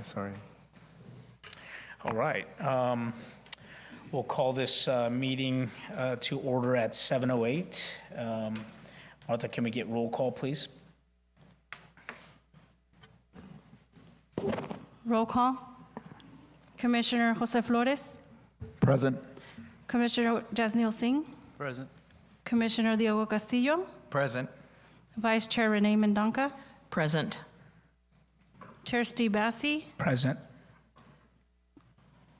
sorry. All right. We'll call this meeting to order at 7:08. Martha, can we get roll call, please? Roll call. Commissioner Jose Flores, Present. Commissioner Jasneel Singh, Present. Commissioner Diogo Castillo, Present. Vice Chair Renee Mendonca, Present. Chair Steve Bassi, Present.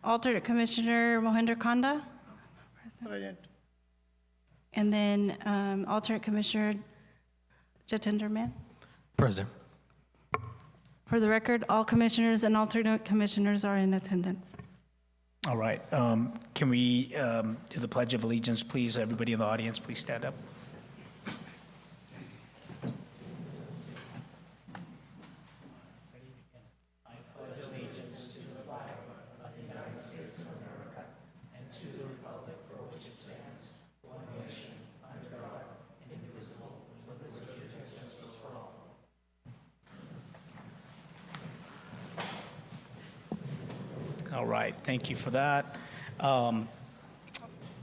Alternate Commissioner Mohinder Kanda, and then Alternate Commissioner Jatinder Man. Present. For the record, all commissioners and alternate commissioners are in attendance. All right. Can we do the Pledge of Allegiance, please? Everybody in the audience, please stand up. All right, thank you for that.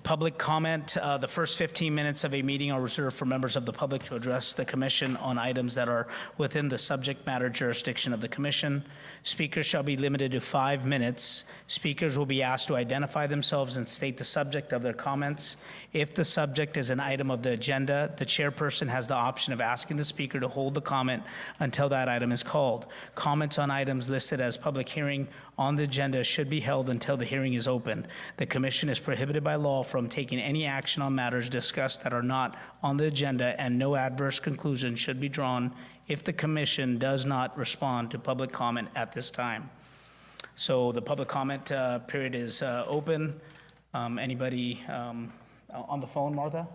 Public comment, the first 15 minutes of a meeting are reserved for members of the public to address the commission on items that are within the subject matter jurisdiction of the commission. Speakers shall be limited to 5 minutes. Speakers will be asked to identify themselves and state the subject of their comments. If the subject is an item of the agenda, the chairperson has the option of asking the speaker to hold the comment until that item is called. Comments on items listed as public hearing on the agenda should be held until the hearing is open. The commission is prohibited by law from taking any action on matters discussed that are not on the agenda, and no adverse conclusion should be drawn if the commission does not respond to public comment at this time. So the public comment period is open. Anybody on the phone, Martha?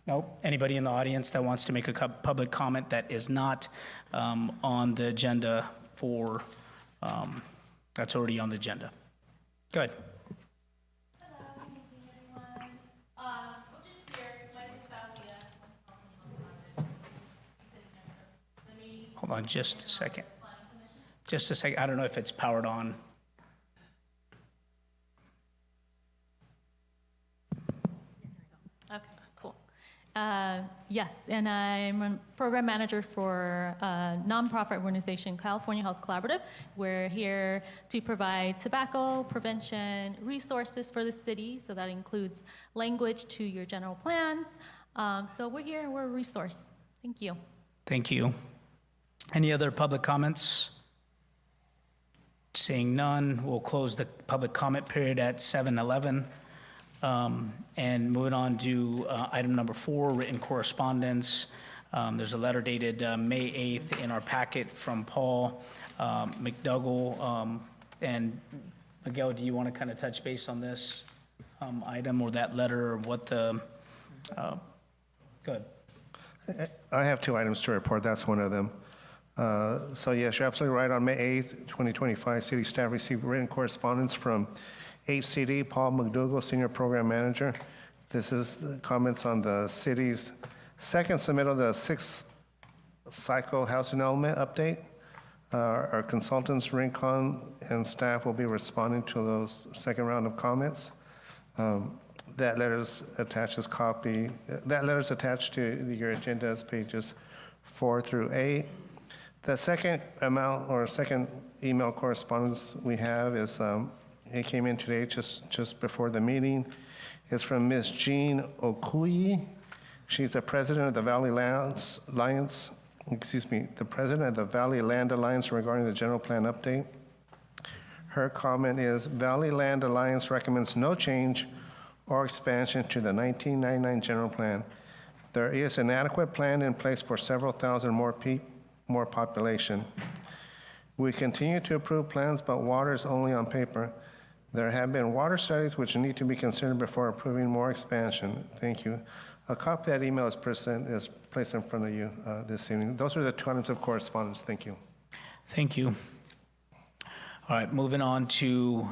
No? Anybody in the audience that wants to make a public comment that is not on the agenda for, that's already on the agenda? Good. Hello, good evening, everyone. We're just here, my name's Valeria. Hold on just a second. Just a second. I don't know if it's powered on. Okay, cool. Yes, and I'm a program manager for a nonprofit organization, California Health Collaborative. We're here to provide tobacco prevention resources for the city, so that includes language to your general plans. So we're here and we're a resource. Thank you. Thank you. Any other public comments? Seeing none, we'll close the public comment period at 7:11. And moving on to item number 4, written correspondence. There's a letter dated May 8th in our packet from Paul McDougall. And Miguel, do you want to kind of touch base on this item or that letter, or what the, good. I have 2 items to report. That's one of them. So yes, you're absolutely right. On May 8th, 2025, city staff received written correspondence from HCD, Paul McDougall, Senior Program Manager. This is the comments on the city's second submittal of the 6th cycle housing element update. Our consultants, Rincon, and staff will be responding to those second round of comments. That letter's attaches copy. That letter's attached to your agendas, pages 4 through 8. The second amount or second email correspondence we have is it came in today just before the meeting. It's from Ms. Jean Okuyi. She's the president of the Valley Land Alliance, the president of the Valley Land Alliance regarding the general plan update. Her comment is, Valley Land Alliance recommends no change or expansion to the 1999 general plan. There is an adequate plan in place for several thousand more population. We continue to approve plans, but water is only on paper. There have been water studies which need to be considered before approving more expansion. Thank you. A copy of that email is placed in front of you this evening. Those are the 2 items of correspondence. Thank you. Thank you. All right, moving on to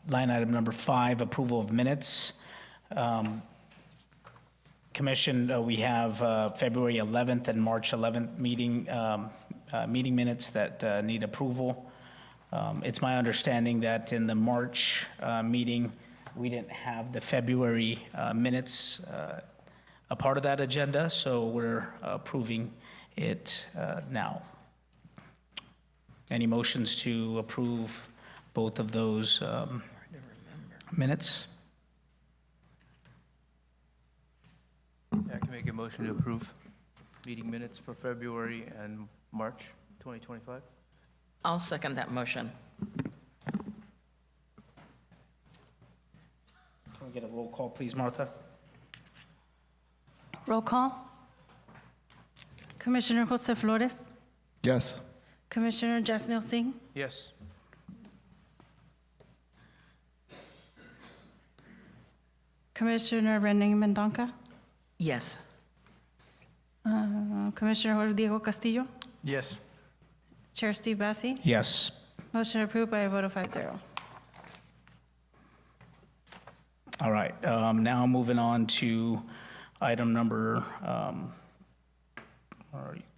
line item number 5, approval of minutes. Commission, we have February 11th and March 11th meeting meeting minutes that need approval. It's my understanding that in the March meeting, we didn't have the February minutes a part of that agenda, so we're approving it now. Any motions to approve both of those minutes? Yeah, I can make a motion to approve meeting minutes for February and March 2025. I'll second that motion. Can we get a roll call, please, Martha? Roll call. Commissioner Jose Flores, Yes. Commissioner Jasneel Singh, Yes. Commissioner Renee Mendonca, Yes. Commissioner Jorge Diego Castillo, Yes. Chair Steve Bassi. Yes. Motion approved by a vote of 5-0. All right, now moving on to item number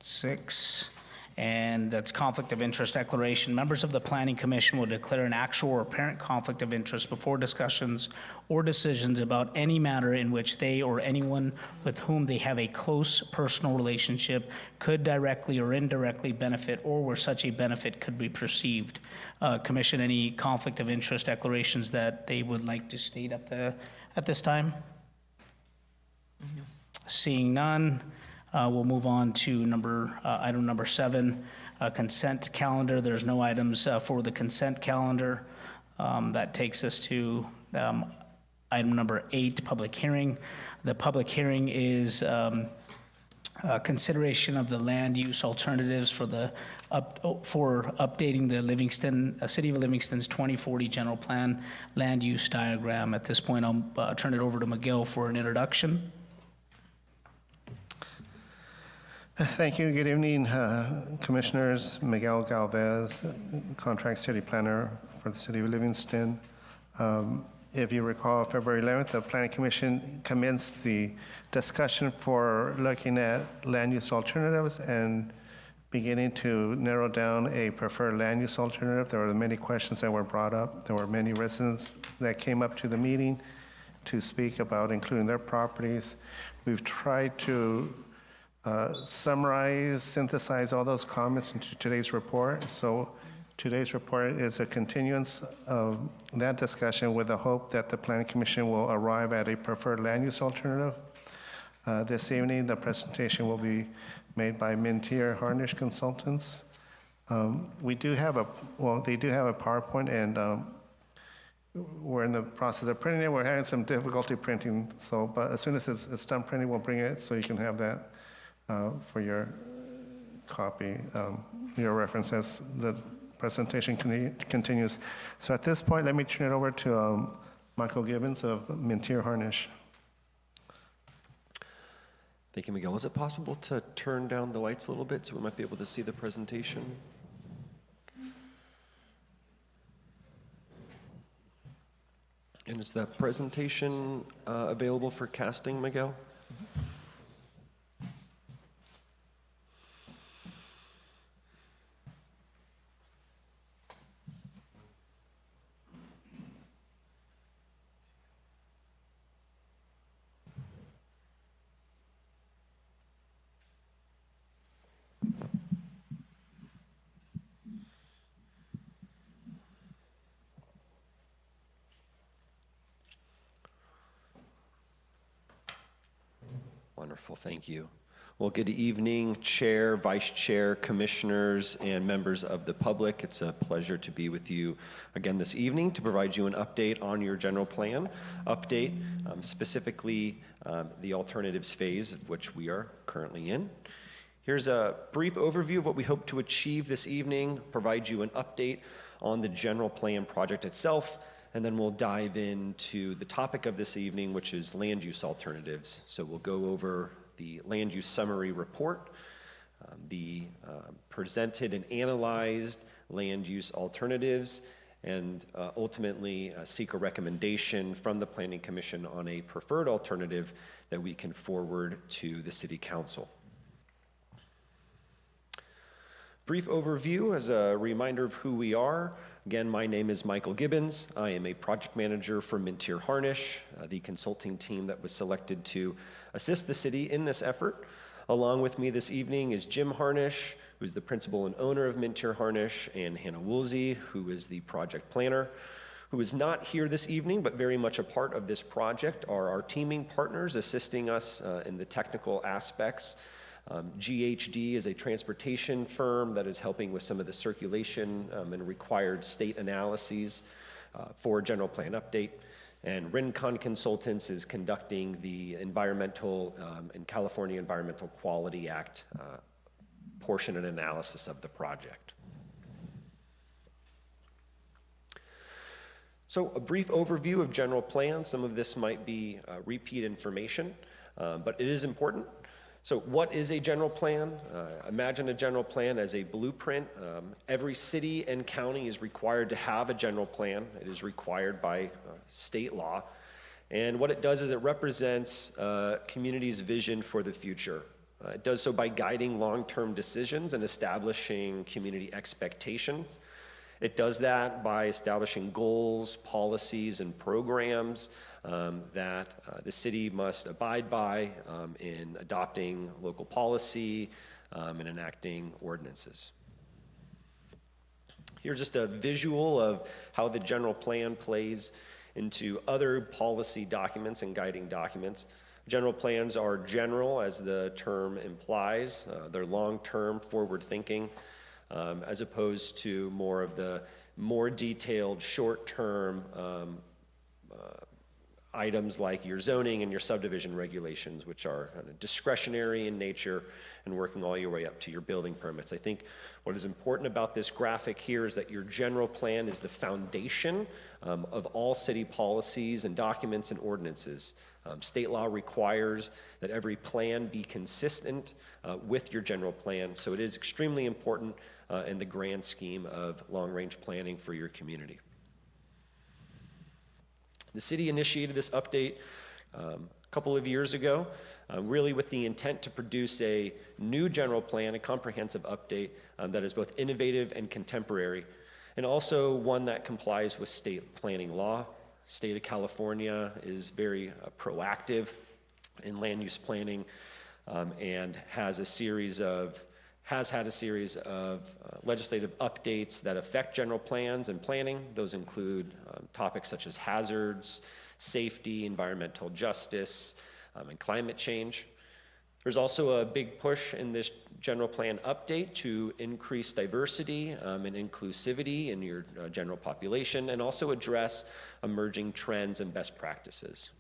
6, and that's conflict of interest declaration. Members of the Planning Commission will declare an actual or apparent conflict of interest before discussions or decisions about any matter in which they or anyone with whom they have a close personal relationship could directly or indirectly benefit, or where such a benefit could be perceived. Commission, any conflict of interest declarations that they would like to state at this time? Seeing none, we'll move on to item number 7, consent calendar. There's no items for the consent calendar. That takes us to item number 8, public hearing. The public hearing is consideration of the land use alternatives for updating the City of Livingston's 2040 general plan land use diagram. At this point, I'll turn it over to Miguel for an introduction. Thank you. Good evening, Commissioners. Miguel Galvez, Contract City Planner for the City of Livingston. If you recall, February 11th, the Planning Commission commenced the discussion for looking at land use alternatives and beginning to narrow down a preferred land use alternative. There were many questions that were brought up. There were many residents that came up to the meeting to speak about including their properties. We've tried to summarize, synthesize all those comments into today's report. So today's report is a continuance of that discussion with the hope that the Planning Commission will arrive at a preferred land use alternative. This evening, the presentation will be made by Mintier Harnish Consultants. They do have a PowerPoint, and we're in the process of printing it. We're having some difficulty printing, but as soon as it's done printing, we'll bring it so you can have that for your copy, your reference as the presentation continues. So at this point, let me turn it over to Michael Gibbons of Mintier Harnish. Thank you, Miguel. Is it possible to turn down the lights a little bit so we might be able to see the presentation? And is the presentation available for casting, Miguel? Wonderful, thank you. Well, good evening, Chair, Vice Chair, Commissioners, and members of the public. It's a pleasure to be with you again this evening to provide you an update on your general plan update, specifically the alternatives phase, of which we are currently in. Here's a brief overview of what we hope to achieve this evening, provide you an update on the general plan project itself, and then we'll dive into the topic of this evening, which is land use alternatives. So we'll go over the land use summary report, the presented and analyzed land use alternatives, and ultimately seek a recommendation from the Planning Commission on a preferred alternative that we can forward to the City Council. Brief overview as a reminder of who we are. Again, my name is Michael Gibbons. I am a project manager for Mintier Harnish, the consulting team that was selected to assist the city in this effort. Along with me this evening is Jim Harnish, who's the principal and owner of Mintier Harnish, and Hannah Woolsey, who is the project planner. Who is not here this evening, but very much a part of this project, are our teaming partners assisting us in the technical aspects. GHD is a transportation firm that is helping with some of the circulation and required state analyses for general plan update. And Rincon Consultants is conducting the environmental and California Environmental Quality Act portion and analysis of the project. So a brief overview of general plan. Some of this might be repeat information, but it is important. So what is a general plan? Imagine a general plan as a blueprint. Every city and county is required to have a general plan. It is required by state law. And what it does is it represents community's vision for the future. It does so by guiding long-term decisions and establishing community expectations. It does that by establishing goals, policies, and programs that the city must abide by in adopting local policy and enacting ordinances. Here's just a visual of how the general plan plays into other policy documents and guiding documents. General plans are general, as the term implies. They're long-term, forward-thinking, as opposed to more of the more detailed, short-term items like your zoning and your subdivision regulations, which are kind of discretionary in nature and working all your way up to your building permits. I think what is important about this graphic here is that your general plan is the foundation of all city policies and documents and ordinances. State law requires that every plan be consistent with your general plan, so it is extremely important in the grand scheme of long-range planning for your community. The city initiated this update a couple of years ago, really with the intent to produce a new general plan, a comprehensive update that is both innovative and contemporary, and also one that complies with state planning law. State of California is very proactive in land use planning and has had a series of legislative updates that affect general plans and planning. Those include topics such as hazards, safety, environmental justice, and climate change. There's also a big push in this general plan update to increase diversity and inclusivity in your general population, and also address emerging trends and best practices.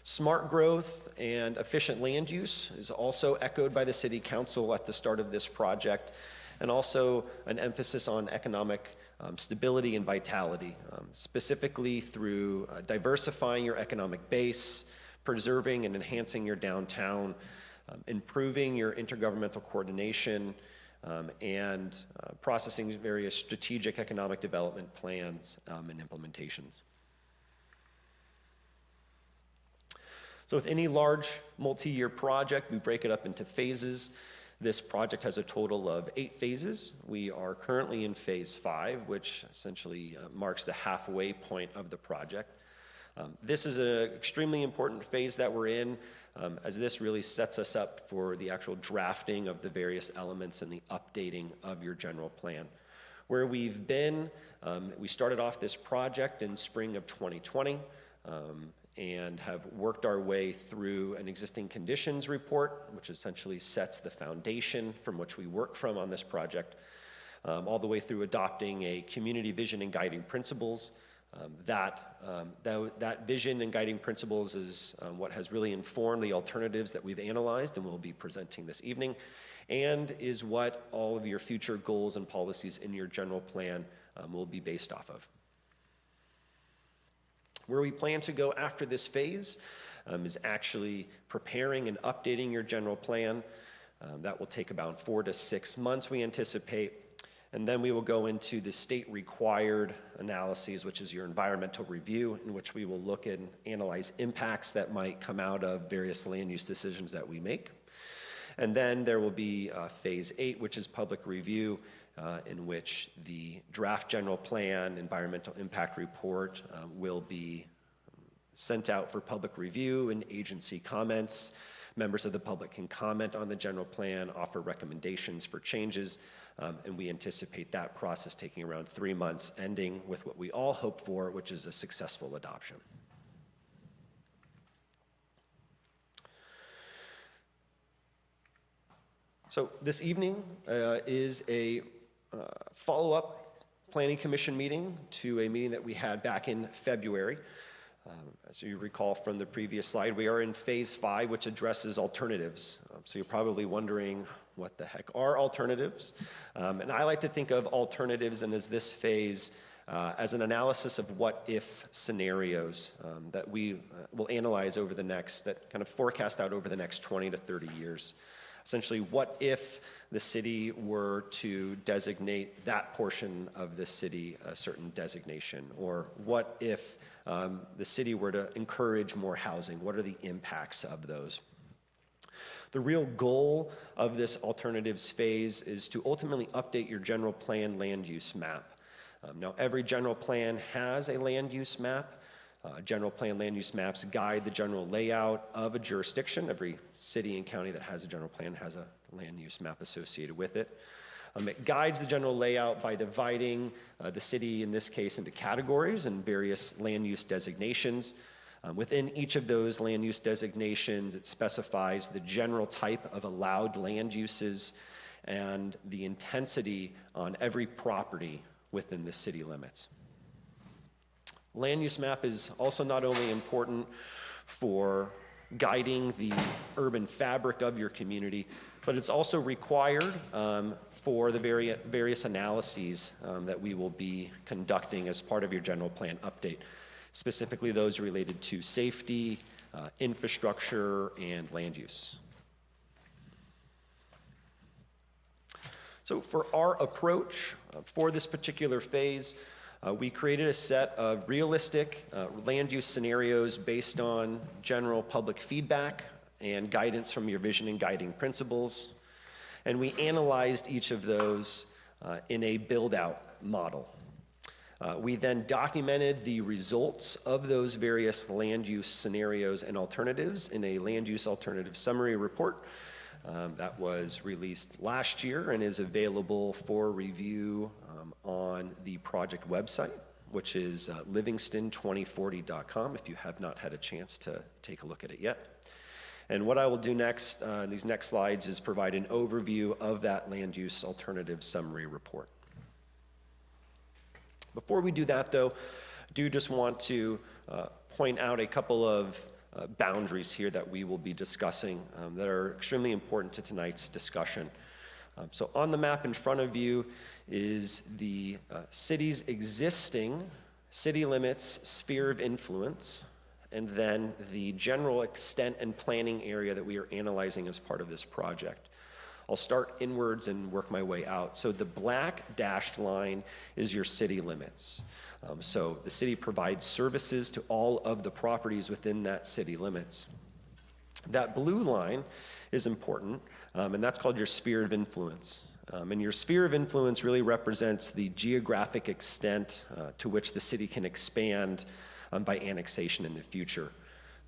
Smart growth and efficient land use is also echoed by the City Council at the start of this project, and also an emphasis on economic stability and vitality, specifically through diversifying your economic base, preserving and enhancing your downtown, improving your intergovernmental coordination, and processing various strategic economic development plans and implementations. So with any large multi-year project, we break it up into phases. This project has a total of 8 phases. We are currently in phase 5, which essentially marks the halfway point of the project. This is an extremely important phase that we're in, as this really sets us up for the actual drafting of the various elements and the updating of your general plan. Where we've been, we started off this project in spring of 2020, and have worked our way through an existing conditions report, which essentially sets the foundation from which we work from on this project, all the way through adopting a community vision and guiding principles. That vision and guiding principles is what has really informed the alternatives that we've analyzed and will be presenting this evening, and is what all of your future goals and policies in your general plan will be based off of. Where we plan to go after this phase is actually preparing and updating your general plan. That will take about 4 to 6 months, we anticipate. And then we will go into the state-required analyses, which is your environmental review, in which we will look and analyze impacts that might come out of various land use decisions that we make. And then there will be Phase 8, which is public review, in which the draft general plan, environmental impact report will be sent out for public review and agency comments. Members of the public can comment on the general plan, offer recommendations for changes, and we anticipate that process taking around 3 months, ending with what we all hope for, which is a successful adoption. So this evening is a follow-up Planning Commission meeting to a meeting that we had back in February. As you recall from the previous slide, we are in Phase 5, which addresses alternatives. So you're probably wondering, what the heck are alternatives? And I like to think of alternatives and as this phase as an analysis of what-if scenarios that we will analyze over the next, that kind of forecast out over the next 20 to 30 years. Essentially, what if the city were to designate that portion of the city a certain designation? Or what if the city were to encourage more housing? What are the impacts of those? The real goal of this alternatives phase is to ultimately update your general plan land use map. Now, every general plan has a land use map. General plan land use maps guide the general layout of a jurisdiction. Every city and county that has a general plan has a land use map associated with it. It guides the general layout by dividing the city, in this case, into categories and various land use designations. Within each of those land use designations, it specifies the general type of allowed land uses and the intensity on every property within the city limits. Land use map is also not only important for guiding the urban fabric of your community, but it's also required for the various analyses that we will be conducting as part of your general plan update, specifically those related to safety, infrastructure, and land use. So for our approach for this particular phase, we created a set of realistic land use scenarios based on general public feedback and guidance from your vision and guiding principles. And we analyzed each of those in a build-out model. We then documented the results of those various land use scenarios and alternatives in a land use alternative summary report that was released last year and is available for review on the project website, which is livingston2040.com, if you have not had a chance to take a look at it yet. And what I will do next, in these next slides, is provide an overview of that land use alternative summary report. Before we do that, though, I do just want to point out a couple of boundaries here that we will be discussing that are extremely important to tonight's discussion. So on the map in front of you is the city's existing city limits sphere of influence, and then the general extent and planning area that we are analyzing as part of this project. I'll start inwards and work my way out. So the black dashed line is your city limits. So the city provides services to all of the properties within that city limits. That blue line is important, and that's called your sphere of influence. And your sphere of influence really represents the geographic extent to which the city can expand by annexation in the future.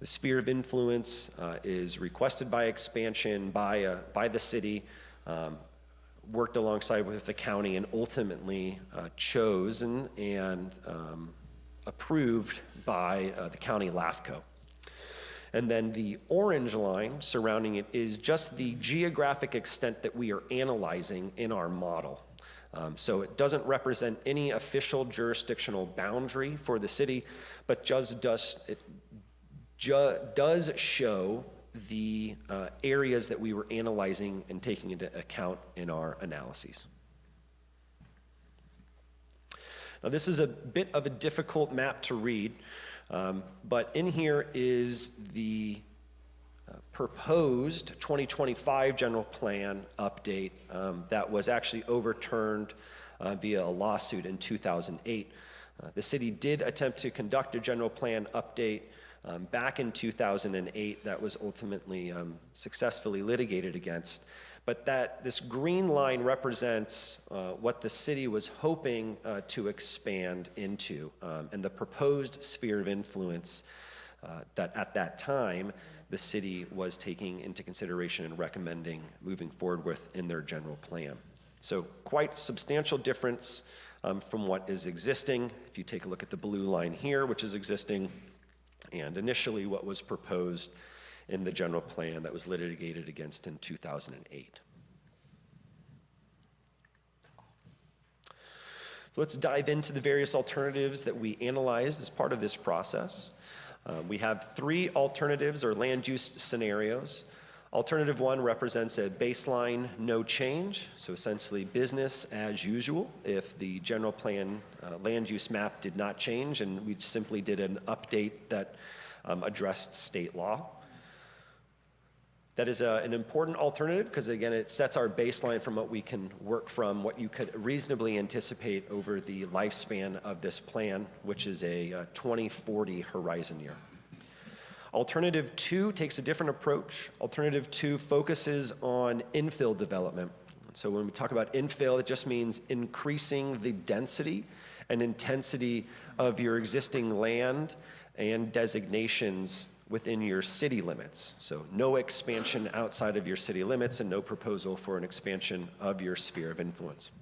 The sphere of influence is requested by expansion by the city, worked alongside with the county, and ultimately chosen and approved by the county LAFCO. And then the orange line surrounding it is just the geographic extent that we are analyzing in our model. So it doesn't represent any official jurisdictional boundary for the city, but just does show the areas that we were analyzing and taking into account in our analyses. Now, this is a bit of a difficult map to read, but in here is the proposed 2025 general plan update that was actually overturned via a lawsuit in 2008. The city did attempt to conduct a general plan update back in 2008 that was ultimately successfully litigated against. But that this green line represents what the city was hoping to expand into, and the proposed sphere of influence that at that time the city was taking into consideration and recommending moving forward with in their general plan. So quite substantial difference from what is existing. If you take a look at the blue line here, which is existing, and initially what was proposed in the general plan that was litigated against in 2008. So let's dive into the various alternatives that we analyzed as part of this process. We have 3 alternatives or land use scenarios. Alternative 1 represents a baseline no change, so essentially business as usual if the general plan land use map did not change and we simply did an update that addressed state law. That is an important alternative because, again, it sets our baseline from what we can work from, what you could reasonably anticipate over the lifespan of this plan, which is a 2040 horizon year. Alternative 2 takes a different approach. Alternative 2 focuses on infill development. So when we talk about infill, it just means increasing the density and intensity of your existing land and designations within your city limits. So no expansion outside of your city limits and no proposal for an expansion of your sphere of influence.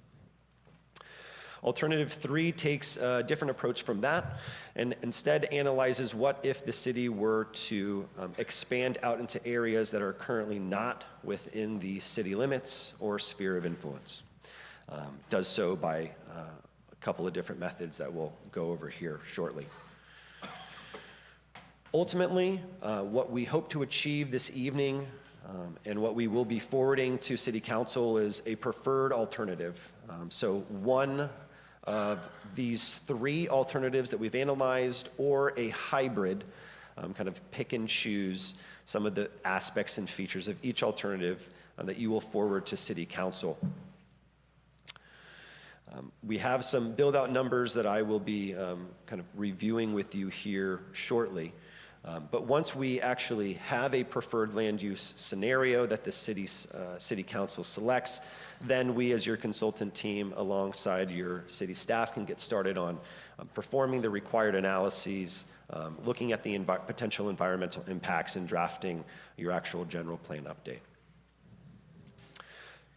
Alternative 3 takes a different approach from that and instead analyzes what if the city were to expand out into areas that are currently not within the city limits or sphere of influence. Does so by a couple of different methods that we'll go over here shortly. Ultimately, what we hope to achieve this evening and what we will be forwarding to City Council is a preferred alternative. So one of these 3 alternatives that we've analyzed or a hybrid, kind of pick and choose some of the aspects and features of each alternative that you will forward to City Council. We have some build-out numbers that I will be kind of reviewing with you here shortly. But once we actually have a preferred land use scenario that the city council selects, then we as your consultant team alongside your city staff can get started on performing the required analyses, looking at the potential environmental impacts and drafting your actual general plan update.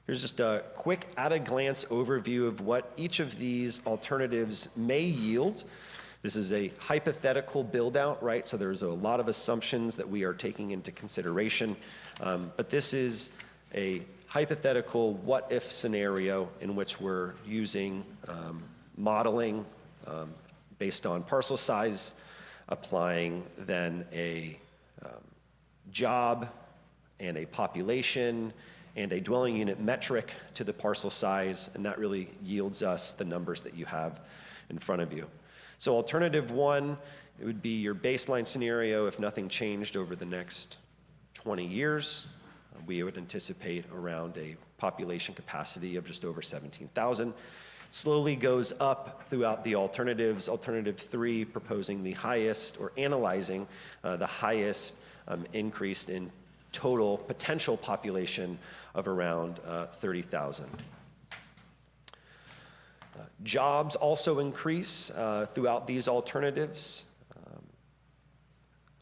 Here's just a quick at-a-glance overview of what each of these alternatives may yield. This is a hypothetical build-out, right? So there's a lot of assumptions that we are taking into consideration, but this is a hypothetical what-if scenario in which we're using modeling based on parcel size, applying then a job and a population and a dwelling unit metric to the parcel size, and that really yields us the numbers that you have in front of you. So alternative 1, it would be your baseline scenario if nothing changed over the next 20 years. We would anticipate around a population capacity of just over 17,000. Slowly goes up throughout the alternatives. Alternative 3 proposing the highest or analyzing the highest increase in total potential population of around 30,000. Jobs also increase throughout these alternatives.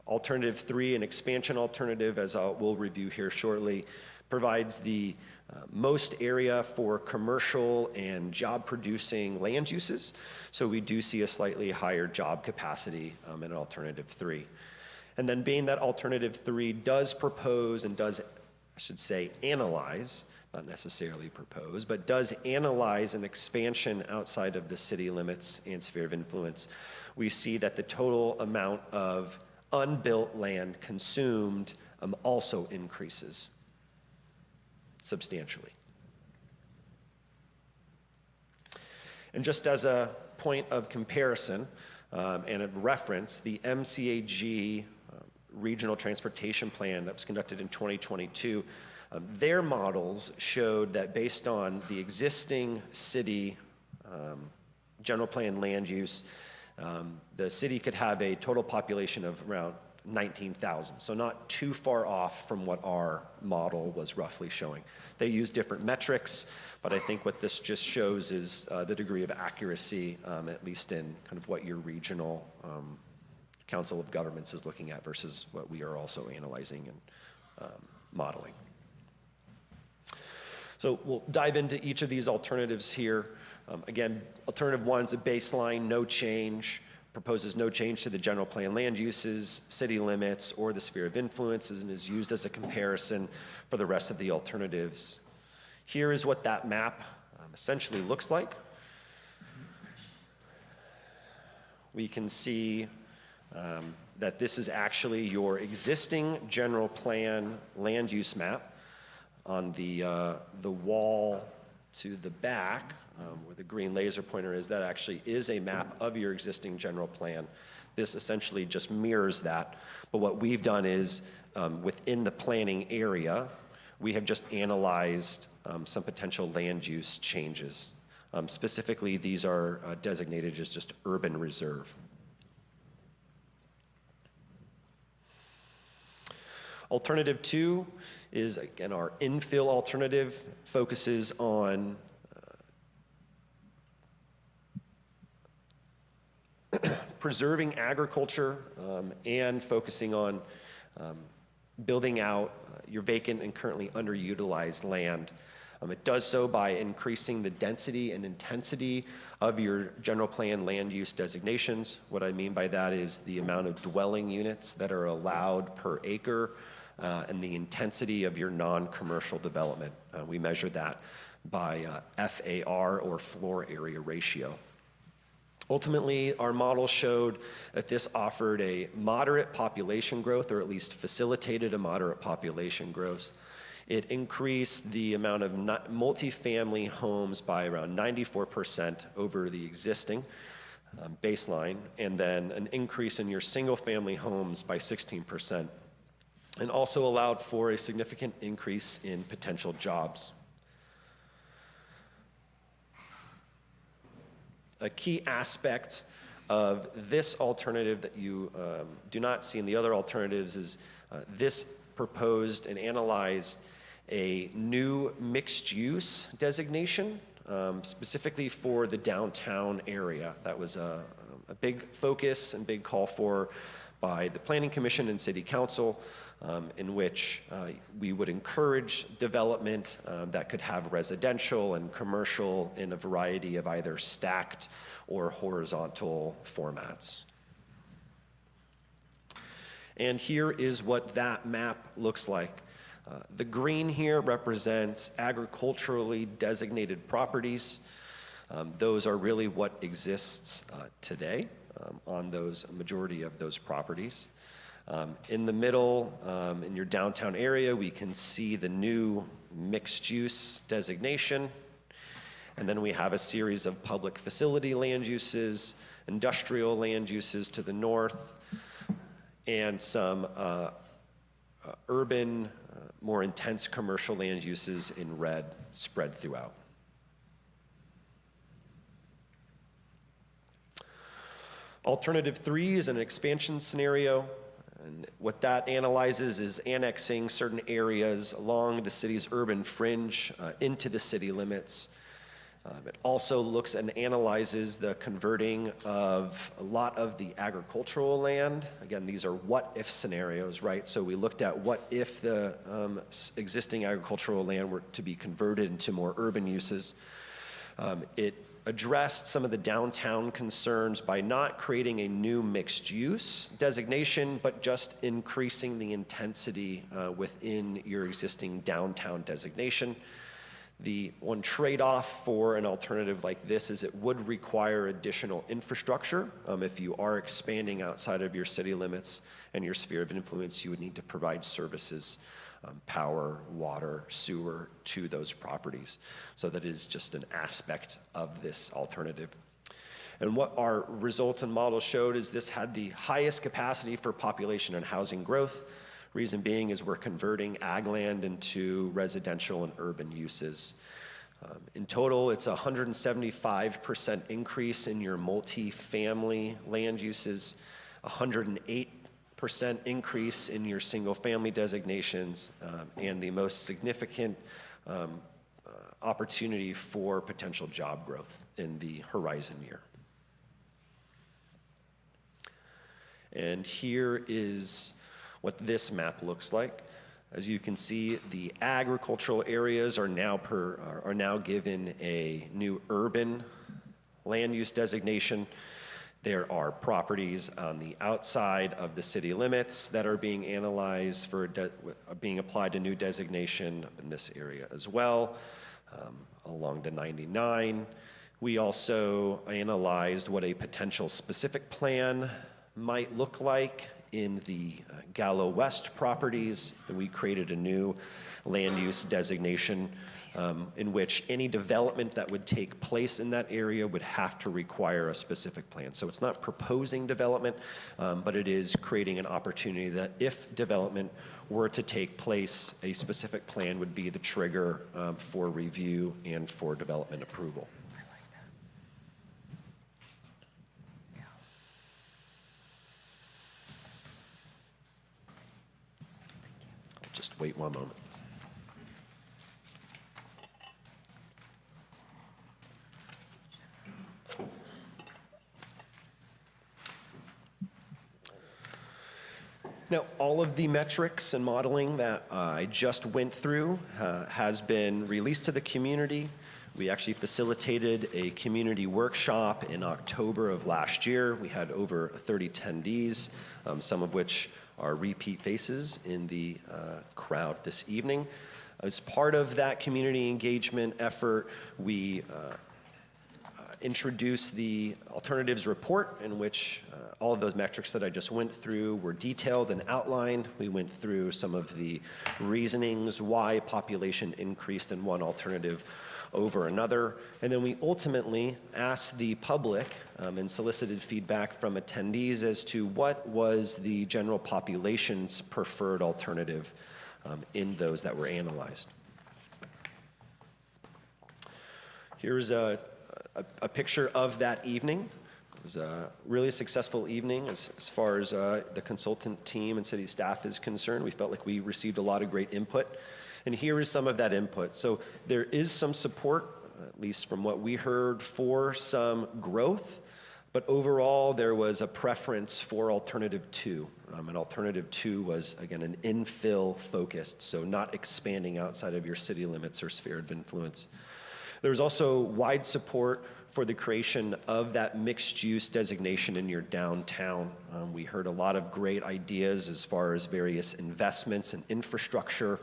Alternative 3, an expansion alternative, as we'll review here shortly, provides the most area for commercial and job-producing land uses. So we do see a slightly higher job capacity in alternative 3. And then being that alternative 3 does propose and does, I should say, analyze, not necessarily propose, but does analyze an expansion outside of the city limits and sphere of influence, we see that the total amount of unbuilt land consumed also increases substantially. And just as a point of comparison and a reference, the MCAG Regional Transportation Plan that was conducted in 2022, their models showed that based on the existing city general plan land use, the city could have a total population of around 19,000. So not too far off from what our model was roughly showing. They use different metrics, but I think what this just shows is the degree of accuracy, at least in kind of what your regional Council of Governments is looking at versus what we are also analyzing and modeling. So we'll dive into each of these alternatives here. Again, alternative one's a baseline, no change, proposes no change to the general plan land uses, city limits, or the sphere of influences, and is used as a comparison for the rest of the alternatives. Here is what that map essentially looks like. We can see that this is actually your existing general plan land use map. On the wall to the back, where the green laser pointer is, that actually is a map of your existing general plan. This essentially just mirrors that. But what we've done is, within the planning area, we have just analyzed some potential land use changes. Specifically, these are designated as just urban reserve. Alternative two is, again, our infill alternative, focuses on preserving agriculture and focusing on building out your vacant and currently underutilized land. It does so by increasing the density and intensity of your general plan land use designations. What I mean by that is the amount of dwelling units that are allowed per acre and the intensity of your non-commercial development. We measure that by FAR, or floor area ratio. Ultimately, our model showed that this offered a moderate population growth, or at least facilitated a moderate population growth. It increased the amount of multifamily homes by around 94% over the existing baseline, and then an increase in your single-family homes by 16%, and also allowed for a significant increase in potential jobs. A key aspect of this alternative that you do not see in the other alternatives is this proposed and analyzed a new mixed-use designation, specifically for the downtown area. That was a big focus and big call for by the Planning Commission and City Council, in which we would encourage development that could have residential and commercial in a variety of either stacked or horizontal formats. And here is what that map looks like. The green here represents agriculturally designated properties. Those are really what exists today on those majority of those properties. In the middle, in your downtown area, we can see the new mixed-use designation. And then we have a series of public facility land uses, industrial land uses to the north, and some urban, more intense commercial land uses in red spread throughout. Alternative three is an expansion scenario. And what that analyzes is annexing certain areas along the city's urban fringe into the city limits. It also looks and analyzes the converting of a lot of the agricultural land. Again, these are what-if scenarios, right? So we looked at what if the existing agricultural land were to be converted into more urban uses. It addressed some of the downtown concerns by not creating a new mixed-use designation, but just increasing the intensity within your existing downtown designation. The one trade-off for an alternative like this is it would require additional infrastructure. If you are expanding outside of your city limits and your sphere of influence, you would need to provide services, power, water, sewer to those properties. So that is just an aspect of this alternative. And what our results and models showed is this had the highest capacity for population and housing growth. Reason being is we're converting ag land into residential and urban uses. In total, it's a 175% increase in your multi-family land uses, 108% increase in your single-family designations, and the most significant opportunity for potential job growth in the horizon year. And here is what this map looks like. As you can see, the agricultural areas are now given a new urban land use designation. There are properties on the outside of the city limits that are being analyzed for being applied to new designation in this area as well, along to 99. We also analyzed what a potential specific plan might look like in the Gallo West properties, and we created a new land use designation in which any development that would take place in that area would have to require a specific plan. So it's not proposing development, but it is creating an opportunity that if development were to take place, a specific plan would be the trigger for review and for development approval. Just wait one moment. Now, all of the metrics and modeling that I just went through has been released to the community. We actually facilitated a community workshop in October of last year. We had over 30 attendees, some of which are repeat faces in the crowd this evening. As part of that community engagement effort, we introduced the alternatives report, in which all of those metrics that I just went through were detailed and outlined. We went through some of the reasonings why population increased in one alternative over another. And then we ultimately asked the public and solicited feedback from attendees as to what was the general population's preferred alternative in those that were analyzed. Here's a picture of that evening. It was a really successful evening as far as the consultant team and city staff is concerned. We felt like we received a lot of great input. And here is some of that input. So there is some support, at least from what we heard, for some growth. But overall, there was a preference for alternative 2. And alternative 2 was, again, an infill focused, so not expanding outside of your city limits or sphere of influence. There was also wide support for the creation of that mixed-use designation in your downtown. We heard a lot of great ideas as far as various investments and infrastructure,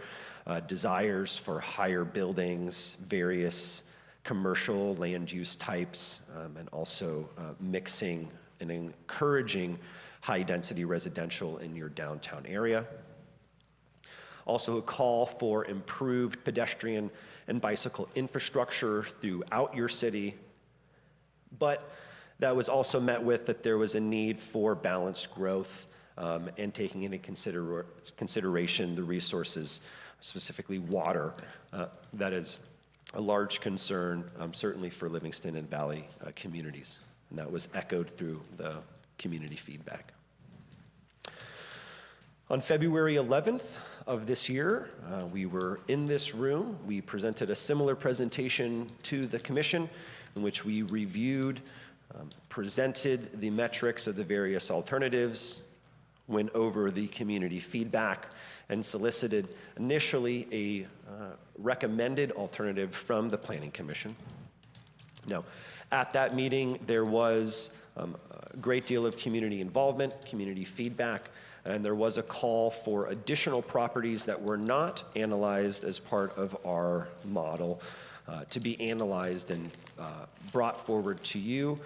desires for higher buildings, various commercial land use types, and also mixing and encouraging high-density residential in your downtown area. Also a call for improved pedestrian and bicycle infrastructure throughout your city, but that was also met with that there was a need for balanced growth and taking into consideration the resources, specifically water. That is a large concern, certainly for Livingston and Valley communities, and that was echoed through the community feedback. On February 11th of this year, we were in this room. We presented a similar presentation to the commission in which we reviewed, presented the metrics of the various alternatives, went over the community feedback, and solicited initially a recommended alternative from the Planning Commission. Now, at that meeting, there was a great deal of community involvement, community feedback, and there was a call for additional properties that were not analyzed as part of our model to be analyzed and brought forward to you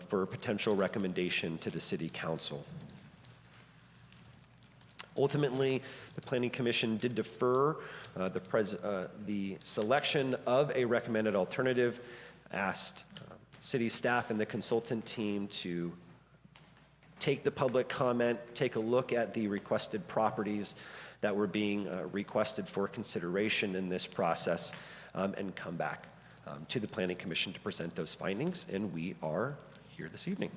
for potential recommendation to the City Council. Ultimately, the Planning Commission did defer the selection of a recommended alternative, asked city staff and the consultant team to take the public comment, take a look at the requested properties that were being requested for consideration in this process, and come back to the Planning Commission to present those findings, and we are here this evening.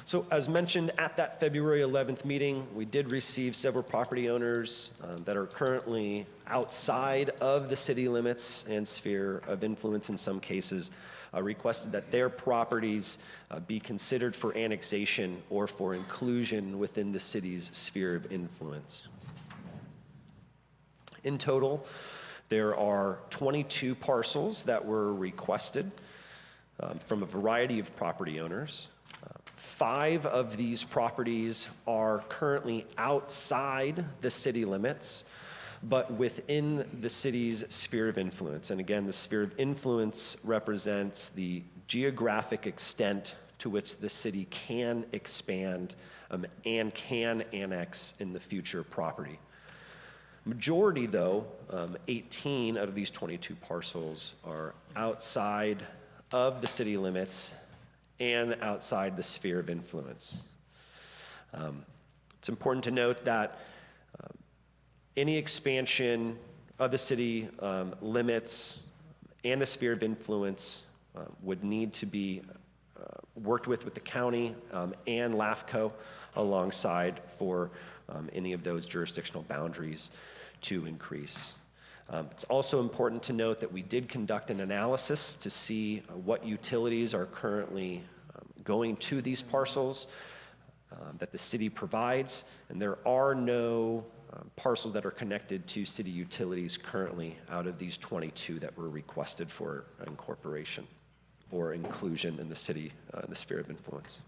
So as mentioned at that February 11th meeting, we did receive several property owners that are currently outside of the city limits and sphere of influence in some cases, requested that their properties be considered for annexation or for inclusion within the city's sphere of influence. In total, there are 22 parcels that were requested from a variety of property owners. 5 of these properties are currently outside the city limits, but within the city's sphere of influence. And again, the sphere of influence represents the geographic extent to which the city can expand and can annex in the future property. Majority, though, 18 out of these 22 parcels are outside of the city limits and outside the sphere of influence. It's important to note that any expansion of the city limits and the sphere of influence would need to be worked with the county and LAFCO alongside for any of those jurisdictional boundaries to increase. It's also important to note that we did conduct an analysis to see what utilities are currently going to these parcels that the city provides, and there are no parcels that are connected to city utilities currently out of these 22 that were requested for incorporation or inclusion in the city, in the sphere of influence.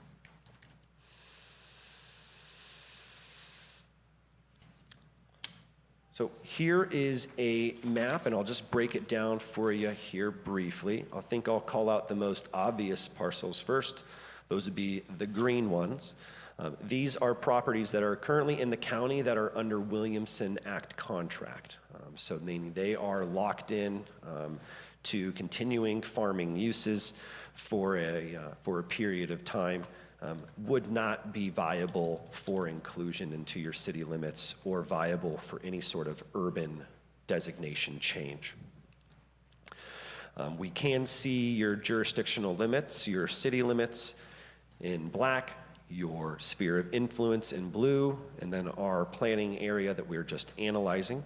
So here is a map, and I'll just break it down for you here briefly. I think I'll call out the most obvious parcels first. Those would be the green ones. These are properties that are currently in the county that are under Williamson Act contract. So meaning they are locked in to continuing farming uses for a period of time. Would not be viable for inclusion into your city limits or viable for any sort of urban designation change. We can see your jurisdictional limits, your city limits in black, your sphere of influence in blue, and then our planning area that we're just analyzing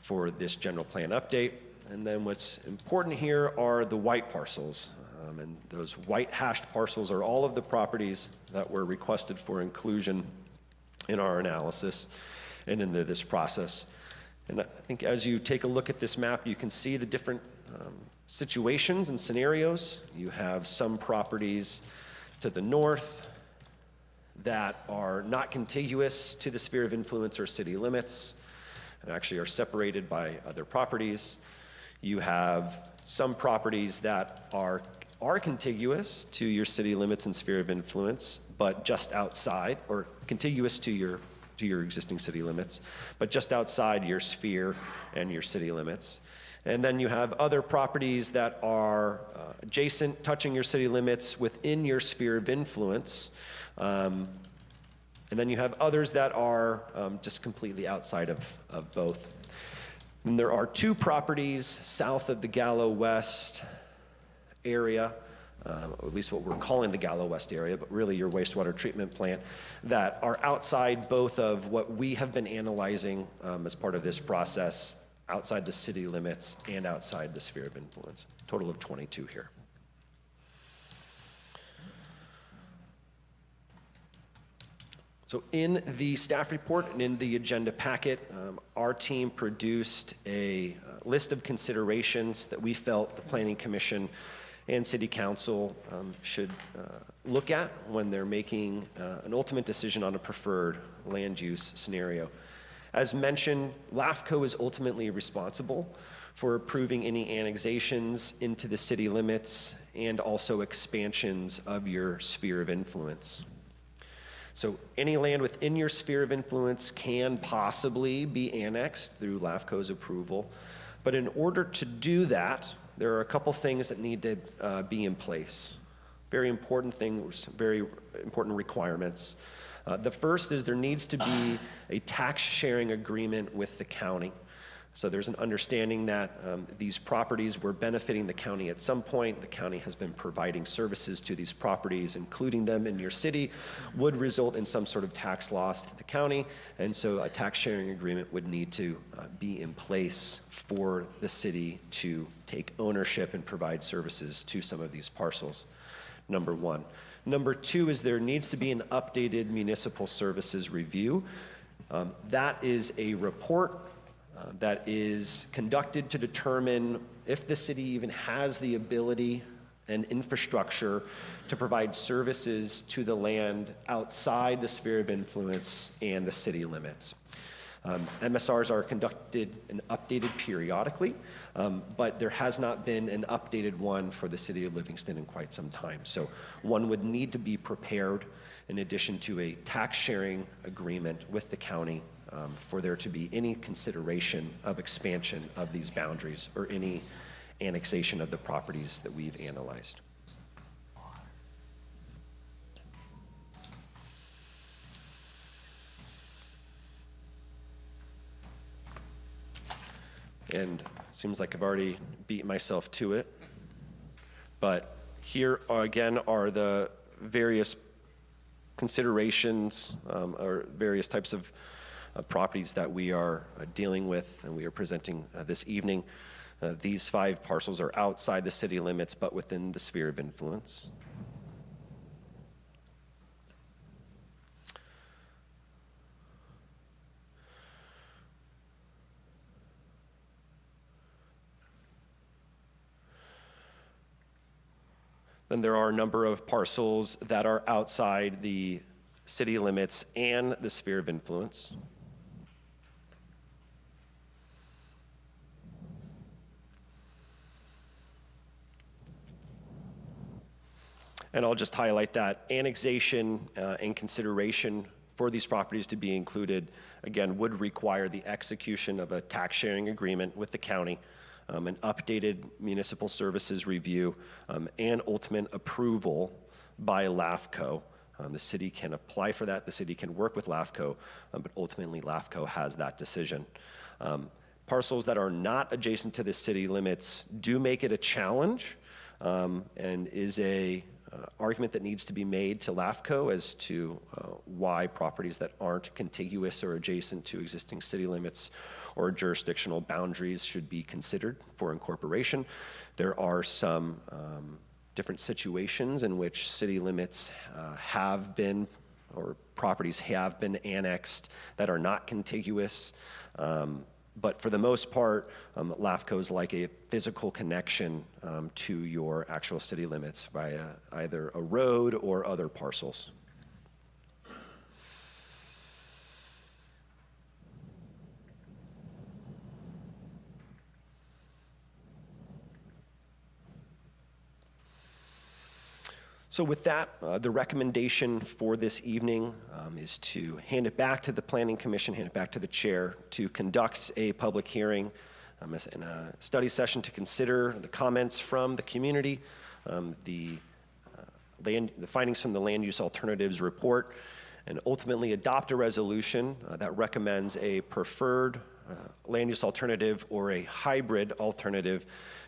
for this general plan update. And then what's important here are the white parcels. And those white hashed parcels are all of the properties that were requested for inclusion in our analysis and in this process. And I think as you take a look at this map, you can see the different situations and scenarios. You have some properties to the north that are not contiguous to the sphere of influence or city limits and actually are separated by other properties. You have some properties that are contiguous to your city limits and sphere of influence, but just outside, or contiguous to your existing city limits, but just outside your sphere and your city limits. And then you have other properties that are adjacent, touching your city limits within your sphere of influence. And then you have others that are just completely outside of both. And there are 2 properties south of the Gallo West area, or at least what we're calling the Gallo West area, but really your wastewater treatment plant, that are outside both of what we have been analyzing as part of this process, outside the city limits and outside the sphere of influence. Total of 22 here. So in the staff report and in the agenda packet, our team produced a list of considerations that we felt the Planning Commission and City Council should look at when they're making an ultimate decision on a preferred land use scenario. As mentioned, LAFCO is ultimately responsible for approving any annexations into the city limits and also expansions of your sphere of influence. So any land within your sphere of influence can possibly be annexed through LAFCO's approval, but in order to do that, there are a couple things that need to be in place. Very important things, very important requirements. The first is there needs to be a tax sharing agreement with the county. So there's an understanding that these properties were benefiting the county at some point. The county has been providing services to these properties, including them in your city, would result in some sort of tax loss to the county. And so a tax sharing agreement would need to be in place for the city to take ownership and provide services to some of these parcels, number one. Number two is there needs to be an updated municipal services review. That is a report that is conducted to determine if the city even has the ability and infrastructure to provide services to the land outside the sphere of influence and the city limits. MSRs are conducted and updated periodically, but there has not been an updated one for the city of Livingston in quite some time. So one would need to be prepared in addition to a tax sharing agreement with the county for there to be any consideration of expansion of these boundaries or any annexation of the properties that we've analyzed. And it seems like I've already beat myself to it, but here again are the various considerations or various types of properties that we are dealing with and we are presenting this evening. These 5 parcels are outside the city limits but within the sphere of influence. Then there are a number of parcels that are outside the city limits and the sphere of influence. And I'll just highlight that annexation and consideration for these properties to be included, again, would require the execution of a tax sharing agreement with the county, an updated municipal services review, and ultimate approval by LAFCO. The city can apply for that, the city can work with LAFCO, but ultimately LAFCO has that decision. Parcels that are not adjacent to the city limits do make it a challenge and is a argument that needs to be made to LAFCO as to why properties that aren't contiguous or adjacent to existing city limits or jurisdictional boundaries should be considered for incorporation. There are some different situations in which city limits have been, or properties have been annexed that are not contiguous. But for the most part, LAFCO is like a physical connection to your actual city limits via either a road or other parcels. So with that, the recommendation for this evening is to hand it back to the Planning Commission, hand it back to the chair to conduct a public hearing and a study session to consider the comments from the community, the findings from the Land Use Alternatives Report, and ultimately adopt a resolution that recommends a preferred land use alternative or a hybrid alternative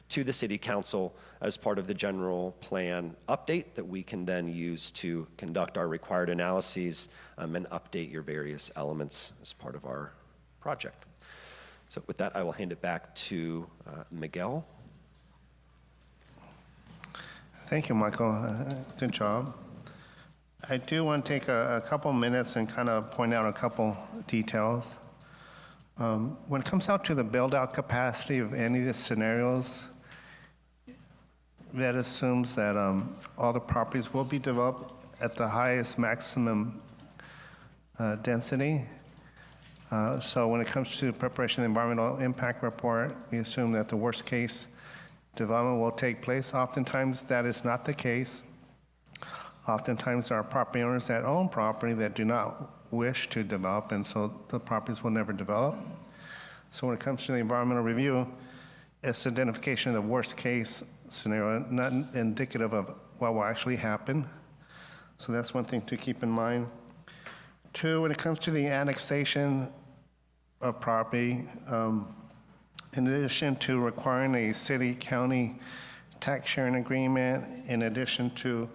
to the City Council as part of the general plan update that we can then use to conduct our required analyses and update your various elements as part of our project. So with that, I will hand it back to Miguel. Thank you, Michael. Good job. I do want to take a couple minutes and kind of point out a couple details. When it comes out to the build-out capacity of any of the scenarios, that assumes that all the properties will be developed at the highest maximum density. So when it comes to preparation of the environmental impact report, we assume that the worst case development will take place. Oftentimes that is not the case. Oftentimes there are property owners that own property that do not wish to develop, and so the properties will never develop. So when it comes to the environmental review, it's identification of the worst case scenario, not indicative of what will actually happen. So that's one thing to keep in mind. 2, when it comes to the annexation of property, in addition to requiring a city-county tax sharing agreement, in addition to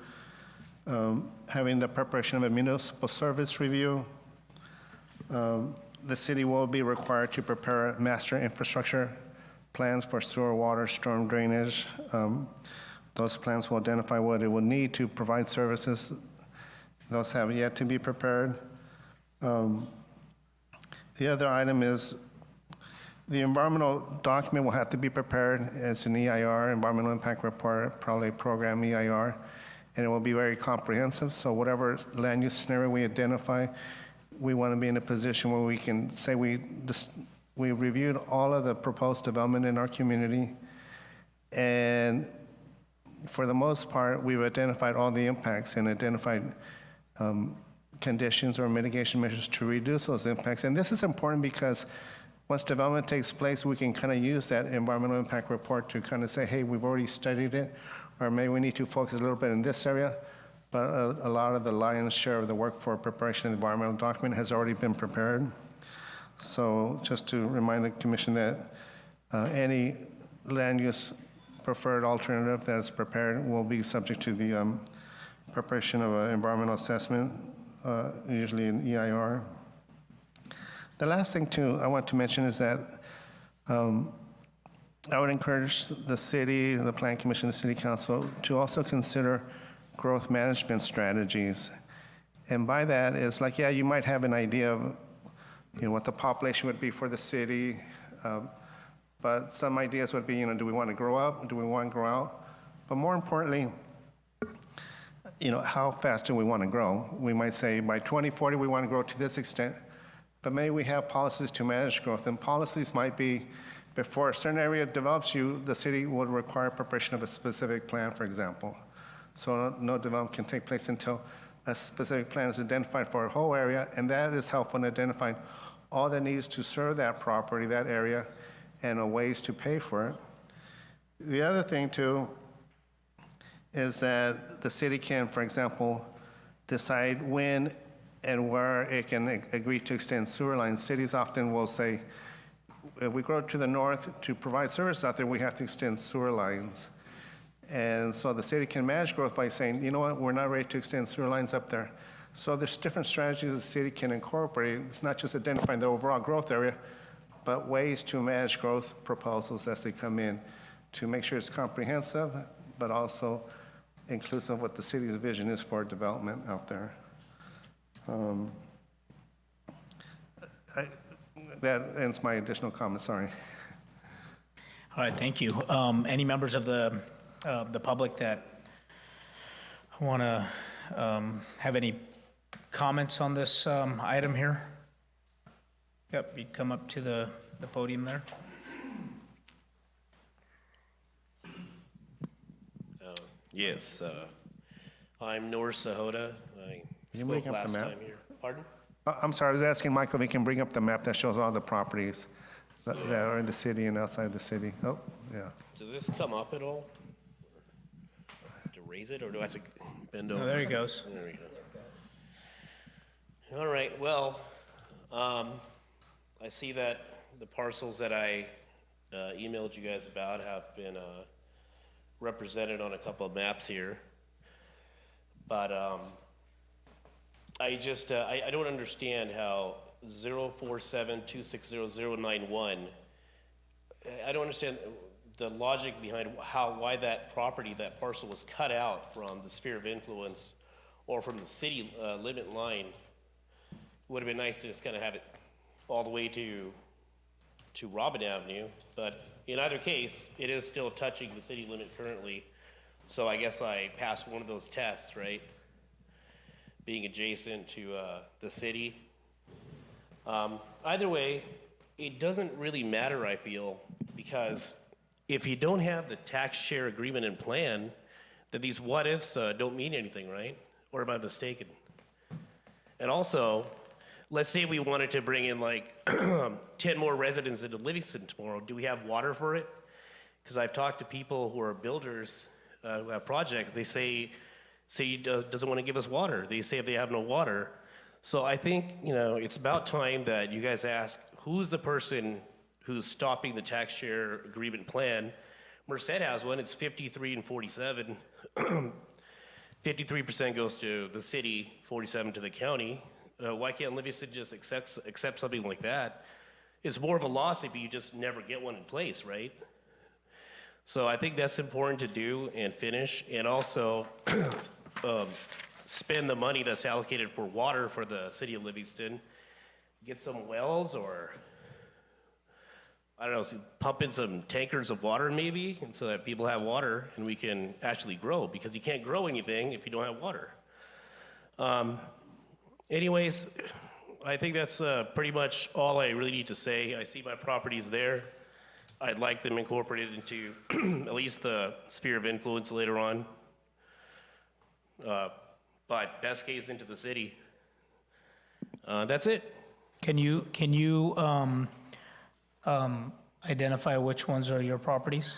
having the preparation of a municipal service review, the city will be required to prepare master infrastructure plans for sewer, water, storm drainage. Those plans will identify what it will need to provide services. Those have yet to be prepared. The other item is the environmental document will have to be prepared as an EIR, Environmental Impact Report, probably a program EIR, and it will be very comprehensive. So whatever land use scenario we identify, we want to be in a position where we can say we reviewed all of the proposed development in our community, and for the most part, we've identified all the impacts and identified conditions or mitigation measures to reduce those impacts. And this is important because once development takes place, we can kind of use that environmental impact report to kind of say, hey, we've already studied it, or maybe we need to focus a little bit in this area. But a lot of the lion's share of the work for preparation of the environmental document has already been prepared. So just to remind the commission that any land use preferred alternative that is prepared will be subject to the preparation of an environmental assessment, usually an EIR. The last thing too I want to mention is that I would encourage the city, the Plan Commission, the City Council to also consider growth management strategies. And by that is like, yeah, you might have an idea of what the population would be for the city, but some ideas would be, do we want to grow up? Do we want to grow out? But more importantly, how fast do we want to grow? We might say by 2040 we want to grow to this extent, but maybe we have policies to manage growth, and policies might be before a certain area develops, the city would require preparation of a specific plan, for example. So no development can take place until a specific plan is identified for a whole area, and that is helpful in identifying all that needs to serve that property, that area, and ways to pay for it. The other thing too is that the city can, for example, decide when and where it can agree to extend sewer lines. Cities often will say, if we grow to the north to provide service out there, we have to extend sewer lines. And so the city can manage growth by saying, you know what, we're not ready to extend sewer lines up there. So there's different strategies the city can incorporate. It's not just identifying the overall growth area, but ways to manage growth proposals as they come in to make sure it's comprehensive, but also inclusive of what the city's vision is for development out there. That ends my additional comments, sorry. All right, thank you. Any members of the public that want to have any comments on this item here? Yep, you come up to the podium there. Yes, I'm Noor Sahota. I you bring spoke up the last map? time here. Pardon? I'm sorry, I was asking Michael if he can bring up the map that shows all the properties that are in the city and outside the city. Oh, yeah. Does this come up at all? To raise it, or do I have to bend over? Oh, there he goes. There we go. All right, well, I see that the parcels that I emailed you guys about have been represented on a couple of maps here. But I just, I don't understand how 047260091, I don't understand the logic behind why that property, that parcel was cut out from the sphere of influence or from the city limit line. It would have been nice to just kind of have it all the way to Robin Avenue, but in either case, it is still touching the city limit currently. So I guess I passed one of those tests, right? Being adjacent to the city. Either way, it doesn't really matter, I feel, because if you don't have the tax share agreement and plan, then these what ifs don't mean anything, right? Or am I mistaken? And also, let's say we wanted to bring in like 10 more residents into Livingston tomorrow. Do we have water for it? Because I've talked to people who are builders who have projects. They say doesn't want to give us water. They say if they have no water. So I think, it's about time that you guys ask who's the person who's stopping the tax share agreement plan. Merced has one, it's 53 and 47. 53% goes to the city, 47 to the county. Why can't Livingston just accept something like that? It's more of a loss if you just never get one in place, right? So I think that's important to do and finish, and also spend the money that's allocated for water for the city of Livingston, get some wells, or I don't know, pump in some tankers of water maybe, and so that people have water and we can actually grow, because you can't grow anything if you don't have water. Anyways, I think that's pretty much all I really need to say. I see my properties there. I'd like them incorporated into at least the sphere of influence later on. But best case into the city. That's it. Can you identify which ones are your properties?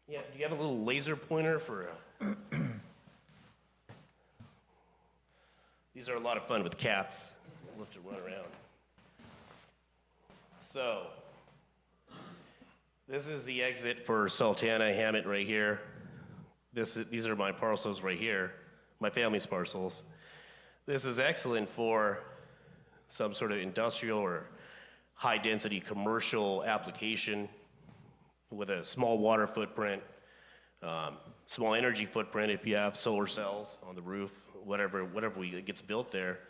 Yeah, do you have a little laser pointer for? These are a lot of fun with cats. Love to run around. So, this is the exit for Sultana Hammett right here. These are my parcels right here, my family's parcels. This is excellent for some sort of industrial or high-density commercial application with a small water footprint, small energy footprint if you have solar cells on the roof, whatever gets built there.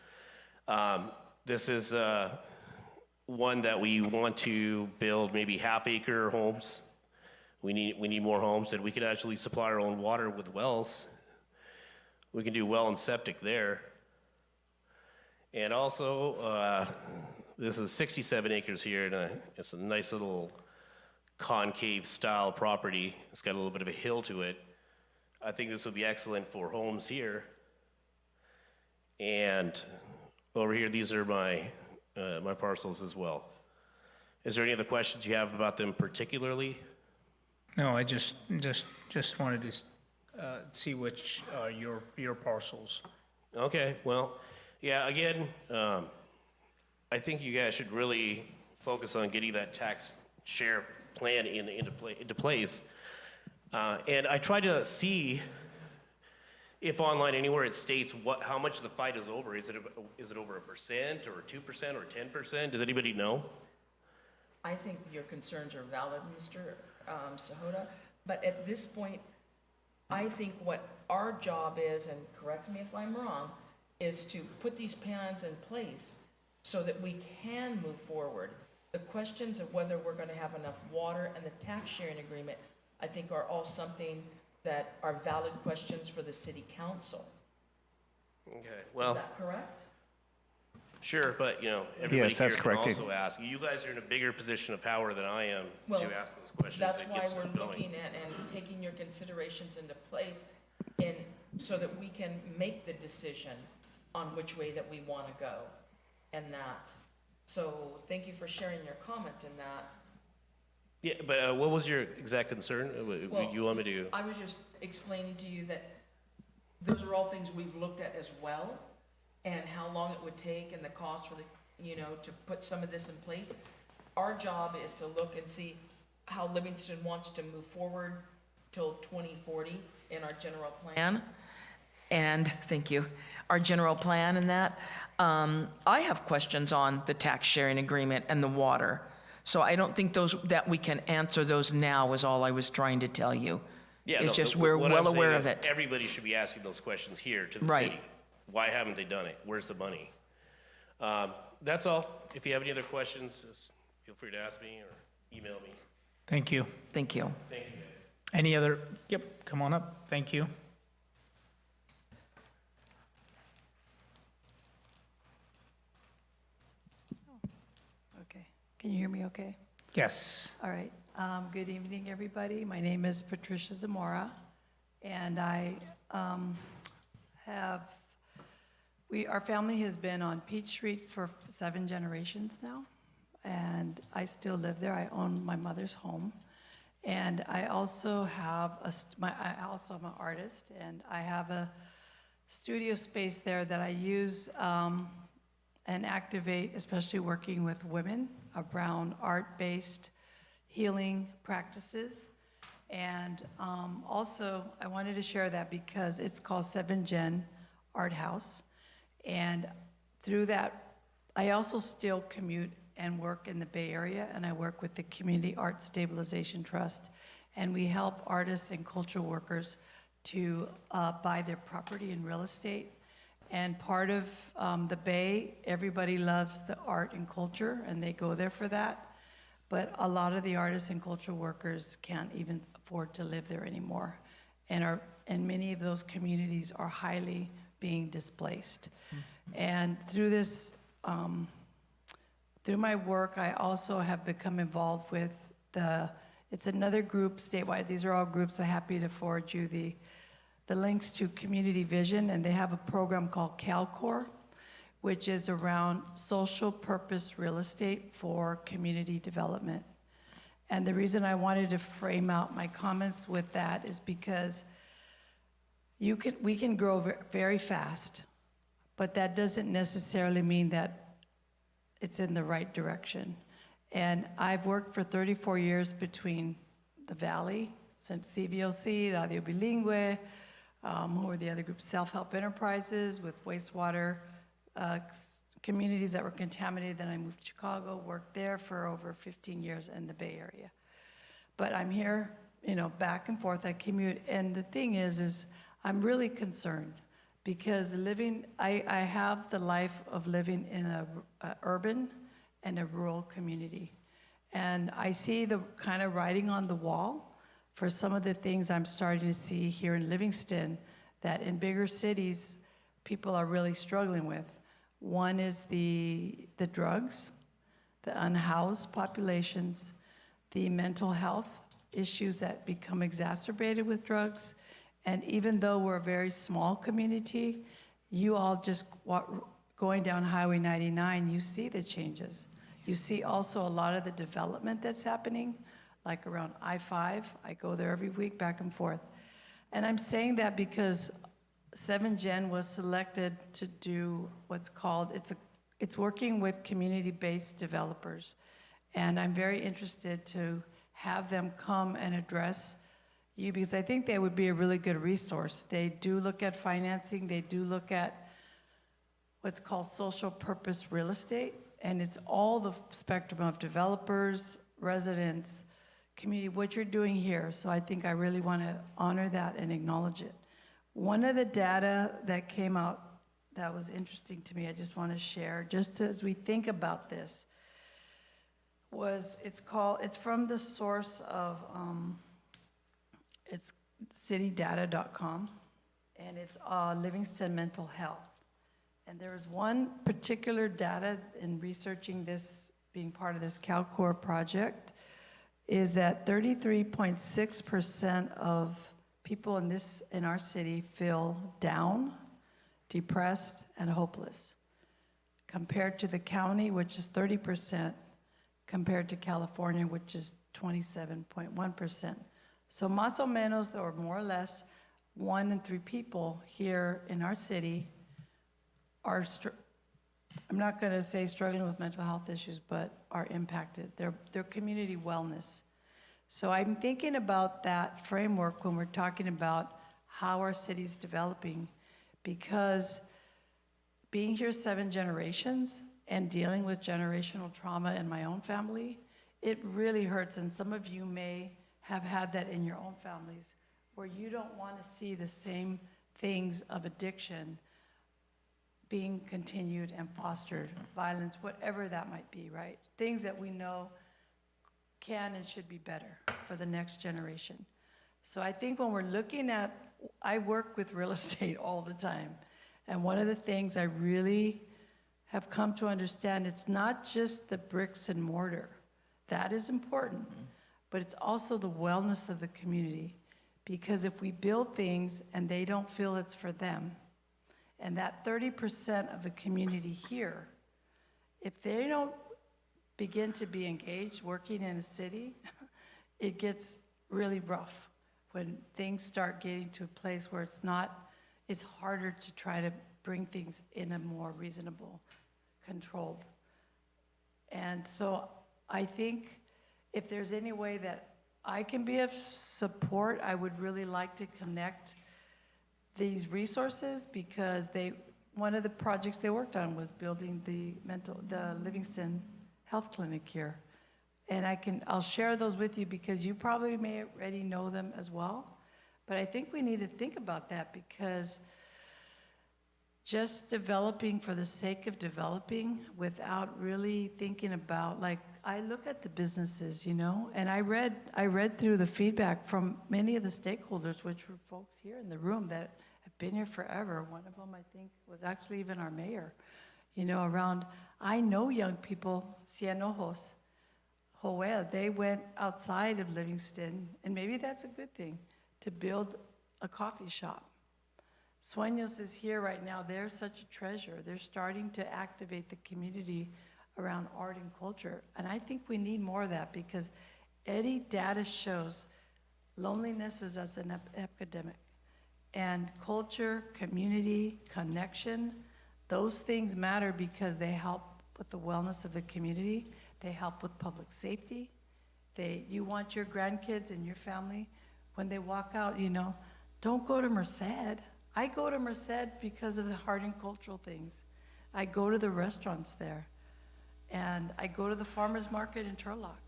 This is one that we want to build maybe half-acre homes. We need more homes, and we can actually supply our own water with wells. We can do well and septic there. And also, this is 67 acres here, and it's a nice little concave style property. It's got a little bit of a hill to it. I think this would be excellent for homes here. And over here, these are my parcels as well. Is there any other questions you have about them particularly? No, I just wanted to see which are your parcels. Okay, well, yeah, again, I think you guys should really focus on getting that tax share plan into place. And I tried to see if online anywhere it states how much the fight is over. Is it over 1% or 2% or 10%? Does anybody know? I think your concerns are valid, Mr. Sahota, but at this point, I think what our job is, and correct me if I'm wrong, is to put these plans in place so that we can move forward. The questions of whether we're going to have enough water and the tax sharing agreement, I think are all something that are valid questions for the city council. Okay, well, Is that correct? sure, but everybody Yes, that's here correct. can also ask. You guys are in a bigger position of power than I am Well, to ask those questions. That's and why get stuff we're going. looking at and taking your considerations into place so that we can make the decision on which way that we want to go and that. So thank you for sharing your comment in that. Yeah, but what was your exact concern? Well, You want me to? I was just explaining to you that those are all things we've looked at as well, and how long it would take and the cost for to put some of this in place. Our job is to look and see how Livingston wants to move forward till 2040 in our general plan. And, thank you, our general plan and that. I have questions on the tax sharing agreement and the water. So I don't think that we can answer those now is all I was trying to tell you. Yeah, It's no, just what we're I'm well saying aware is of it. Everybody should be asking those questions here to the Right. city. Why haven't they done it? Where's the money? That's all. If you have any other questions, just feel free to ask me or email me. Thank you. Thank you. Thank you, guys. Any other? Yep, come on up. Thank you. Okay. Can you hear me okay? Yes. All right. Good evening, everybody. My name is Patricia Zamora, and our family has been on Peach Street for 7 generations now, and I still live there. I own my mother's home, and I also have I also am an artist, and I have a studio space there that I use and activate, especially working with women around art-based healing practices. And also, I wanted to share that because it's called 7 Gen Art House. And through that, I also still commute and work in the Bay Area, and I work with the Community Art Stabilization Trust. And we help artists and cultural workers to buy their property and real estate. And part of the Bay, everybody loves the art and culture, and they go there for that. But a lot of the artists and cultural workers can't even afford to live there anymore. And many of those communities are highly being displaced. And through this, through my work, I also have become involved with it's another group statewide. These are all groups. I'm happy to forward you the links to Community Vision, and they have a program called CalCore, which is around social purpose real estate for community development. And the reason I wanted to frame out my comments with that is because we can grow very fast, but that doesn't necessarily mean that it's in the right direction. And I've worked for 34 years between the Valley, since CVOC, Radio Bilingüe, who were the other groups, Self-Help Enterprises with wastewater communities that were contaminated. Then I moved to Chicago, worked there for over 15 years in the Bay Area. But I'm here, back and forth, I commute. And the thing is I'm really concerned because I have the life of living in a urban and a rural community. And I see the kind of writing on the wall for some of the things I'm starting to see here in Livingston that in bigger cities, people are really struggling with. One is the drugs, the unhoused populations, the mental health issues that become exacerbated with drugs. And even though we're a very small community, you all just going down Highway 99, you see the changes. You see also a lot of the development that's happening, like around I-5. I go there every week, back and forth. And I'm saying that because 7Gen was selected to do what's called, it's working with community-based developers. And I'm very interested to have them come and address you because I think they would be a really good resource. They do look at financing, they do look at what's called social purpose real estate, and it's all the spectrum of developers, residents, community, what you're doing here. So I think I really want to honor that and acknowledge it. One of the data that came out that was interesting to me, I just want to share, just as we think about this, it's from the source of, it's citydata.com, and it's Livingston Mental Health. And there was one particular data in researching this, being part of this CalCore project, is that 33.6% of people in our city feel down, depressed, and hopeless, compared to the county, which is 30%, compared to California, which is 27.1%. So más o menos, or more or less, 1 in 3 people here in our city are, I'm not going to say struggling with mental health issues, but are impacted. Their community wellness. So I'm thinking about that framework when we're talking about how our city's developing, because being here 7 generations and dealing with generational trauma in my own family, it really hurts. And some of you may have had that in your own families, where you don't want to see the same things of addiction being continued and fostered, violence, whatever that might be, right? Things that we know can and should be better for the next generation. So I think when we're looking at, I work with real estate all the time, and one of the things I really have come to understand, it's not just the bricks and mortar. That is important, but it's also the wellness of the community. Because if we build things and they don't feel it's for them, and that 30% of the community here, if they don't begin to be engaged working in a city, it gets really rough when things start getting to a place where it's harder to try to bring things in a more reasonable, controlled. And so I think if there's any way that I can be of support, I would really like to connect these resources, because one of the projects they worked on was building the Livingston Health Clinic here. And I'll share those with you because you probably may already know them as well. But I think we need to think about that, because just developing for the sake of developing without really thinking about, like, I look at the businesses, and I read through the feedback from many of the stakeholders, which were folks here in the room that have been here forever. One of them, I think, was actually even our mayor, around, I know young people, Cien Ojos, Joel, they went outside of Livingston, and maybe that's a good thing, to build a coffee shop. Sueños is here right now. They're such a treasure. They're starting to activate the community around art and culture. And I think we need more of that, because any data shows loneliness is as an epidemic. And culture, community, connection, those things matter because they help with the wellness of the community. They help with public safety. You want your grandkids and your family, when they walk out, don't go to Merced. I go to Merced because of the art and cultural things. I go to the restaurants there. And I go to the farmer's market in Turlock.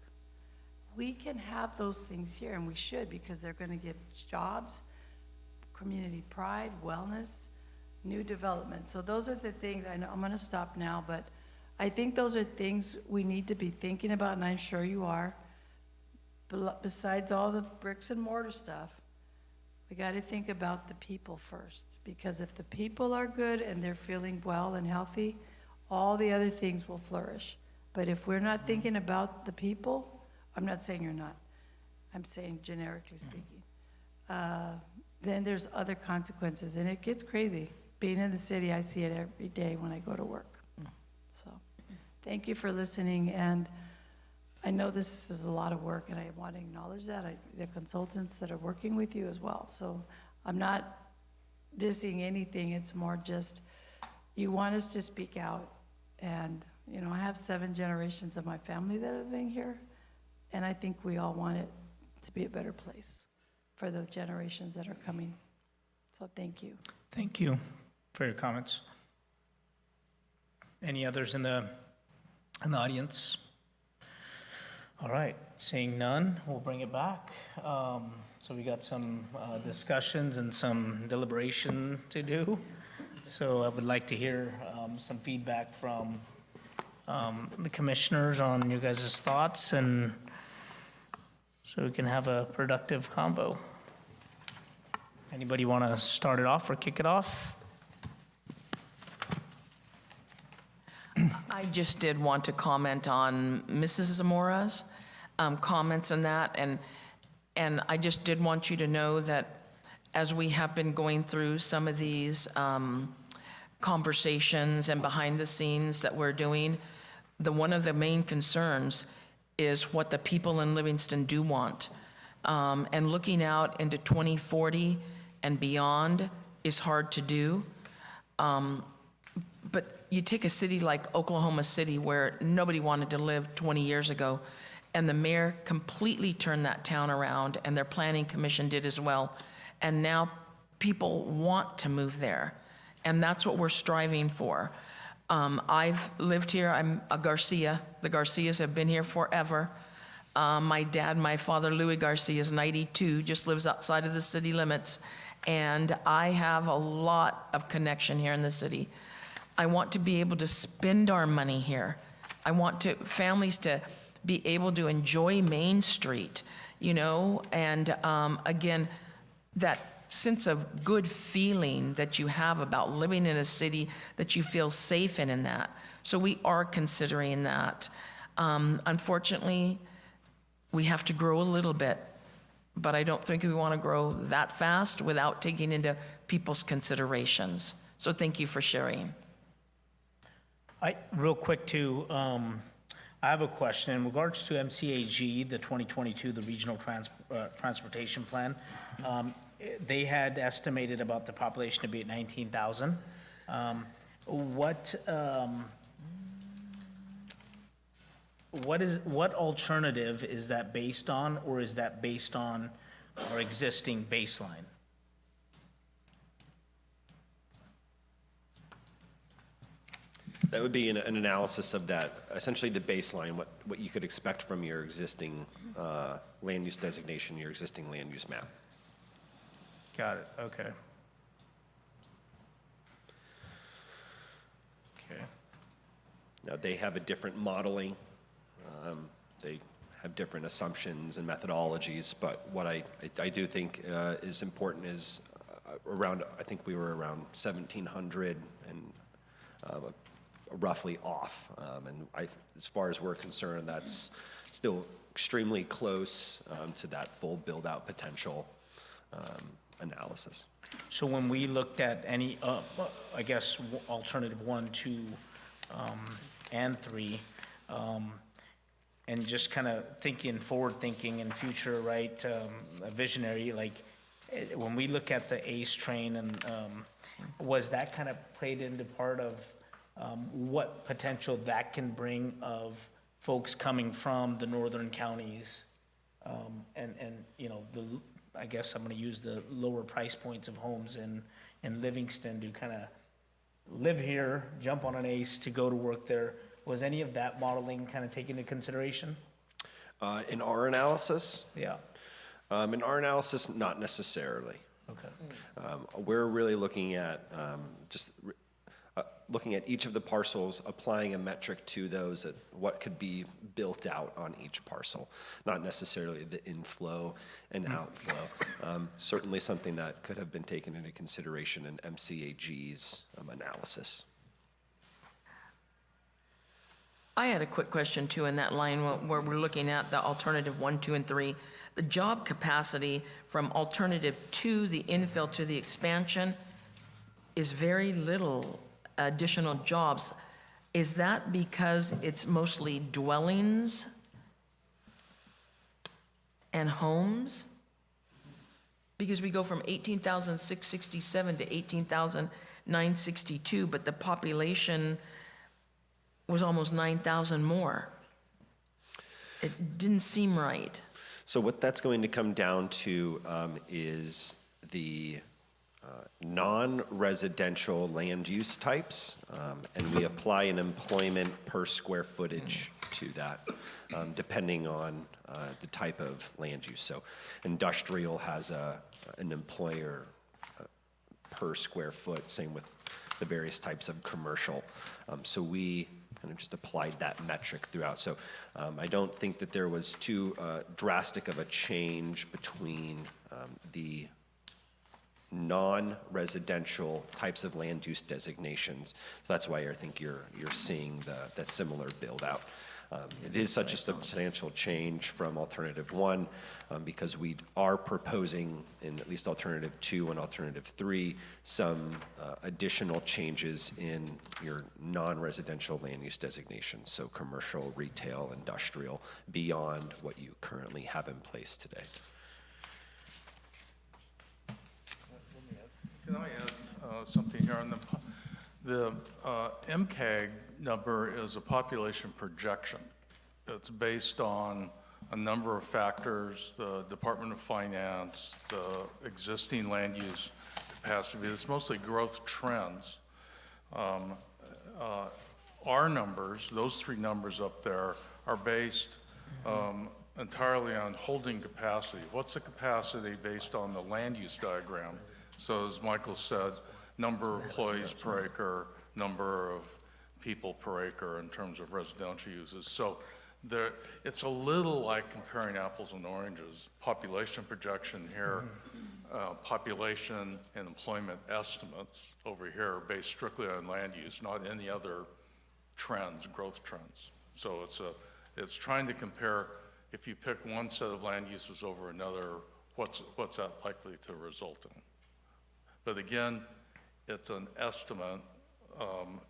We can have those things here, and we should, because they're going to give jobs, community pride, wellness, new development. So those are the things. I know I'm going to stop now, but I think those are things we need to be thinking about, and I'm sure you are. Besides all the bricks and mortar stuff, we got to think about the people first, because if the people are good and they're feeling well and healthy, all the other things will flourish. But if we're not thinking about the people, I'm not saying you're not, I'm saying generically speaking, then there's other consequences, and it gets crazy. Being in the city, I see it every day when I go to work. So thank you for listening, and I know this is a lot of work, and I want to acknowledge that. The consultants that are working with you as well. So I'm not dissing anything. It's more just, you want us to speak out. And, I have 7 generations of my family that are living here, and I think we all want it to be a better place for the generations that are coming. So thank you. Thank you for your comments. Any others in the audience? All right, seeing none, we'll bring it back. So we got some discussions and some deliberation to do. So I would like to hear some feedback from the commissioners on you guys' thoughts, and so we can have a productive combo. Anybody want to start it off or kick it off? I just did want to comment on Mrs. Zamora's comments on that, and I just did want you to know that as we have been going through some of these conversations and behind the scenes that we're doing, one of the main concerns is what the people in Livingston do want. And looking out into 2040 and beyond is hard to do. But you take a city like Oklahoma City, where nobody wanted to live 20 years ago, and the mayor completely turned that town around, and their planning commission did as well. And now people want to move there, and that's what we're striving for. I've lived here, I'm a Garcia. The Garcias have been here forever. My dad, my father, Louis Garcia, is 92, just lives outside of the city limits, and I have a lot of connection here in the city. I want to be able to spend our money here. I want families to be able to enjoy Main Street, and again, that sense of good feeling that you have about living in a city that you feel safe in that. So we are considering that. Unfortunately, we have to grow a little bit, but I don't think we want to grow that fast without taking into people's considerations. So thank you for sharing. Real quick too, I have a question in regards to MCAG, the 2022, the Regional Transportation Plan. They had estimated about the population to be at 19,000. what alternative is that based on, or is that based on our existing baseline? That would be an analysis of that, essentially the baseline, what you could expect from your existing land use designation, your existing land use map. Got it, okay. Okay. Now, they have a different modeling. They have different assumptions and methodologies, but what I do think is important is around, I think we were around 1,700 and roughly off. As far as we're concerned, that's still extremely close to that full build-out potential analysis. So when we looked at any, I guess, alternative 1, 2, and 3, and just kind of forward thinking and future, right, visionary, like, when we look at the ACE train, and was that kind of played into part of what potential that can bring of folks coming from the northern counties, and I guess I'm going to use the lower price points of homes in Livingston to kind of live here, jump on an ACE to go to work there. Was any of that modeling kind of taken into consideration? In our analysis? Yeah. In our analysis, not necessarily. Okay. We're really looking at looking at each of the parcels, applying a metric to those, at what could be built out on each parcel, not necessarily the inflow and outflow. Certainly something that could have been taken into consideration in MCAG's analysis. I had a quick question too in that line where we're looking at the alternative 1, 2, and 3. The job capacity from alternative 2, the infill to the expansion, is very little additional jobs. Is that because it's mostly dwellings and homes? Because we go from 18,667 to 18,962, but the population was almost 9,000 more. It didn't seem right. So what that's going to come down to is the non-residential land use types, and we apply an employment per square footage to that, depending on the type of land use. So industrial has an employer per square foot, same with the various types of commercial. So we kind of just applied that metric throughout. So I don't think that there was too drastic of a change between the non-residential types of land use designations. So that's why I think you're seeing that similar build out. It is such a substantial change from alternative 1 because we are proposing in at least alternative 2 and alternative 3 some additional changes in your non-residential land use designations, so commercial, retail, industrial, beyond what you currently have in place today. Can I add something here? On the MCAG number is a population projection. It's based on a number of factors, the Department of Finance, the existing land use capacity. It's mostly growth trends. Our numbers, those 3 numbers up there, are based entirely on holding capacity. What's the capacity based on the land use diagram? So as Michael said, number of employees per acre, number of people per acre in terms of residential uses. So it's a little like comparing apples and oranges. Population projection here, population and employment estimates over here based strictly on land use, not any other trends, growth trends. So it's trying to compare, if you pick one set of land uses over another, what's that likely to result in? But again, it's an estimate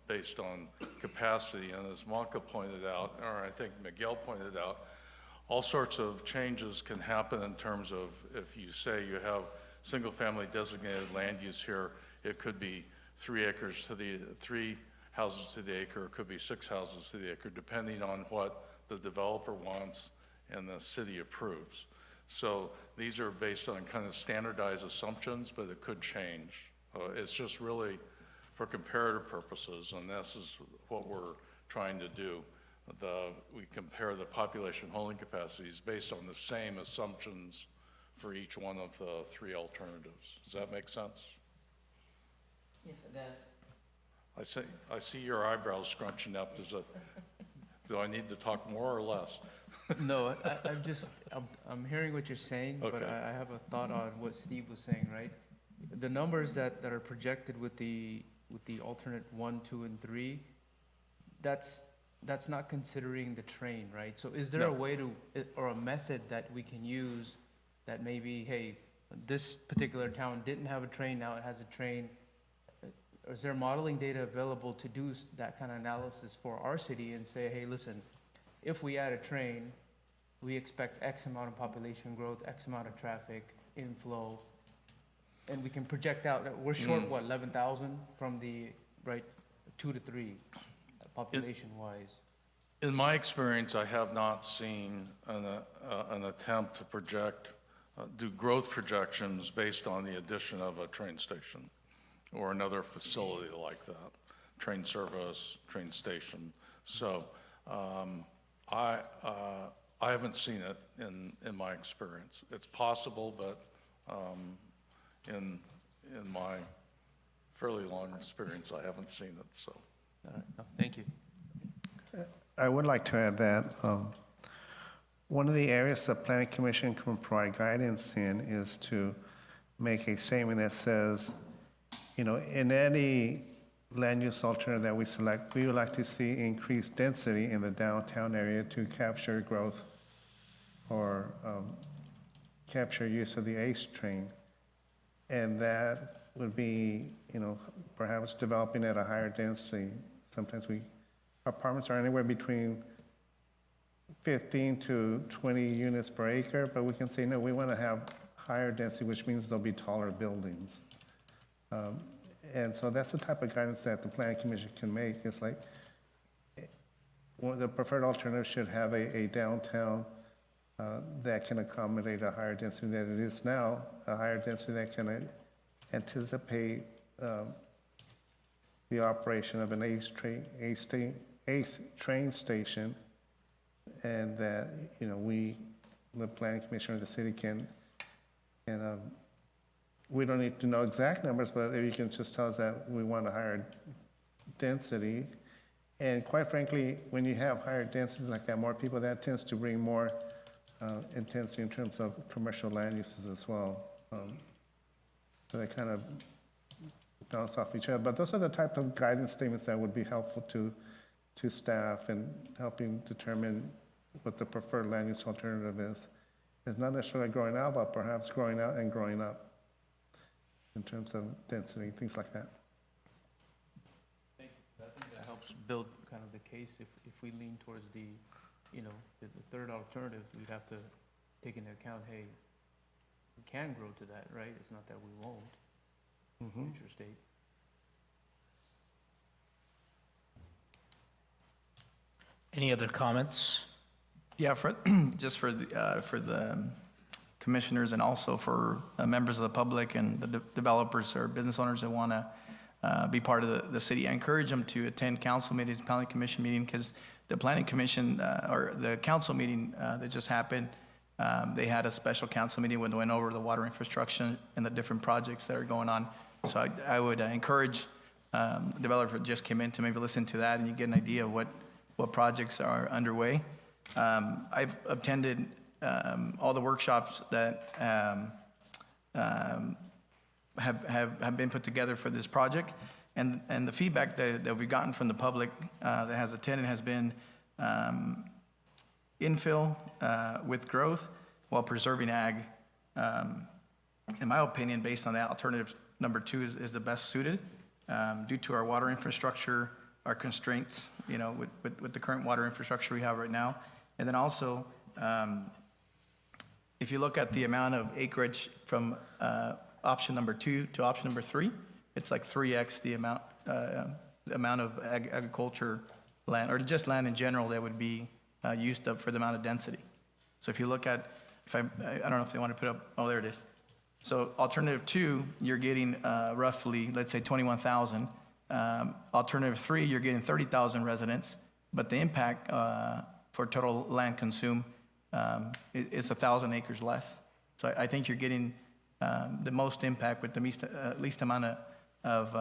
based on capacity. And as Maka pointed out, or I think Miguel pointed out, all sorts of changes can happen in terms of if you say you have single-family designated land use here, it could be 3 houses to the acre, it could be 6 houses to the acre, depending on what the developer wants and the city approves. So these are based on kind of standardized assumptions, but it could change. It's just really for comparative purposes, and this is what we're trying to do. We compare the population holding capacities based on the same assumptions for each one of the three alternatives. Does that make sense? Yes, it does. I see your eyebrows scrunching up. Do I need to talk more or less? No, I'm hearing what you're saying, but Okay. I have a thought on what Steve was saying, right? The numbers that are projected with the alternate 1, 2, and 3, that's not considering the train, right? So is there a No. way to, or a method that we can use that maybe, hey, this particular town didn't have a train, now it has a train? Or is there modeling data available to do that kind of analysis for our city and say, hey, listen, if we add a train, we expect X amount of population growth, X amount of traffic, inflow, and we can project out, that we're short, what, 11,000 from the, right, 2 to 3, population-wise? In my experience, I have not seen an attempt to project, do growth projections based on the addition of a train station or another facility like that, train service, train station. So I haven't seen it in my experience. It's possible, but in my fairly long experience, I haven't seen it, so. All right, no, thank you. I would like to add that one of the areas the Planning Commission can provide guidance in is to make a statement that says, you know, in any land use alternative that we select, we would like to see increased density in the downtown area to capture growth or capture use of the ACE train. And that would be, you know, perhaps developing at a higher density. Sometimes apartments are anywhere between 15 to 20 units per acre, but we can say, no, we want to have higher density, which means there'll be taller buildings. And so that's the type of guidance that the Planning Commission can make. It's like, the preferred alternative should have a downtown that can accommodate a higher density than it is now, a higher density that can anticipate the operation of an ACE train station, and that, you know, the Planning Commission or the city can we don't need to know exact numbers, but if you can just tell us that we want a higher density. And quite frankly, when you have higher density like that, more people, that tends to bring more intensity in terms of commercial land uses as well. So they kind of bounce off each other. But those are the type of guidance statements that would be helpful to staff in helping determine what the preferred land use alternative is. It's not necessarily growing out, but perhaps growing out and growing up in terms of density, things like that. Thank you. I think that helps build kind of the case. If we lean towards the, you know, the third alternative, we'd have to take into account, hey, we can grow to that, right? It's not that we won't. Future state. Any other comments? Yeah, just for the commissioners and also for members of the public and the developers or business owners that want to be part of the city, I encourage them to attend council meetings, planning commission meeting, because the planning commission or the council meeting that just happened, they had a special council meeting when they went over the water infrastructure and the different projects that are going on. So I would encourage the developer that just came in to maybe listen to that, and you get an idea of what projects are underway. I've attended all the workshops that have been put together for this project, and the feedback that we've gotten from the public that has attended has been infill with growth while preserving ag. In my opinion, based on that, alternative number 2 is the best suited due to our water infrastructure, our constraints, you know, with the current water infrastructure we have right now. And then also, if you look at the amount of acreage from option number 2 to option number 3, it's like 3x the amount of agriculture land, or just land in general, that would be used up for the amount of density. So if you look at, I don't know if they want to put up, oh, there it is. So alternative 2, you're getting roughly, let's say 21,000. Alternative 3, you're getting 30,000 residents, but the impact for total land consumed is 1,000 acres less. So I think you're getting the most impact with the least amount of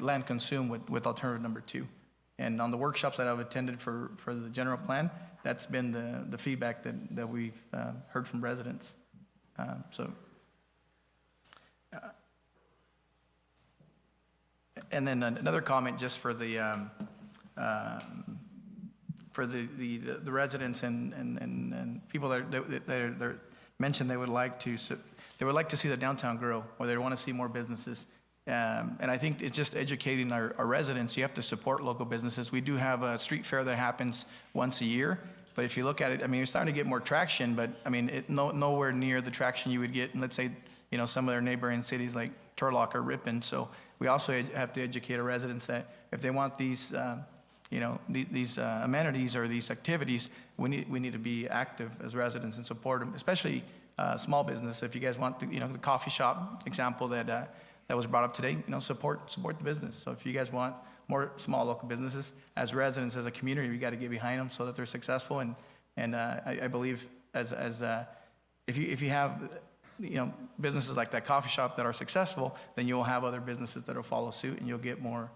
land consumed with alternative number 2. And on the workshops that I've attended for the general plan, that's been the feedback that we've heard from residents. And then another comment just for the residents and people that mentioned they would like to see the downtown grow, or they want to see more businesses. And I think it's just educating our residents. You have to support local businesses. We do have a street fair that happens once a year. But if you look at it, I mean, you're starting to get more traction, but I mean, nowhere near the traction you would get in, let's say, some of their neighboring cities like Turlock or Ripon. So we also have to educate our residents that if they want these, these amenities or these activities, we need to be active as residents and support them, especially small business. If you guys want, the coffee shop example that was brought up today, support the business. So if you guys want more small local businesses, as residents, as a community, we got to get behind them so that they're successful. And I believe if you have businesses like that coffee shop that are successful, then you'll have other businesses that will follow suit, and you'll get more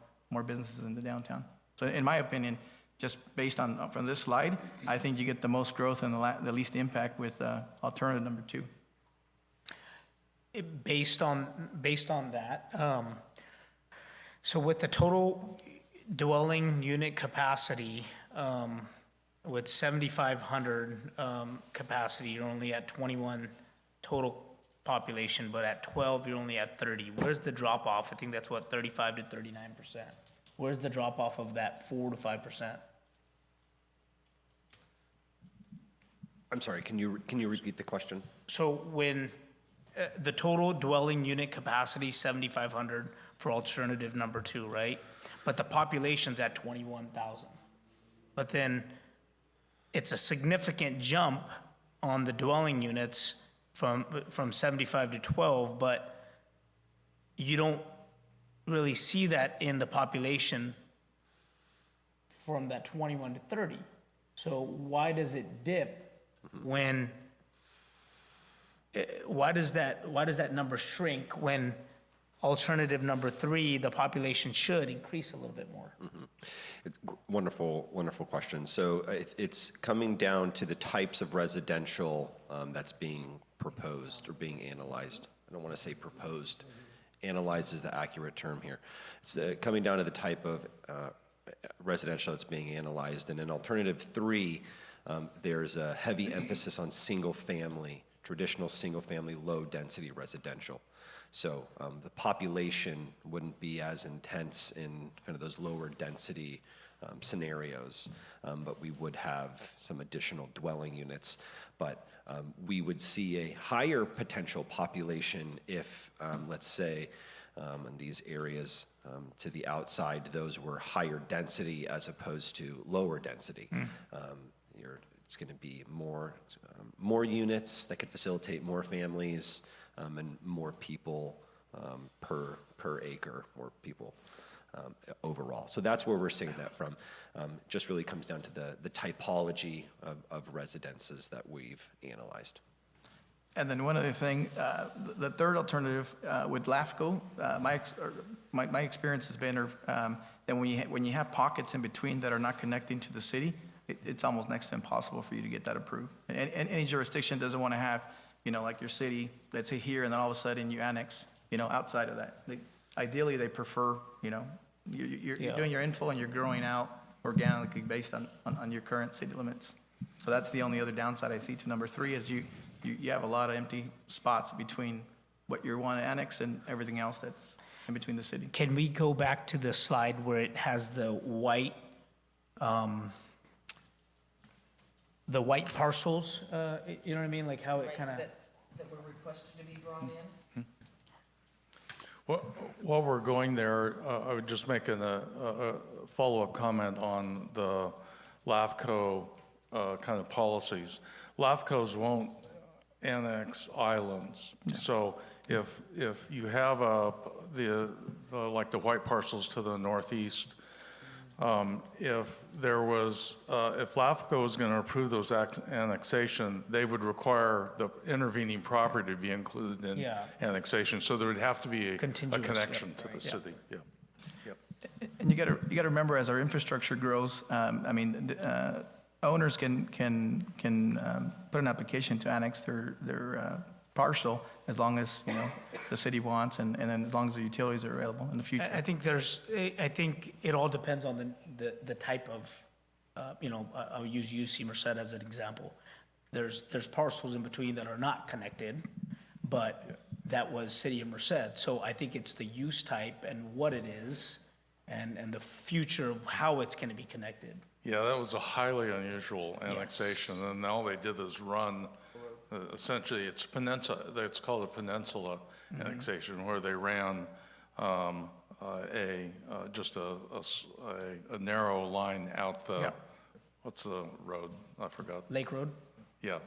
businesses in the downtown. So in my opinion, just based on from this slide, I think you get the most growth and the least impact with alternative number 2. Based on that, so with the total dwelling unit capacity, with 7,500 capacity, you're only at 21 total population, but at 12, you're only at 30. Where's the drop off? I think that's what, 35 to 39%. Where's the drop off of that 4 to 5%? I'm sorry, can you repeat the question? So when the total dwelling unit capacity, 7,500 for alternative number 2, right? But the population's at 21,000. But then it's a significant jump on the dwelling units from 75 to 12, but you don't really see that in the population from that 21 to 30. So why does it dip when, why does that number shrink when alternative number 3, the population should increase a little bit more? Wonderful question. So it's coming down to the types of residential that's being proposed or being analyzed. I don't want to say proposed. Analyzed is the accurate term here. It's coming down to the type of residential that's being analyzed. And in alternative 3, there's a heavy emphasis on traditional single-family, low-density residential. So the population wouldn't be as intense in kind of those lower density scenarios, but we would have some additional dwelling units. But we would see a higher potential population if, let's say, in these areas to the outside, those were higher density as opposed to lower density. It's going to be more units that could facilitate more families and more people per acre, more people overall. So that's where we're seeing that from. Just really comes down to the typology of residences that we've analyzed. And then one other thing, the third alternative with LAFCO, my experience has been that when you have pockets in between that are not connecting to the city, it's almost next to impossible for you to get that approved. And any jurisdiction doesn't want to have, like your city, let's say here, and then all of a sudden you annex, outside of that. Ideally, they prefer, you're doing your info and you're growing out organically based on your current city limits. So that's the only other downside I see to number 3 is you have a lot of empty spots between what you want to annex and everything else that's in between the city. Can we go back to the slide where it has the white parcels? You know what I mean? Like how it Right, kind of... that were requested to be brought in? Well, while we're going there, I would just make a follow-up comment on LAFCO kind of policies. LAFCOs won't annex islands. So if you have like the white parcels to the northeast, if LAFCO was going to approve those annexation, they would require the intervening property to be included in Yeah. annexation. So there would have to be a Contiguous, connection yeah, to the right. city. Yeah. Yep. And you got to remember, as our infrastructure grows, owners can put an application to annex their parcel as long as the city wants, and then as long as the utilities are available in the future. I think I think it all depends on the type of, I'll use UC Merced as an example. There's parcels in between that are not connected, but that was City of Merced. So I think it's the use type and what it is, and the future of how it's going to be connected. Yeah, that was a highly unusual annexation, and all they did is run, essentially, it's called a peninsula annexation, where they ran just a narrow line out the, what's the road? I forgot. Lake Road? Yeah,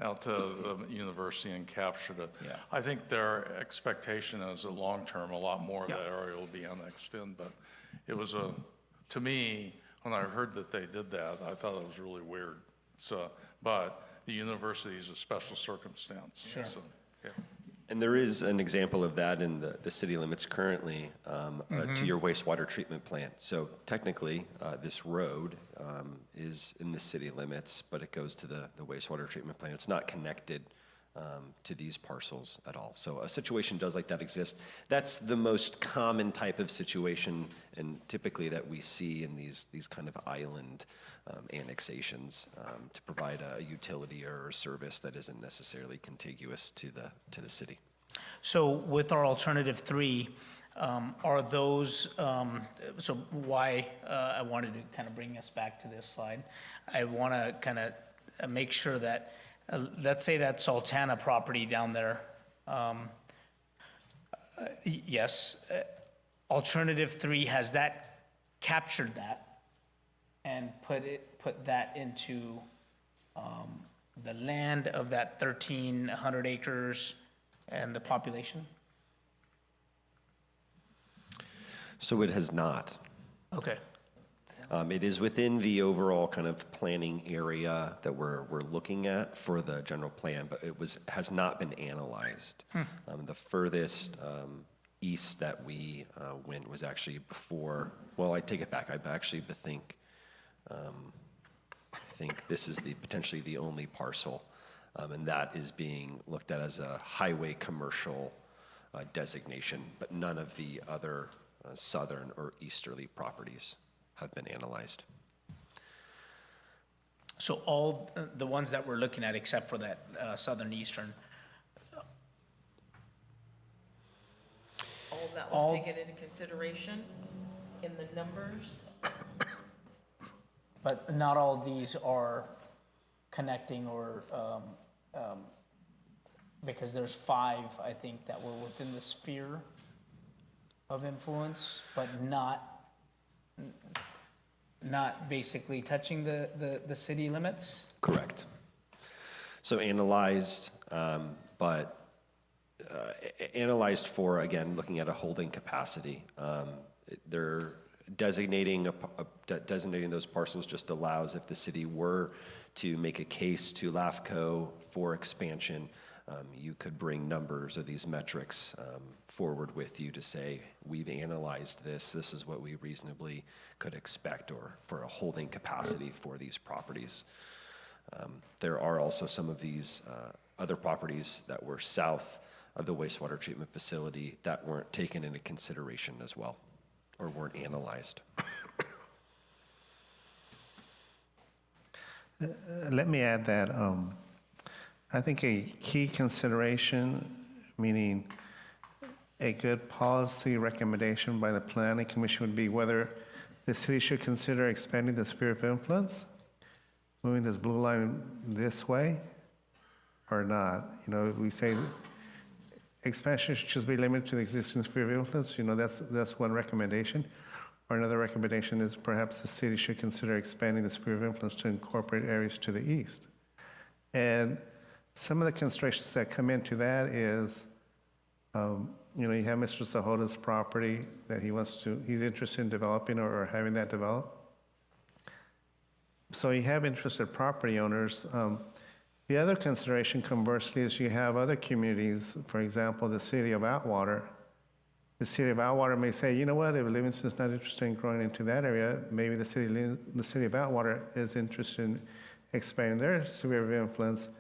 out to the university and captured it. Yeah. I think their expectation is that long-term, a lot more of that area will be annexed in, but it was to me, when I heard that they did that, I thought it was really weird. So, but the university is a special circumstance. Sure. So, yeah. And there is an example of that in the city limits currently to your wastewater treatment plant. So technically, this road is in the city limits, but it goes to the wastewater treatment plant. It's not connected to these parcels at all. So a situation does like that exist. That's the most common type of situation, and typically that we see in these kind of island annexations to provide a utility or a service that isn't necessarily contiguous to the city. So with our alternative 3, are those, so why I wanted to kind of bring us back to this slide, I want to kind of make sure that, let's say that Sultana property down there, yes, alternative 3, has that captured that and put that into the land of that 1,300 acres and the population? So it has not. Okay. It is within the overall kind of planning area that we're looking at for the general plan, but has not been analyzed. The furthest east that we went was actually before. Well, I take it back. I actually think this is potentially the only parcel, and that is being looked at as a highway commercial designation, but none of the other southern or easterly properties have been analyzed. So all the ones that we're looking at, except for that southern eastern, All of that was taken into consideration in the numbers? but not all these are connecting or, because there's 5, I think, that were within the sphere of influence, but not basically touching the city limits? Correct. So analyzed, but analyzed for, again, looking at a holding capacity. They're designating those parcels just allows, if the city were to make a case to LAFCO for expansion, you could bring numbers of these metrics forward with you to say, we've analyzed this is what we reasonably could expect, or for a holding capacity for these properties. There are also some of these other properties that were south of the wastewater treatment facility that weren't taken into consideration as well, or weren't analyzed. Let me add that I think a key consideration, meaning a good policy recommendation by the Planning Commission, would be whether the city should consider expanding the sphere of influence, moving this blue line this way, or not. If we say expansion should just be limited to the existing sphere of influence, that's one recommendation. Or another recommendation is perhaps the city should consider expanding the sphere of influence to incorporate areas to the east. And some of the considerations that come into that is, you have Mr. Zahoda's property that he's interested in developing or having that developed. So you have interested property owners. The other consideration, conversely, is you have other communities, for example, the city of Atwater. The city of Atwater may say, you know what, if Livingston's not interested in growing into that area, maybe the city of Atwater is interested in expanding their sphere of influence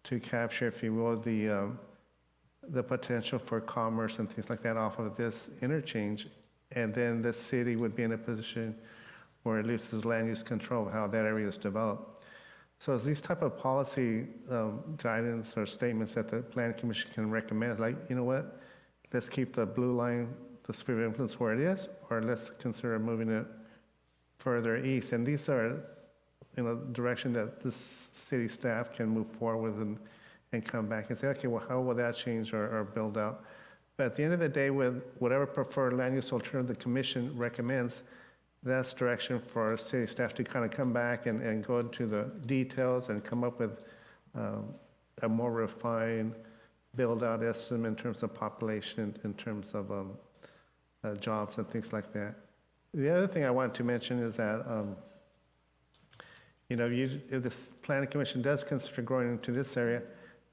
to capture, if you will, the potential for commerce and things like that off of this interchange. And then the city would be in a position where it loses land use control of how that area is developed. So it's these type of policy guidance or statements that the Planning Commission can recommend, like, you know what, let's keep the blue line, the sphere of influence where it is, or let's consider moving it further east. And these are, direction that the city staff can move forward with and come back and say, okay, well, how will that change or build out? But at the end of the day, with whatever preferred land use alternative the commission recommends, that's direction for city staff to kind of come back and go into the details and come up with a more refined build-out estimate in terms of population, in terms of jobs and things like that. The other thing I want to mention is that, if the Planning Commission does consider growing into this area,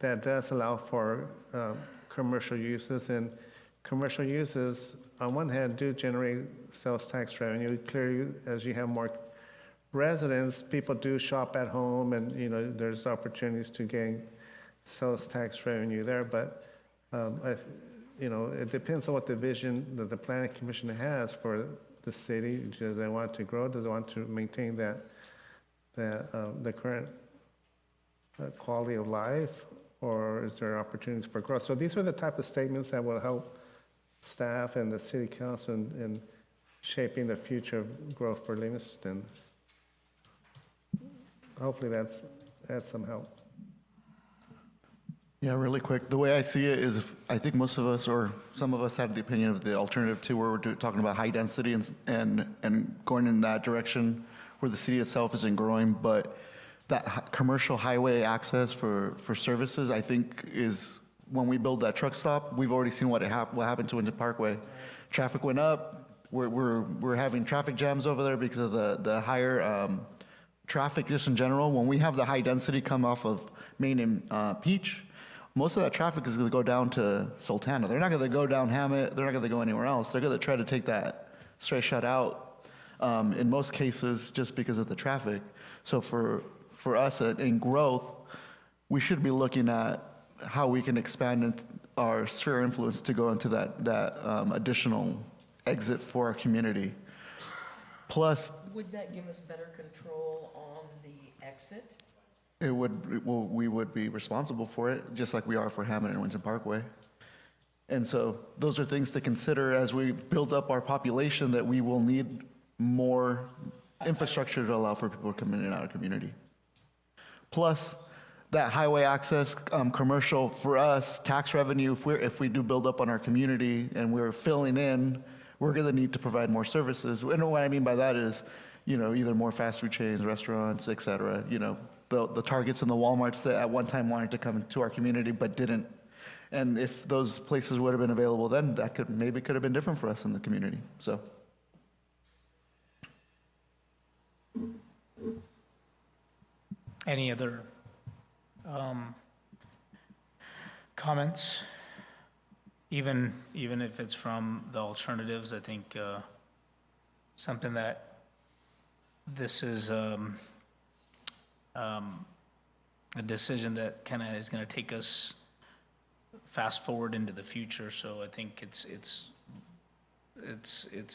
that does allow for commercial uses, and commercial uses, on one hand, do generate sales tax revenue. Clearly, as you have more residents, people do shop at home, and there's opportunities to gain sales tax revenue there. But it depends on what the vision that the Planning Commission has for the city. Does it want to grow? Does it want to maintain the current quality of life, or is there opportunities for growth? So these are the type of statements that will help staff and the city council in shaping the future of growth for Livingston. Hopefully that's some help. Yeah, really quick. The way I see it is, I think most of us, or some of us, had the opinion of the alternative too, where we're talking about high density and going in that direction where the city itself isn't growing, but that commercial highway access for services, I think, is when we build that truck stop. We've already seen what happened to Winter Parkway. Traffic went up. We're having traffic jams over there because of the higher traffic just in general. When we have the high density come off of Main and Peach, most of that traffic is going to go down to Sultana. They're not going to go down Hammett. They're not going to go anywhere else. They're going to try to take that straight shot out in most cases just because of the traffic. So for us in growth, we should be looking at how we can expand our sphere of influence to go into that additional exit for our community. Plus, Would that give us better control on the exit? we would be responsible for it, just like we are for Hammond and Winton Parkway. And so those are things to consider as we build up our population, that we will need more infrastructure to allow for people to come in and out of community. Plus, that highway access, commercial, for us, tax revenue, if we do build up on our community and we're filling in, we're going to need to provide more services. And what I mean by that is, either more fast food chains, restaurants, et cetera, the Targets and the Walmarts that at one time wanted to come to our community but didn't. And if those places would have been available then, that could have been different for us in the community. So. Any other comments? Even if it's from the alternatives, I think something that this is a decision that kind of is going to take us fast forward into the future. So I think it's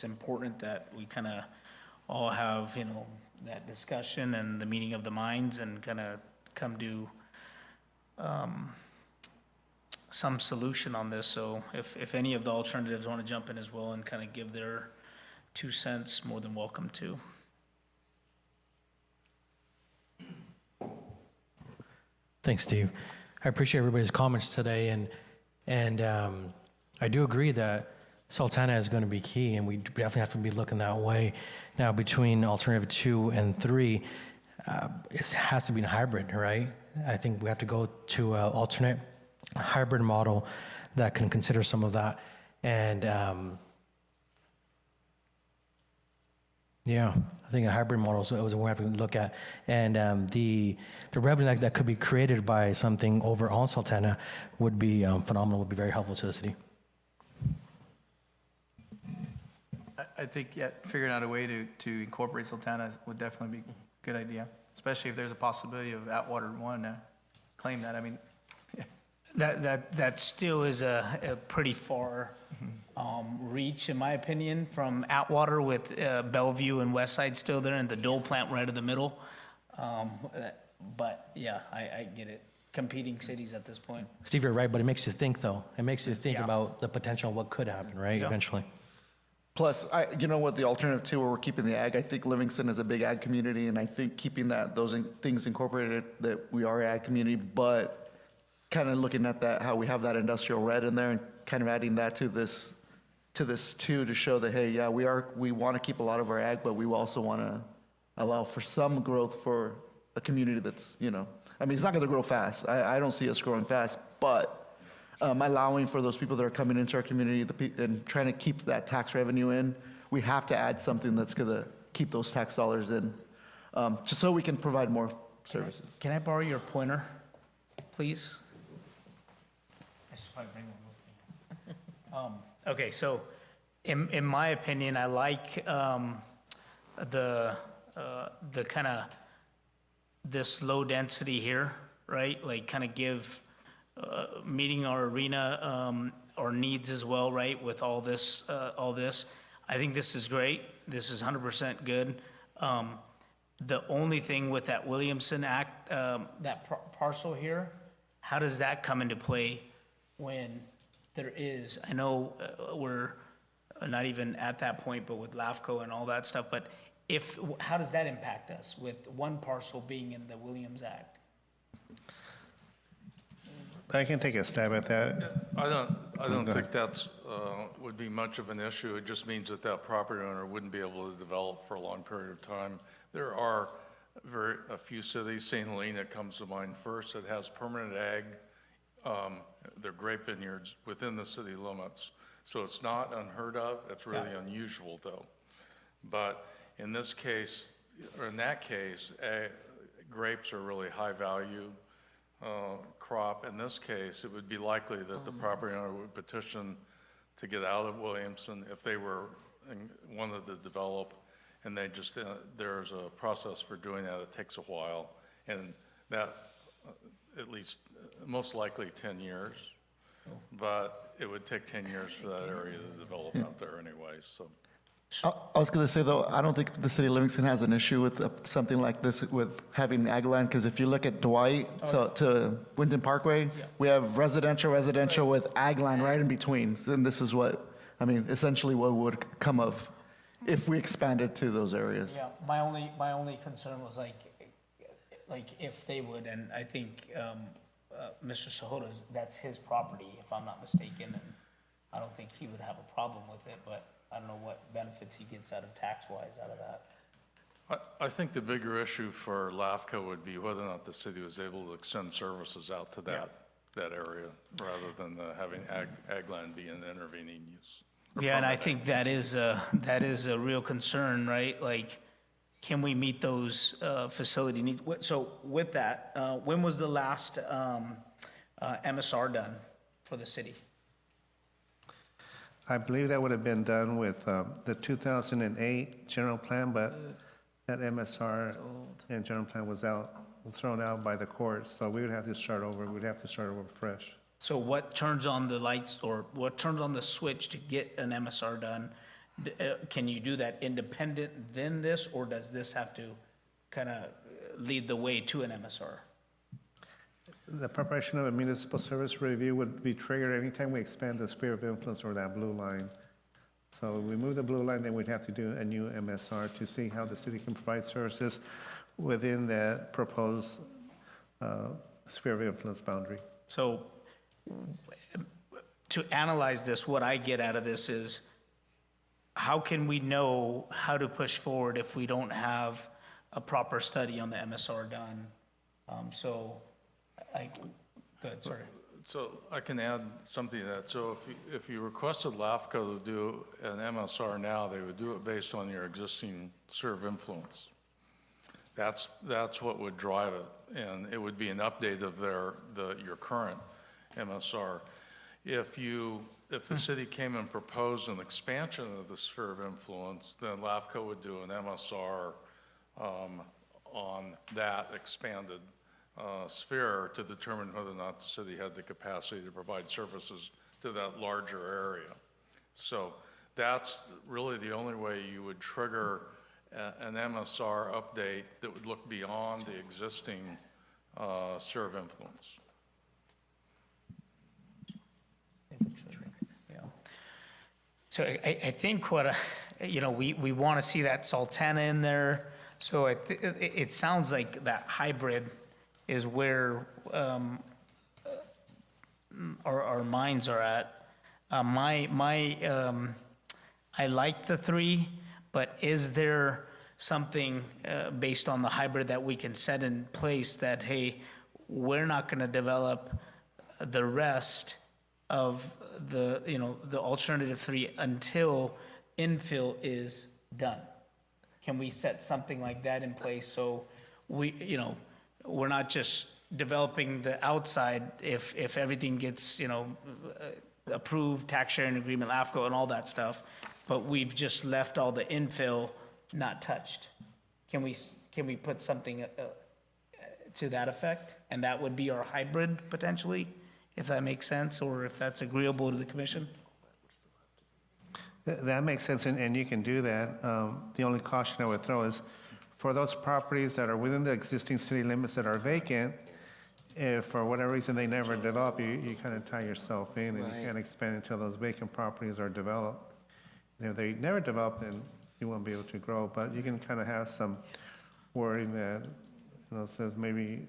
important that we kind of all have that discussion and the meeting of the minds and kind of come to some solution on this. So if any of the alternatives want to jump in as well and kind of give their 2 cents, more than welcome to. Thanks, Steve. I appreciate everybody's comments today, and I do agree that Sultana is going to be key, and we definitely have to be looking that way. Now, between alternative 2 and 3, it has to be a hybrid, right? I think we have to go to an alternate hybrid model that can consider some of that. And yeah, I think a hybrid model is what we have to look at. And the revenue that could be created by something over on Sultana would be phenomenal, would be very helpful to the city. I think, yeah, figuring out a way to incorporate Sultana would definitely be a good idea, especially if there's a possibility of Atwater one to claim that. I mean, That still is a pretty far reach, in my opinion, from Atwater with Bellevue and Westside still there and the Dole plant right in the middle. But yeah, I get it. Competing cities at this point. Steve, you're right, but it makes you think, though. It makes you think Yeah. about the potential of what could happen, right, Yeah. eventually. Plus, you know what, the alternative too, where we're keeping the ag, I think Livingston is a big ag community, and I think keeping those things incorporated, that we are an ag community, but kind of looking at that, how we have that industrial red in there, and kind of adding that to this too, to show that, hey, yeah, we want to keep a lot of our ag, but we also want to allow for some growth for a community that's, I mean, it's not going to grow fast. I don't see us growing fast, but allowing for those people that are coming into our community and trying to keep that tax revenue in, we have to add something that's going to keep those tax dollars in, just so we can provide more services. Can I borrow your pointer, please? I should probably bring one with me. Okay, so in my opinion, I like the kind of this low density here, right? Like kind of give meeting our arena our needs as well, right? With all this, I think this is great. This is 100% good. The only thing with that Williamson Act, that parcel here, how does that come into play when there is? I know we're not even at that point, but with LAFCO and all that stuff. But how does that impact us with one parcel being in the Williams Act? I can take a stab at that. I don't think that's, would be much of an issue. It just means that that property owner wouldn't be able to develop for a long period of time. There are a few cities, St. Helena comes to mind first, that has permanent ag. They're grape vineyards within the city limits. So it's not unheard of. It's really unusual though. But in this case, or in that case, grapes are really high value crop. In this case, it would be likely that the property owner would petition to get out of Williamson if they wanted to develop, and they just, there's a process for doing that. It takes a while, and that at least, most likely 10 years, but it would take 10 years for that area to develop out there anyway, so. I was going to say, though, I don't think the city of Livingston has an issue with something like this, with having ag land, because if you look at Dwight to Winton Parkway, we have residential with ag land right in between. And this is what, I mean, essentially what would come of if we expanded to those areas. Yeah, my only concern was like if they would, and I think Mr. Sahota's, that's his property, if I'm not mistaken, and I don't think he would have a problem with it, but I don't know what benefits he gets out of tax-wise out of that. I think the bigger issue for LAFCO would be whether or not the city was able to extend services out to that area, rather than having ag land be an intervening use. Yeah, and I think that is a real concern, right? Like, can we meet those facility needs? So with that, when was the last MSR done for the city? I believe that would have been done with the 2008 general plan, but that MSR and general plan was thrown out by the courts, so we would have to start over. We'd have to start over fresh. So what turns on the lights, or what turns on the switch to get an MSR done? Can you do that independent than this, or does this have to kind of lead the way to an MSR? The preparation of a municipal service review would be triggered anytime we expand the sphere of influence or that blue line. So when we move the blue line, then we'd have to do a new MSR to see how the city can provide services within that proposed sphere of influence boundary. So to analyze this, what I get out of this is, how can we know how to push forward if we don't have a proper study on the MSR done? So, good, sorry. So I can add something to that. So if you requested LAFCO to do an MSR now, they would do it based on your existing sphere of influence. That's what would drive it, and it would be an update of your current MSR. If the city came and proposed an expansion of the sphere of influence, then LAFCO would do an MSR on that expanded sphere to determine whether or not the city had the capacity to provide services to that larger area. So that's really the only way you would trigger an MSR update that would look beyond the existing sphere of influence. Yeah. So I think what, we want to see that Sultana in there. So it sounds like that hybrid is where our minds are at. I like the 3, but is there something based on the hybrid that we can set in place that, hey, we're not going to develop the rest of the alternative 3 until infill is done? Can we set something like that in place so we're not just developing the outside if everything gets, approved, tax sharing agreement, LAFCO and all that stuff, but we've just left all the infill not touched? Can we put something to that effect? And that would be our hybrid potentially, if that makes sense, or if that's agreeable to the commission? That makes sense, and you can do that. The only caution I would throw is for those properties that are within the existing city limits that are vacant, if for whatever reason they never develop, you kind of tie yourself in and you can't expand until those vacant properties are developed. And if they never develop, then you won't be able to grow, but you can kind of have some wording that, says maybe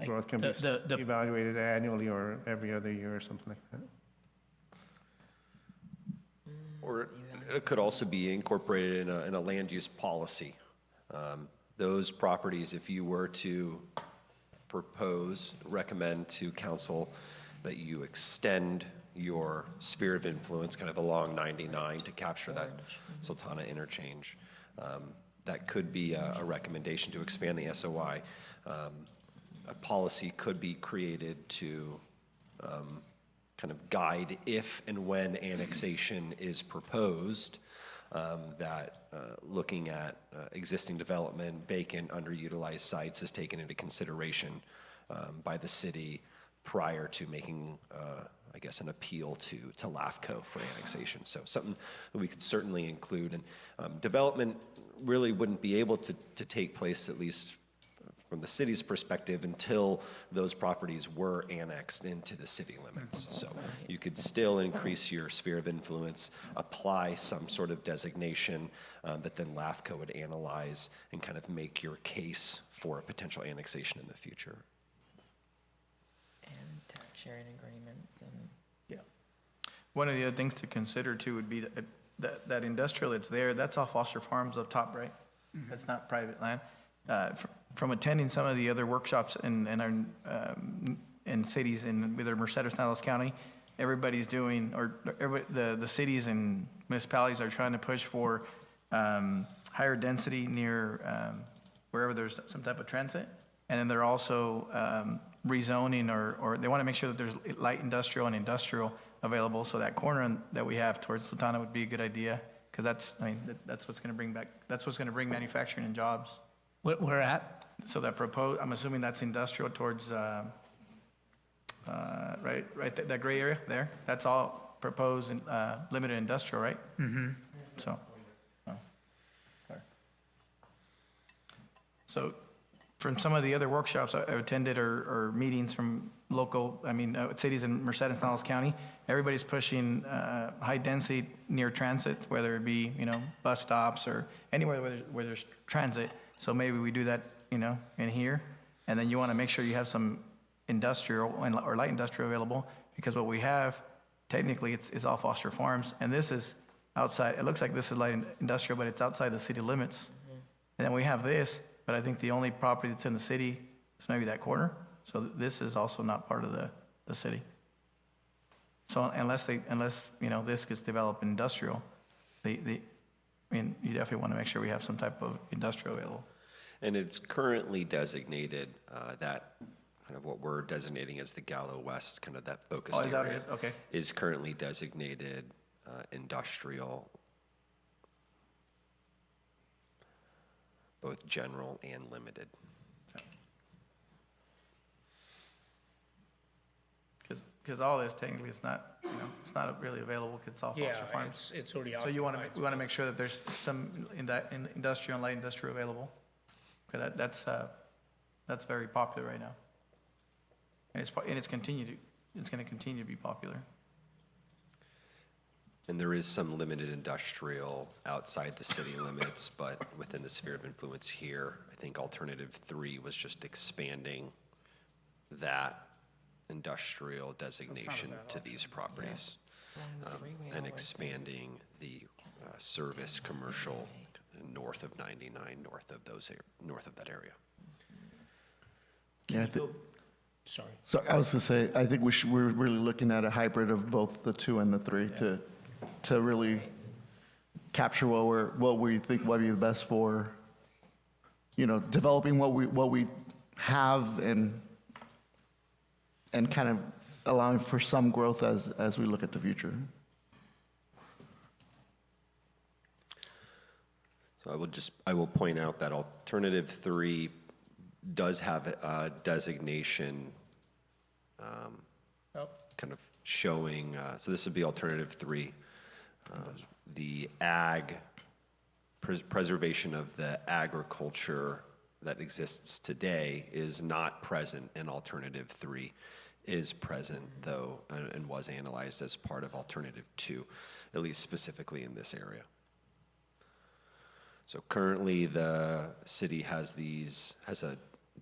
growth can be evaluated annually or every other year or something like that. Or it could also be incorporated in a land use policy. Those properties, if you were to recommend to council that you extend your sphere of influence kind of along 99 to capture that Sultana interchange, that could be a recommendation to expand the SOI. A policy could be created to kind of guide if and when annexation is proposed, that looking at existing development, vacant, underutilized sites is taken into consideration by the city prior to making, I guess, an appeal to LAFCO for annexation. So something that we could certainly include. And development really wouldn't be able to take place, at least from the city's perspective, until those properties were annexed into the city limits. So you could still increase your sphere of influence, apply some sort of designation that then LAFCO would analyze and kind of make your case for a potential annexation in the future. And tax sharing agreements and. Yeah. One of the other things to consider too would be that industrial that's there, that's all Foster Farms up top, right? Mm-hmm. That's not private land. From attending some of the other workshops in cities in either Merced or Dallas County, everybody's doing, or the cities and municipalities are trying to push for higher density near wherever there's some type of transit, and then they're also rezoning or they want to make sure that there's light industrial and industrial available. So that corner that we have towards Sultana would be a good idea, because that's what's going to bring manufacturing and jobs. Where at? So that I'm assuming that's industrial towards, right, that gray area there? That's all proposed and limited industrial, right? Mm-hmm. So, sorry. So from some of the other workshops I've attended or meetings from local, cities in Merced and Dallas County, everybody's pushing high density near transit, whether it be, bus stops or anywhere where there's transit. So maybe we do that, in here, and then you want to make sure you have some industrial or light industrial available, because what we have technically it's all Foster Farms, and this is outside, it looks like this is light industrial, but it's outside the city limits. And then we have this, but I think the only property that's in the city is maybe that corner. So this is also not part of the city. So unless, you know, this gets developed industrial, I mean, you definitely want to make sure we have some type of industrial available. And it's currently designated, that kind of what we're designating as the Gallo West, kind of that focused Oh, is that what it area, is? Okay. is currently designated industrial, both general and limited. Because all this technically is not, you know, it's not really available because it's all Foster Farms. it's already So we want to make sure that there's some in industrial and light industrial available. Okay, that's very popular right now. And it's going to continue to be popular. And there is some limited industrial outside the city limits, but within the sphere of influence here, I think alternative 3 was just expanding that industrial designation to these properties, and expanding the service commercial north of 99, north of that area. Yeah, Sorry. so I was gonna say, I think we're really looking at a hybrid of both the 2 and the 3 to really capture what we think might be the best for, you know, developing what we have and kind of allowing for some growth as we look at the future. So I will point out that alternative 3 does have a designation kind of showing, so this would be alternative 3. The preservation of the agriculture that exists today is not present in alternative 3, is present though, and was analyzed as part of alternative 2, at least specifically in this area. So currently the city has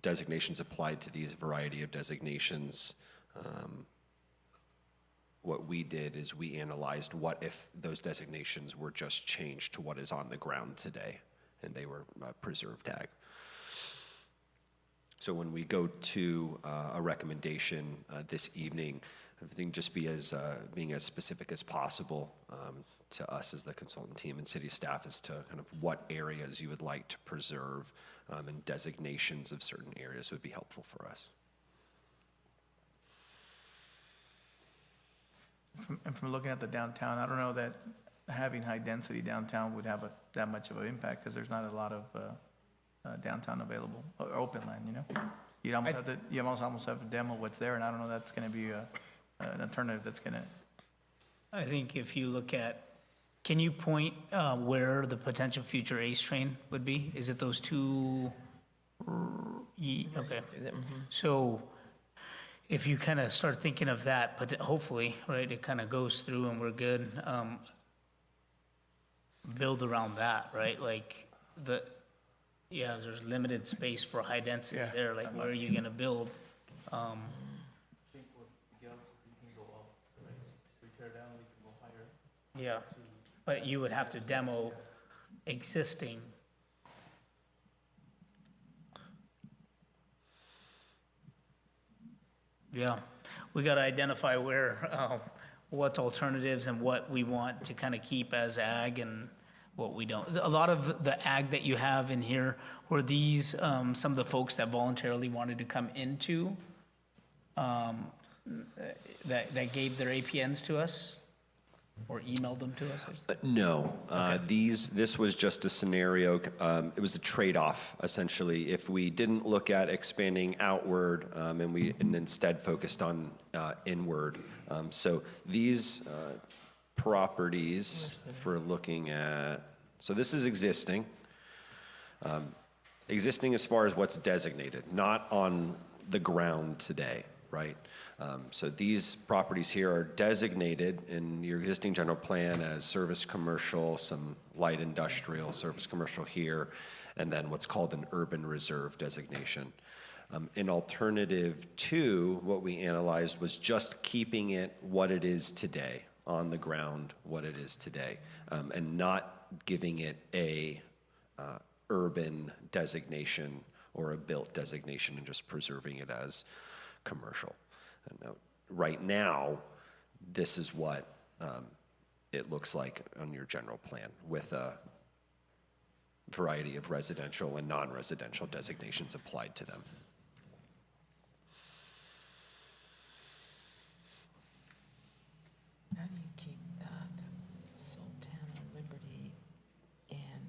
designations applied to these variety of designations. What we did is we analyzed what if those designations were just changed to what is on the ground today, and they were preserved ag. So when we go to a recommendation this evening, everything just being as specific as possible to us as the consultant team and city staff as to kind of what areas you would like to preserve, and designations of certain areas would be helpful for us. From looking at the downtown, I don't know that having high density downtown would have that much of an impact because there's not a lot of downtown available or open land. You know, you almost have to demo what's there, and I don't know that's going to be an alternative that's going to. I think if you look at, can you point where the potential future ACE train would be? Is it those two? Okay. So if you kind of start thinking of that, but hopefully, right, it kind of goes through and we're good. Build around that, right? Like there's limited space for high density there. Like where are you going to build? Yeah, but you would have to demo existing. Yeah, we got to identify what's alternatives and what we want to kind of keep as ag and what we don't. A lot of the ag that you have in here were these, some of the folks that voluntarily wanted to come into, that gave their APNs to us or emailed them to us? No, this was just a scenario, it was a trade-off, essentially. If we didn't look at expanding outward and instead focused on inward. So these properties, if we're looking at, so this is existing. Existing as far as what's designated, not on the ground today, right? So these properties here are designated in your existing general plan as service commercial, some light industrial, service commercial here, and then what's called an urban reserve designation. In alternative two, what we analyzed was just keeping it what it is today, on the ground what it is today, and not giving it a urban designation or a built designation and just preserving it as commercial. And right now, this is what it looks like on your general plan with a variety of residential and non-residential designations applied to them. How do you keep that Sultana Liberty in,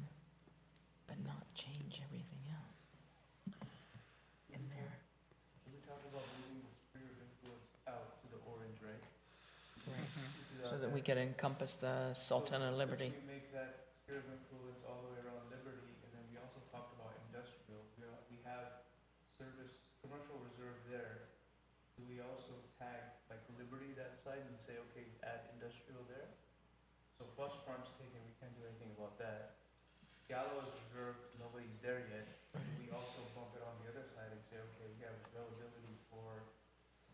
but not change everything else in there? We talked about moving the sphere of influence out to the orange, right? Right. So that we could encompass the Sultana Liberty. We make that sphere of influence all the way around Liberty, and then we also talked about industrial. We have service, commercial reserve there. Do we also tag like Liberty that side and say, okay, add industrial there? So Bus Farm's taken, we can't do anything about that. Gallo is reserved, nobody's there yet. Do we also bump it on the other side and say, okay, we have availability for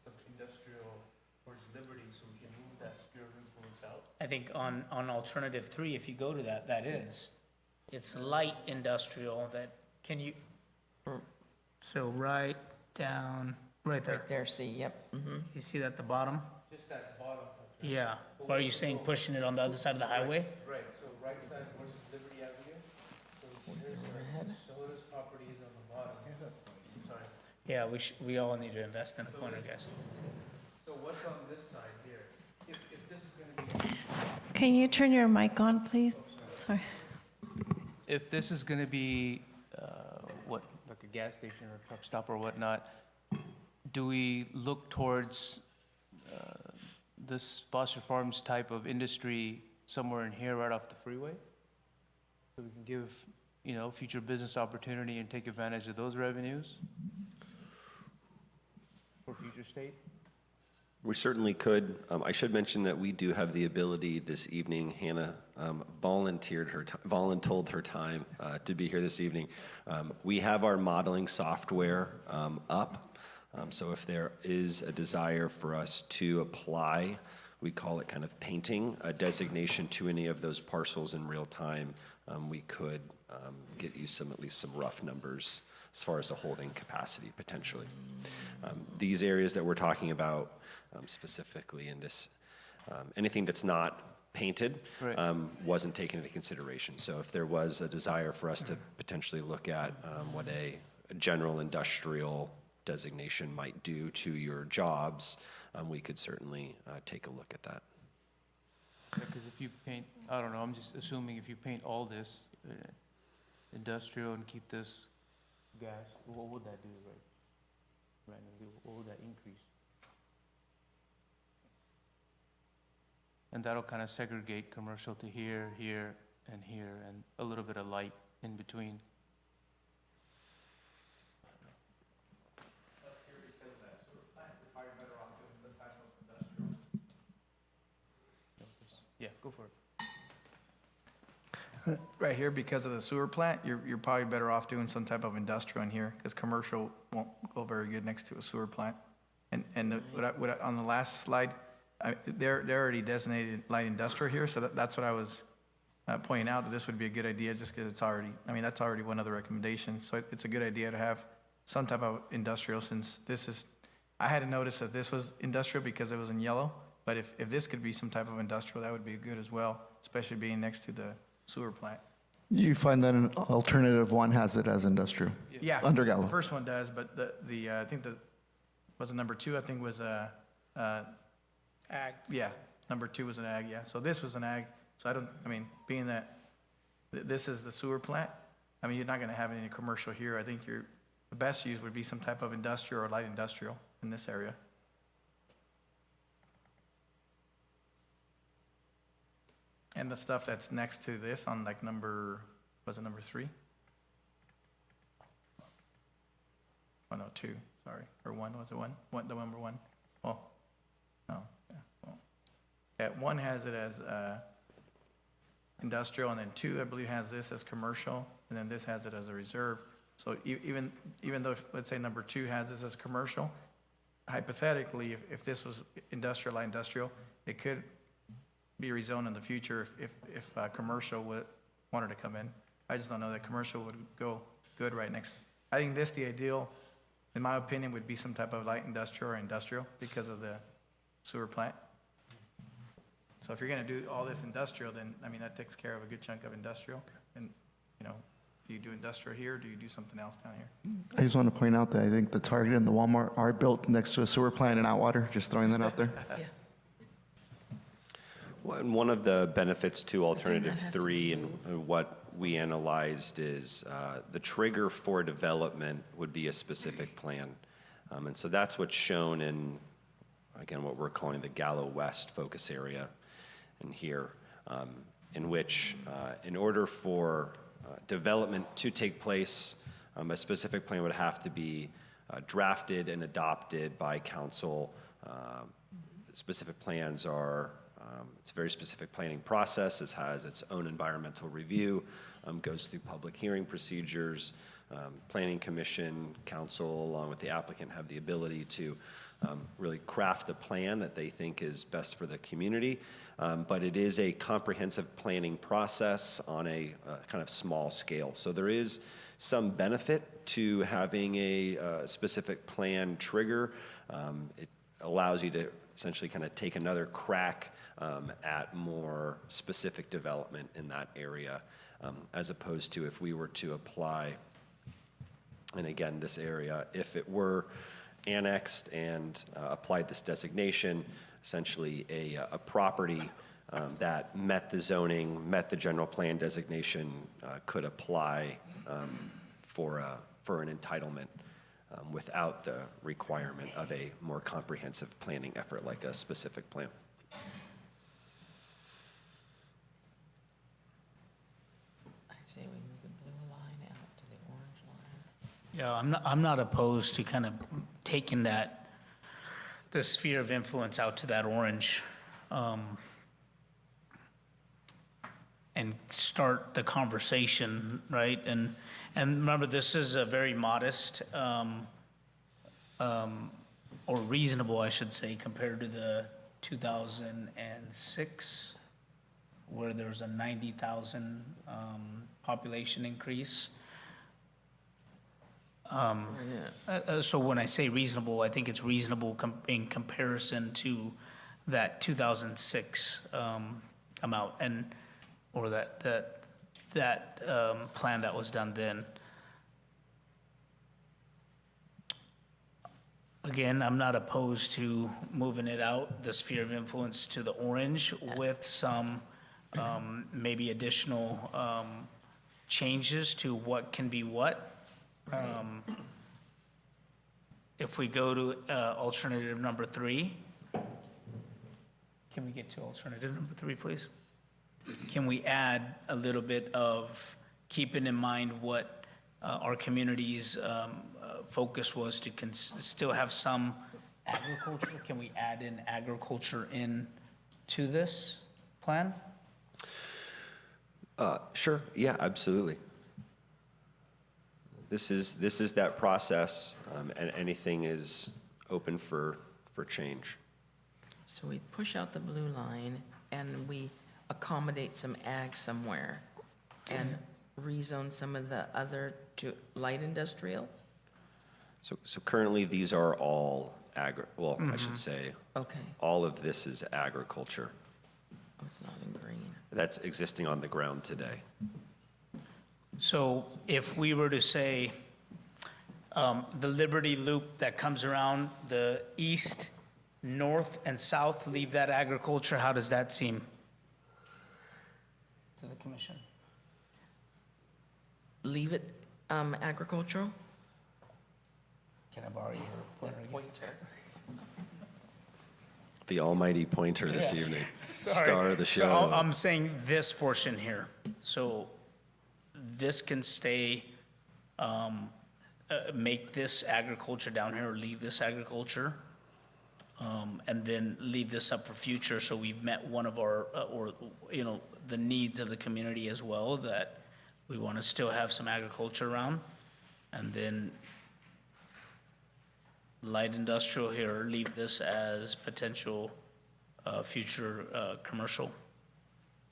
some industrial towards Liberty, so we can move that sphere of influence out? I think on alternative 3, if you go to that, it's light industrial that, can you, so right down, right there. Right there, see, yep, You see that at the bottom? Just that bottom. Yeah. Or are you saying pushing it on the other side of the highway? Right, so right side versus Liberty Avenue. So here's ahead. Soda's property is on the bottom. Sorry. Yeah, we all need to invest in a corner, guys. So what's on this side here? If this is gonna be, Can you turn your mic on, please? Sorry. if this is gonna be, what, like a gas station or a truck stop or whatnot, do we look towards, this Foster Farms type of industry somewhere in here right off the freeway? So we can give, future business opportunity and take advantage of those revenues for future state? We certainly could. I should mention that we do have the ability this evening. Hannah voluntold her time to be here this evening. We have our modeling software up. So if there is a desire for us to apply, we call it kind of painting a designation to any of those parcels in real time, we could get you at least some rough numbers as far as a holding capacity potentially. These areas that we're talking about specifically in this, anything that's not painted Right. wasn't taken into consideration. So if there was a desire for us to potentially look at what a general industrial designation might do to your jobs, we could certainly take a look at that. Because if you paint, I don't know, I'm just assuming if you paint all this industrial and keep this gas, what would that do, right? Randomly, what would that increase? And that'll kind of segregate commercial to here, here, and here, and a little bit of light in between. Yeah, go for it. Right here, because of the sewer plant, you're probably better off doing some type of industrial in here, because commercial won't go very good next to a sewer plant. And on the last slide, they're already designated light industrial here, so that's what I was pointing out, that this would be a good idea, just because it's already, that's already one of the recommendations. So it's a good idea to have some type of industrial, since this is, I had to notice that this was industrial because it was in yellow, but if this could be some type of industrial, that would be good as well, especially being next to the sewer plant. You find that an alternative 1 has it as industrial? Yeah. Under Gallo. The first one does, but I think was it number 2, I think was Ag. yeah, number 2 was an ag, yeah. So this was an ag, so being that this is the sewer plant, you're not gonna have any commercial here. I think the best use would be some type of industrial or light industrial in this area. And the stuff that's next to this on like number 3? Oh, no, 2, sorry, or 1, was it 1? The number 1? Oh, no, yeah, well. Yeah, 1 has it as industrial, and then 2, I believe, has this as commercial, and then this has it as a reserve. So even though, let's say number 2 has this as commercial, hypothetically, if this was industrial, light industrial, it could be rezoned in the future if commercial wanted to come in. I just don't know that commercial would go good right next. I think the ideal, in my opinion, would be some type of light industrial or industrial because of the sewer plant. So if you're gonna do all this industrial, then, I mean, that takes care of a good chunk of industrial. And, do you do industrial here, or do you do something else down here? I just want to point out that I think the Target and the Walmart are built next to a sewer plant in Outwater, just throwing that out there. Yeah. Well, and one of the benefits to alternative 3 and what we analyzed is the trigger for development would be a specific plan. And so that's what's shown in, again, what we're calling the Gallo West focus area in here, in which in order for development to take place, a specific plan would have to be drafted and adopted by council. Specific plans are, it's a very specific planning process. It has its own environmental review, goes through public hearing procedures. Planning commission, council, along with the applicant, have the ability to really craft a plan that they think is best for the community. But it is a comprehensive planning process on a kind of small scale. So there is some benefit to having a specific plan trigger. It allows you to essentially kind of take another crack at more specific development in that area, as opposed to if we were to apply, and again, this area, if it were annexed and applied this designation, essentially a property that met the zoning, met the general plan designation, could apply for an entitlement without the requirement of a more comprehensive planning effort like a specific plan. I say we move the blue line out to the orange line. Yeah, I'm not opposed to kind of taking the sphere of influence out to that orange, and start the conversation, right? And remember, this is a very modest, or reasonable, I should say, compared to the 2006, where there was a 90,000 population increase. So when I say reasonable, I think it's reasonable in comparison to that 2006 amount, or that plan that was done then. Again, I'm not opposed to moving it out, the sphere of influence, to the orange with some maybe additional changes to what can be what. If we go to alternative number 3, can we get to alternative number 3, please? Can we add a little bit of keeping in mind what our community's focus was to still have some agriculture? Can we add in agriculture into this plan? Sure, yeah, absolutely. This is that process, and anything is open for change. So we push out the blue line and we accommodate some ag somewhere and rezone some of the other to light industrial? So currently, these are all I should say, Okay, all of this is agriculture. oh, it's not in green. That's existing on the ground today. So if we were to say, the Liberty Loop that comes around the east, north, and south, leave that agriculture, how does that seem to the commission? Leave it agricultural? Can I borrow your pointer again? The almighty pointer this Yeah. evening, Sorry. star of the show. So I'm saying this portion here. So this can stay, make this agriculture down here, or leave this agriculture, and then leave this up for future. So we've met one of our, the needs of the community as well, that we want to still have some agriculture around. And then light industrial here, leave this as potential future commercial,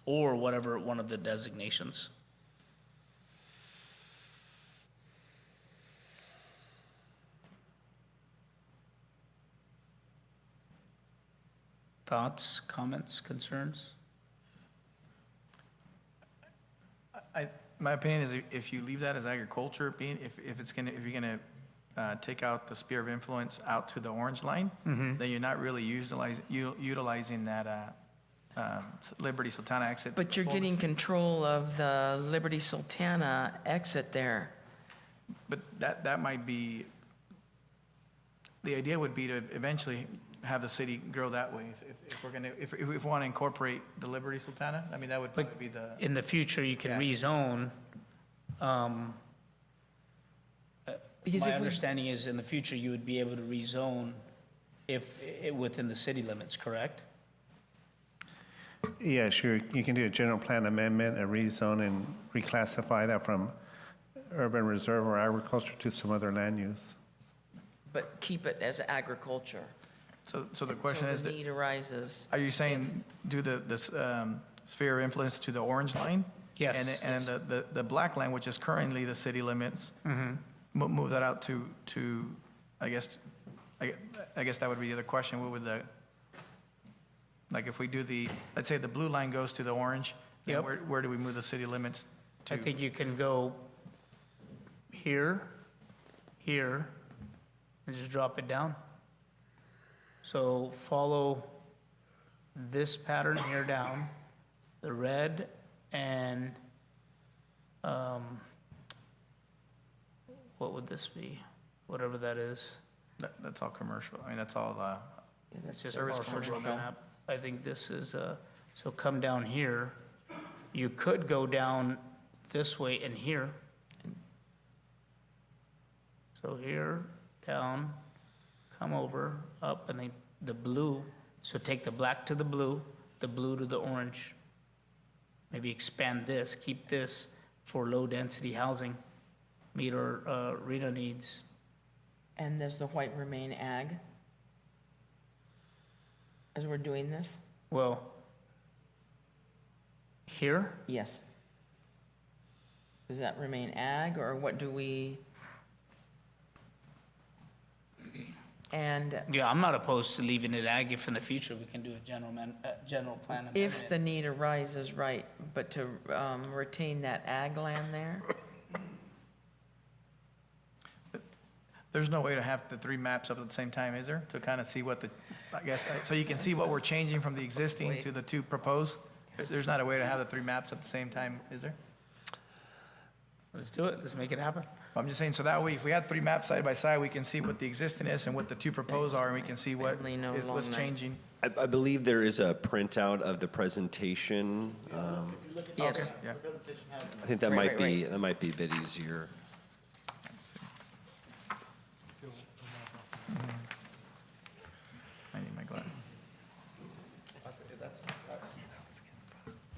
or whatever one of the designations. Thoughts, comments, concerns? My opinion is if you leave that as agriculture, if you're gonna take out the sphere of influence out to the orange line, then you're not really utilizing that Liberty Sultana exit. But you're getting control of the Liberty Sultana exit there. But that might be, the idea would be to eventually have the city grow that way. If we want to incorporate the Liberty Sultana, I mean, that would probably be the. In the future, you can Yeah. rezone. Because My if we, understanding is in the future, you would be able to rezone within the city limits, correct? Yeah, sure. You can do a general plan amendment, a rezone, and reclassify that from urban reserve or agriculture to some other land use. but keep it as agriculture. So the question is, Until the need arises. are you saying do the sphere of influence to the orange line? Yes. And the black line, which is currently the city limits, move that out to, I guess that would be the other question. What would like if we do let's say the blue line goes to the orange, then Yep. where do we move the city limits to? I think you can go here, here, and just drop it down. So follow this pattern here down, the red and, what would this be? Whatever that is. That's all commercial. I mean, that's all, It's just Service partial commercial. broken up. I think this is, so come down here. You could go down this way and here. So here, down, come over, up, and then the blue. So take the black to the blue to the orange. Maybe expand this, keep this for low-density housing, meet our RETA needs. And does the white remain ag? As we're doing this? Well, here, Yes. Does that remain ag, or what do we? And yeah, I'm not opposed to leaving it ag if in the future we can do a general plan amendment. if the need arises, right, but to retain that ag land there? there's no way to have the three maps up at the same time, is there? To kind of see what I guess, so you can see what we're changing from the existing to the two proposed? There's not a way to have the three maps at the same time, is there? Let's do it, let's make it happen. I'm just saying, so that way, if we had three maps side by side, we can see what the existing is and what the two proposed are, and we can see what Family, no what's long night. changing. I believe there is a printout of the presentation. Yes. Yeah. I think that Right, might right, be, right. that might be a bit easier. I need my glasses.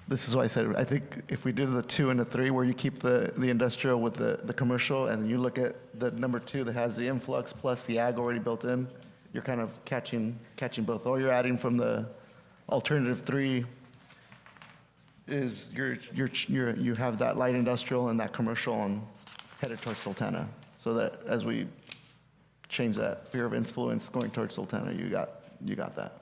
This is why I said, I think if we did the 2 and the 3, where you keep the industrial with the commercial, and you look at the number 2 that has the influx plus the ag already built in, you're kind of catching both. All you're adding from the alternative 3 is you have that light industrial and that commercial and headed towards Sultana. So that as we change that fear of influence going towards Sultana, you got that.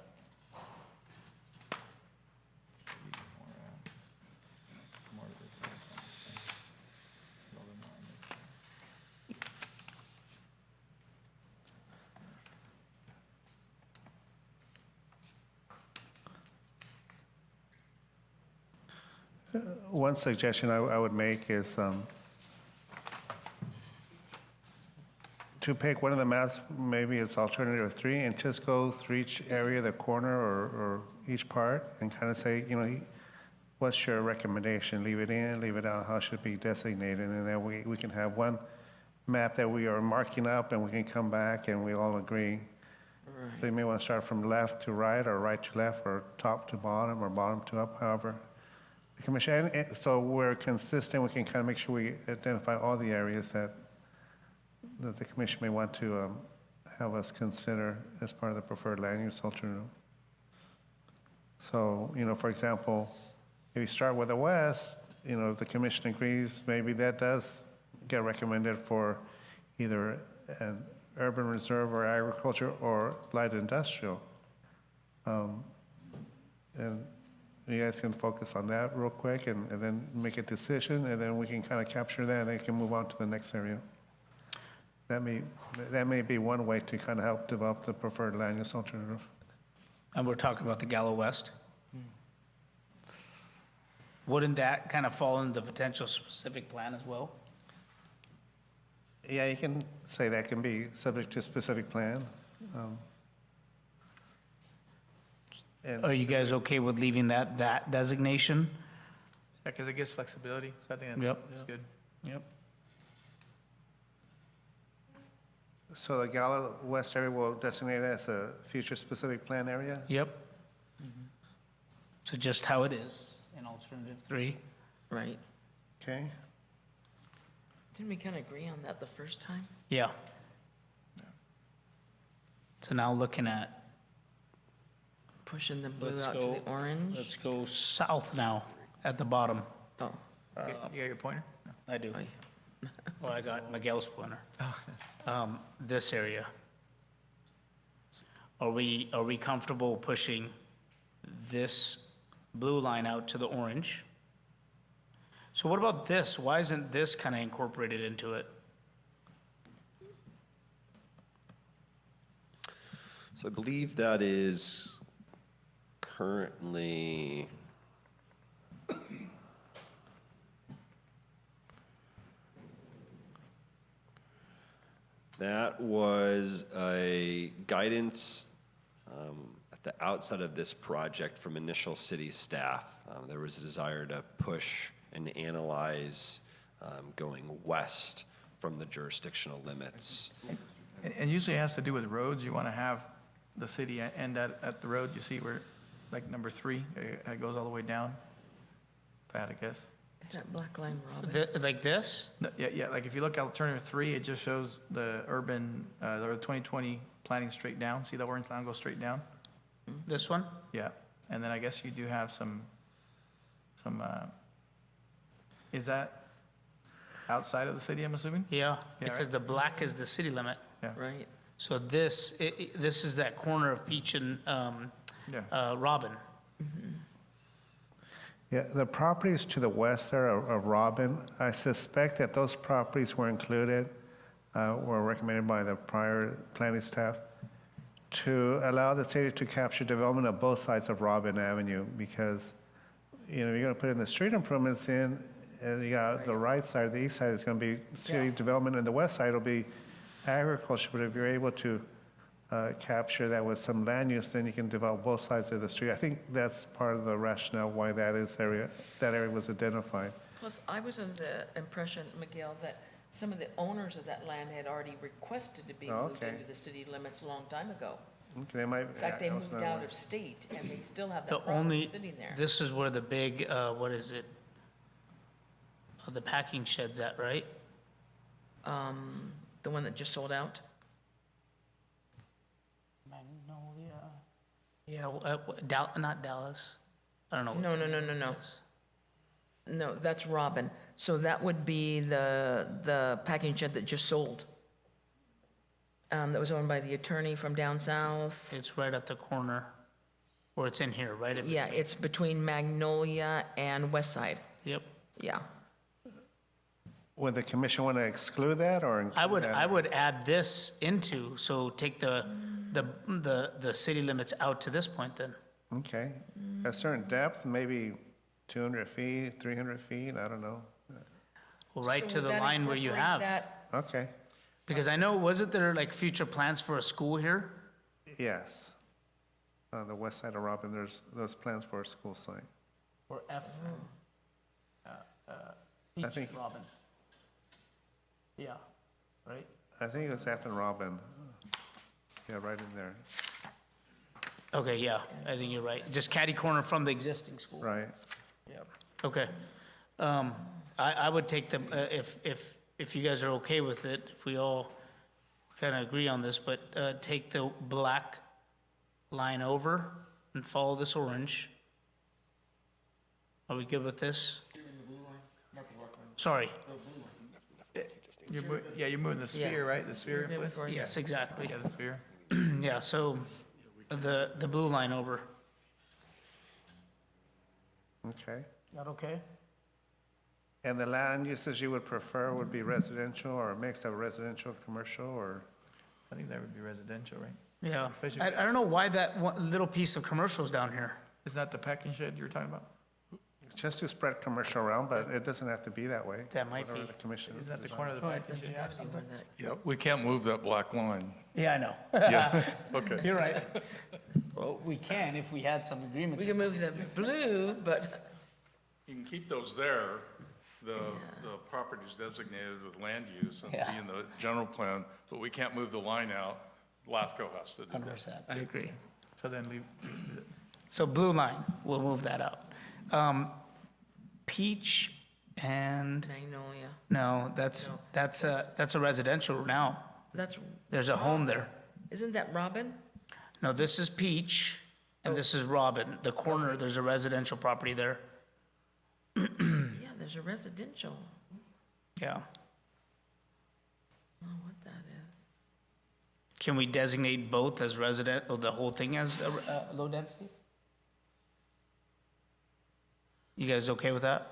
One suggestion I would make is to pick one of the maps, maybe it's alternative 3, and just go through each area, the corner or each part, and kind of say, what's your recommendation? Leave it in, leave it out, how should it be designated? And then we can have one map that we are marking up, and we can come back and we all agree. So you may want to start from left to right, or right to left, or top to bottom, or bottom to up, however. The commission, so we're consistent, we can kind of make sure we identify all the areas that that the commission may want to have us consider as part of the preferred land use alternative. So, for example, if you start with the west, if the commission agrees, maybe that does get recommended for either an urban reserve or agriculture or light industrial. And you guys can focus on that real quick and then make a decision, and then we can kind of capture that, and then we can move on to the next area. That may be one way to kind of help develop the preferred land use alternative. And we're talking about the Gallo West? Wouldn't that kind of fall in the potential specific plan as well? Yeah, you can say that can be subject to a specific plan. Are you guys okay with leaving that designation? Yeah, because it gives flexibility, so I think Yep. that's good. Yep. So the Gala West area will designate it as a future specific plan area? Yep. So just how it is in alternative 3. Right. Okay. Didn't we kind of agree on that the first time? Yeah. So now looking at, Pushing the blue let's out to go, the orange? let's go south now at the bottom. Oh, You got your pointer? No. I do. oh, yeah. Well, I got Miguel's pointer. This area. Are we comfortable pushing this blue line out to the orange? So what about this? Why isn't this kind of incorporated into it? So I believe that is currently, that was a guidance at the outset of this project from initial city staff. There was a desire to push and analyze going west from the jurisdictional limits. And usually it has to do with roads. You want to have the city end at the road. You see where, like number 3, it goes all the way down. If I had to guess. Is that black line, Robin? Like this? No, yeah, like if you look at alternative 3, it just shows the urban, or 2020 planning straight down. See the orange line go straight down? This one? Yeah, and then I guess you do have some, is that outside of the city, I'm assuming? Yeah, Yeah, because right. the black is the city limit. Yeah. Right. So this is that corner of Peach and Robin. Yeah, the properties to the west there of Robin, I suspect that those properties were included, were recommended by the prior planning staff to allow the city to capture development of both sides of Robin Avenue, because, you're going to put in the street improvements in, and you got the right side, the east side is going to be city development, and the west side will be agriculture. But if you're able to capture that with some land use, then you can develop both sides of the street. I think that's part of the rationale why that area was identified. Plus, I was under the impression, Miguel, that some of the owners of that land had already requested to be moved Okay. into the city limits a long time ago. Okay, they might, In fact, they that was moved another out one. of state, and they still have The that property only, sitting there. this is where the big, what is it? The packing shed's at, right? The one that just sold out? Magnolia. Yeah, not Dallas. I don't know. No. No, that's Robin. So that would be the packing shed that just sold. That was owned by the attorney from down south. It's right at the corner, or it's in here, right? in Yeah, between. it's between Magnolia and West Side. Yep. Yeah. Would the commission want to exclude that or include that? I would add this into, so take the city limits out to this point then. Okay. A certain depth, maybe 200 feet, 300 feet, I don't know. Well, right So to would the that line where you incorporate have. that- Okay, Because I know, wasn't there like future plans for a school here? yes. On the west side of Robin, there's those plans for a school site. Or F? I Peach think- Robin. Yeah, right? I think it's F and Robin. Yeah, right in there, Okay, yeah, I think you're right. Just catty corner from the existing school. right. Yep. Okay. I would take them, if you guys are okay with it, if we all kind of agree on this, but take the black line over and follow this orange. Are we good with this? Sorry. You're moving the sphere, right? The sphere influence? Yes, exactly. Yeah, the sphere. Yeah, so the blue line over. Okay. That okay? And the land uses you would prefer would be residential or a mix of residential, commercial, or? I think that would be residential, right? Yeah. Especially- I don't know why that one little piece of commercial is down here. Is that the packing shed you were talking about? Just to spread commercial around, but it doesn't have to be that way. That might Whatever be. the commission. Isn't that the corner of the packing shed? That's gotta be where that- Yeah, we can't move that black line. Yeah, I know. Yeah, okay. You're right. Well, we can if we had some agreements. We can move the blue, but You can keep those there, the properties designated with land use and be Yeah. in the general plan, but we can't move the line out. LAFCO has to do that. 100%, I agree. So then leave, So blue line, we'll move that out. Peach and, Magnolia, no, that's a residential now. that's, There's a home there. isn't that Robin? No, this is Peach and this is Robin. The corner, there's a residential property there. Yeah, there's a residential. Yeah. I don't know what that is. Can we designate both as resident, or the whole thing as low density? You guys okay with that?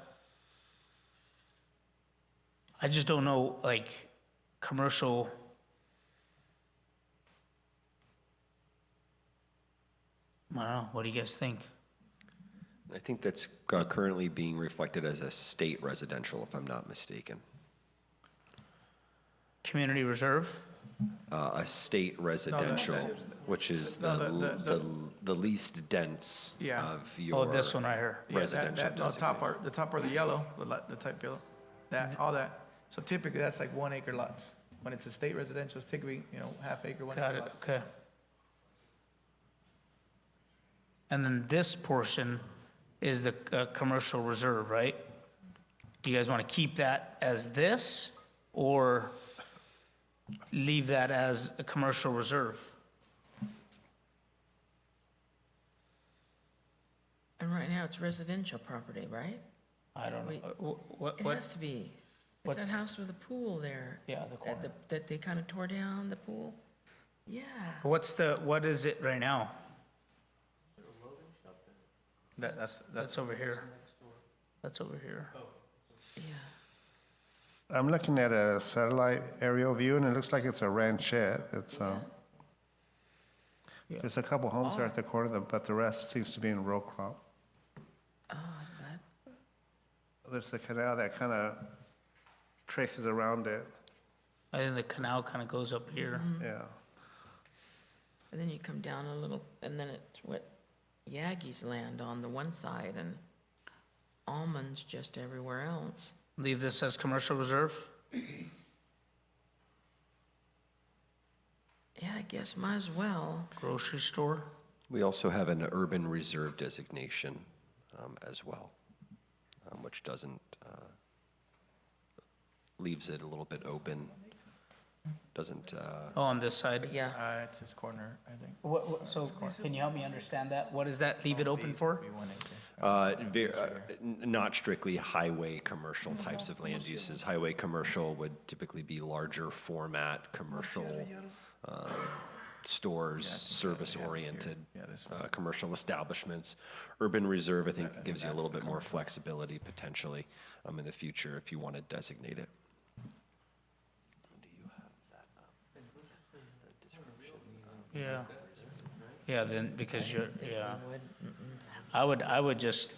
I just don't know, like, commercial. I don't know, what do you guys think? I think that's currently being reflected as a state residential, if I'm not mistaken. Community reserve? A state residential, which is the least dense Yeah. of your. Oh, this one right here. yeah, Residential the top part, the top or the yellow, the type yellow, that, all that. So typically, that's like 1 acre lots. When it's a state residential, it's typically, half acre, 1 Got acre it, lots. okay. And then this portion is the commercial reserve, right? Do you guys want to keep that as this, or leave that as a commercial reserve? And right now, it's residential property, right? I don't Wait. know. It has to be. It's what's- that house with a pool there. Yeah, the corner. That they kind of tore down, the pool? Yeah. What is it right now? That's over here. That's over here. Yeah. I'm looking at a satellite aerial view, and it looks like it's a ranchette. It's, there's a couple homes there at the corner, but the rest seems to be in row crop. Oh, that, There's a canal that kind of traces around it. I think the canal kind of goes up here. Yeah. and then you come down a little, and then it's what Yagi's land on the one side, and almonds just everywhere else. Leave this as commercial reserve? Yeah, I guess might as well. Grocery store? We also have an urban reserve designation as well, which doesn't, leaves it a little bit open, doesn't, Oh, on this side? Yeah, It's this corner, I think. So can you help me understand that? What does that leave it open for? Be 1 acre. not strictly highway commercial types of land uses. Highway commercial would typically be larger format, commercial stores, service-oriented Yeah, this commercial establishments. Urban reserve, I think, gives you a little bit more flexibility potentially in the future if you want to designate it. Yeah. Yeah, then, because you're, yeah. I would just,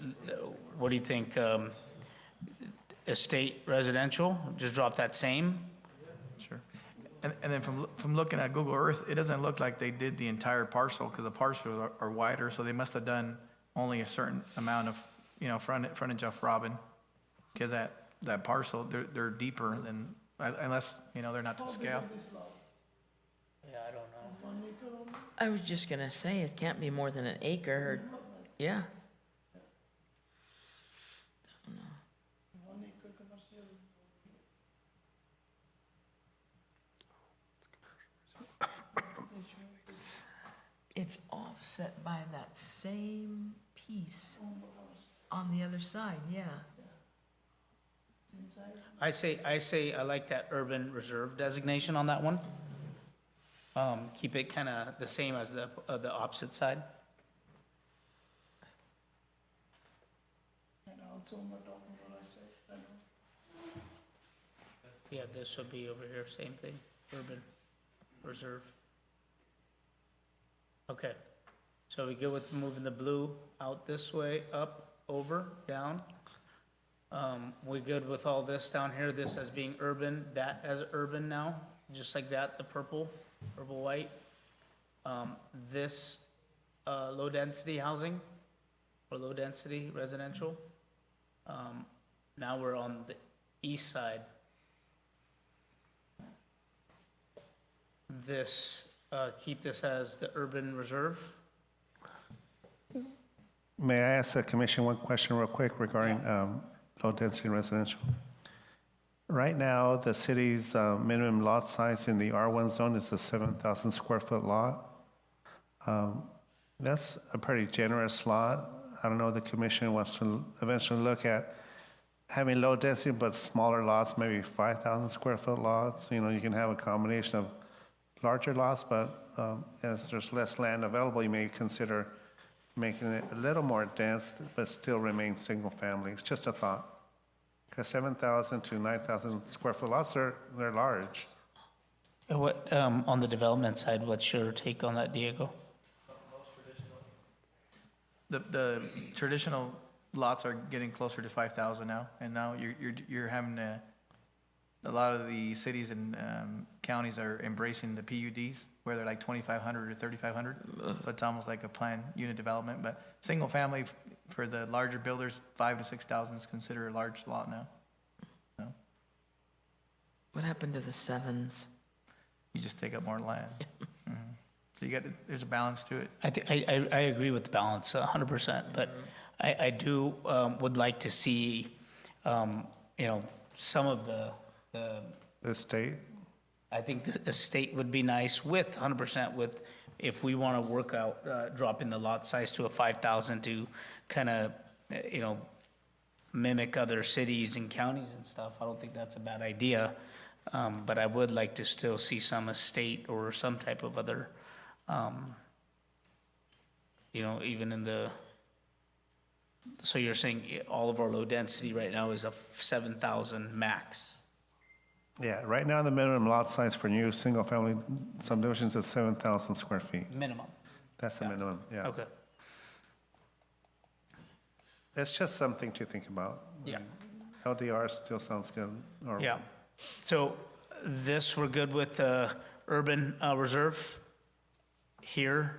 what do you think, estate residential, just drop that same? Sure. And then from looking at Google Earth, it doesn't look like they did the entire parcel, because the parcels are wider, so they must have done only a certain amount of, frontage off Robin. Because that parcel, they're deeper than, unless, they're not to scale. Yeah, I don't know. I was just gonna say, it can't be more than an acre, or, yeah. offset by that same piece on the other side, yeah. I say I like that urban reserve designation on that one. Keep it kind of the same as the opposite side. Yeah, this would be over here, same thing, urban reserve. Okay, so we good with moving the blue out this way, up, over, down? We good with all this down here, this as being urban, that as urban now, just like that, the purple white? This, low-density housing, or low-density residential? Now we're on the east side. This, keep this as the urban reserve? May I ask the commission one question real quick regarding low-density residential? Right now, the city's minimum lot size in the R1 zone is a 7,000 square foot lot. That's a pretty generous lot. I don't know if the commission wants to eventually look at having low density but smaller lots, maybe 5,000 square foot lots. You know, you can have a combination of larger lots, but as there's less land available, you may consider making it a little more dense, but still remain single family. It's just a thought. Because 7,000 to 9,000 square foot lots, they're large. What, on the development side, what's your take on that, Diego? The traditional lots are getting closer to 5,000 now, and now you're having a lot of the cities and counties are embracing the PUDs, where they're like 2,500 or 3,500. So it's almost like a planned unit development, but single family for the larger builders, 5,000 to 6,000 is considered a large lot now. So What happened to the sevens? you just take up more land. Mhm. So there's a balance to it. I agree with the balance 100%, but I do would like to see, some of The state, I think the estate would be nice with 100% with, if we want to work out, dropping the lot size to a 5,000 to kind of, mimic other cities and counties and stuff. I don't think that's a bad idea. But I would like to still see some estate or some type of other, even in the, so you're saying all of our low density right now is a 7,000 max? yeah, right now the minimum lot size for new single-family subdivisions is 7,000 square feet. Minimum. That's the minimum, yeah. Okay. It's just something to think about. Yeah. LDR still sounds good. Or Yeah. So this, we're good with urban reserve here,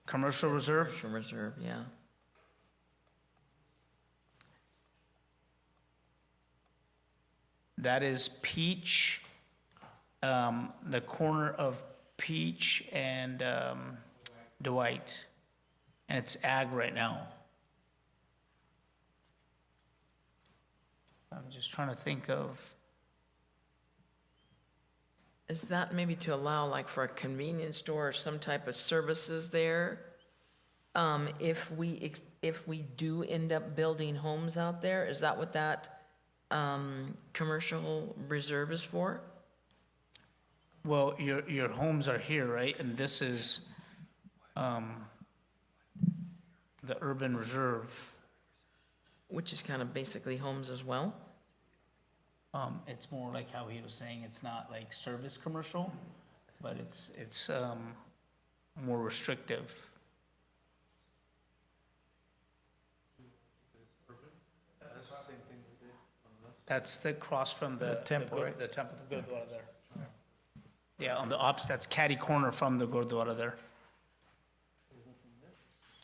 commercial reserve? Commercial reserve, yeah. That is Peach, the corner of Peach and Dwight. And it's ag right now. I'm just trying to think of, Is that maybe to allow like for a convenience store or some type of services there? If we do end up building homes out there, is that what that commercial reserve is for? well, your homes are here, right? And this is the urban reserve. Which is kind of basically homes as well? It's more like how he was saying, it's not like service commercial, but it's more restrictive. That's the cross from the temple, right? The temple, the Gurdwara there. Yeah, on the ops, that's catty corner from the Gurdwara there.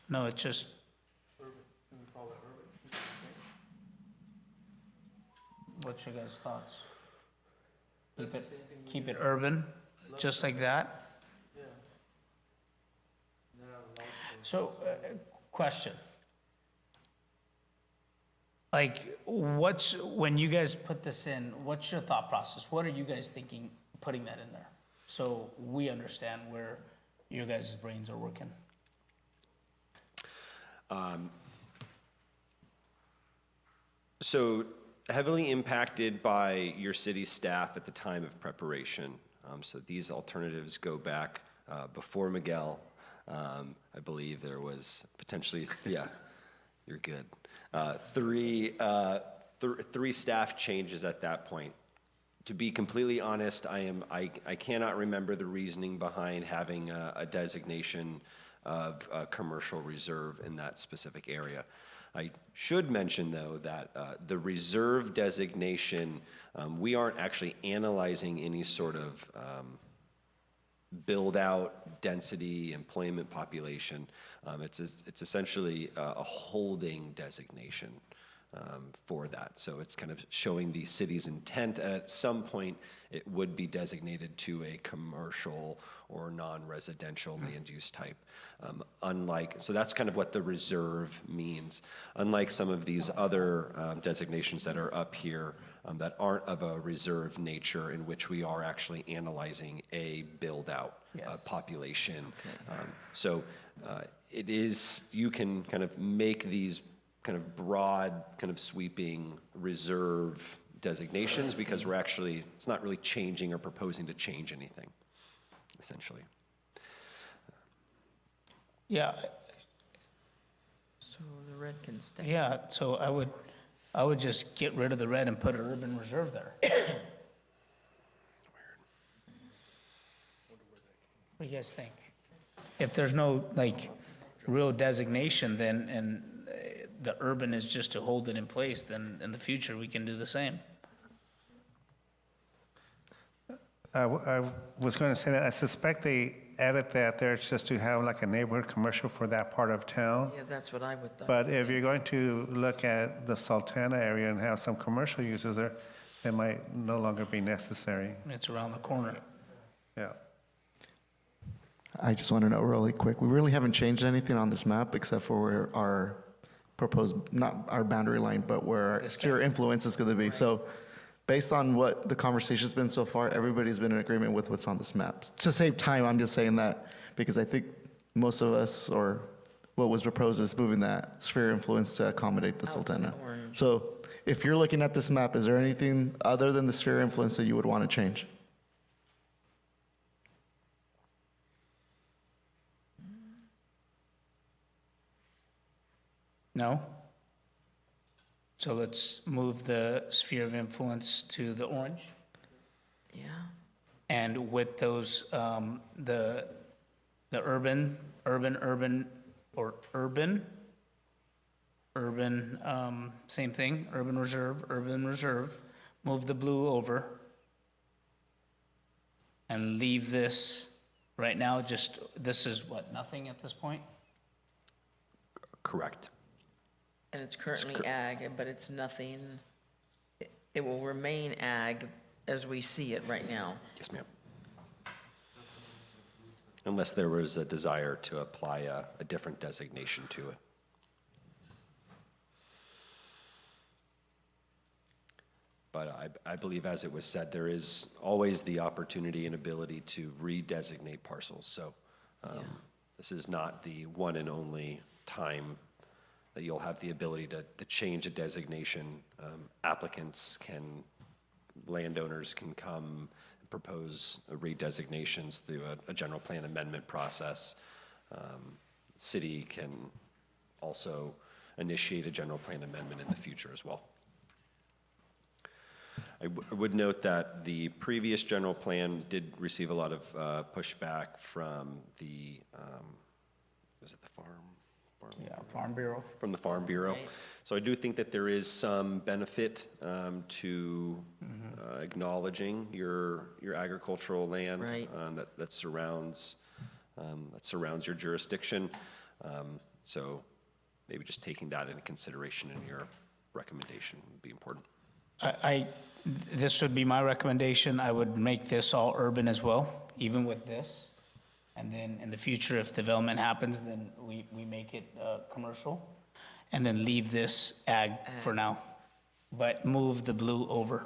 No, it's just. What's your guys' thoughts? Keep it urban, just like that? So, question. Like, when you guys put this in, what's your thought process? What are you guys thinking, putting that in there? So we understand where your guys' brains are working. So heavily impacted by your city staff at the time of preparation. So these alternatives go back before Miguel. I believe there was potentially, yeah, you're good. Three staff changes at that point. To be completely honest, I cannot remember the reasoning behind having a designation of a commercial reserve in that specific area. I should mention, though, that the reserve designation, we aren't actually analyzing any sort of build-out, density, employment population. It's essentially a holding designation for that. So it's kind of showing the city's intent. At some point, it would be designated to a commercial or non-residential land use type. So that's kind of what the reserve means. Unlike some of these other designations that are up here that aren't of a reserve nature, in which we are actually analyzing a build-out population. So it is, you can kind of make these kind of broad, kind of sweeping reserve designations because we're actually, it's not really changing or proposing to change anything, essentially. Yeah, So the red can stay. yeah, so I would just get rid of the red and put an urban reserve there. What do you guys think? If there's no, like, real designation, then, and the urban is just to hold it in place, then in the future, we can do the same. I was going to say that I suspect they added that there just to have like a neighborhood commercial for that part of town. Yeah, that's what I would think. But if you're going to look at the Sultana area and have some commercial uses there, it might no longer be necessary. It's around the corner. Yeah. I just want to know really quick, we really haven't changed anything on this map except for where our proposed, not our boundary line, but where our sphere of influence is going to be. So based on what the conversation's been so far, everybody's been in agreement with what's on this map. To save time, I'm just saying that because I think most of us, or what was proposed is moving that sphere of influence to accommodate the Sultana. So if you're looking at this map, is there anything other than the sphere of influence that you would want to change? No? So let's move the sphere of influence to the orange. Yeah. And with those, the urban, same thing, urban reserve, move the blue over. And leave this, right now, just, this is what, nothing at this point? Correct. And it's currently ag, but it's nothing, it will remain ag as we see it right now. Yes, ma'am. Unless there was a desire to apply a different designation to it. But I believe, as it was said, there is always the opportunity and ability to redesignate parcels. So this is not the one and only time that you'll have the ability to change a designation. Landowners can come and propose redesignations through a general plan amendment process. City can also initiate a general plan amendment in the future as well. I would note that the previous general plan did receive a lot of pushback from the, was it the Farm Bureau. From the Farm Bureau. Right. So I do think that there is some benefit to acknowledging your agricultural land Right. that surrounds your jurisdiction. So maybe just taking that into consideration in your recommendation would be important. This would be my recommendation. I would make this all urban as well, even with this. And then in the future, if development happens, then we make it commercial. And then leave this ag for now. But move the blue over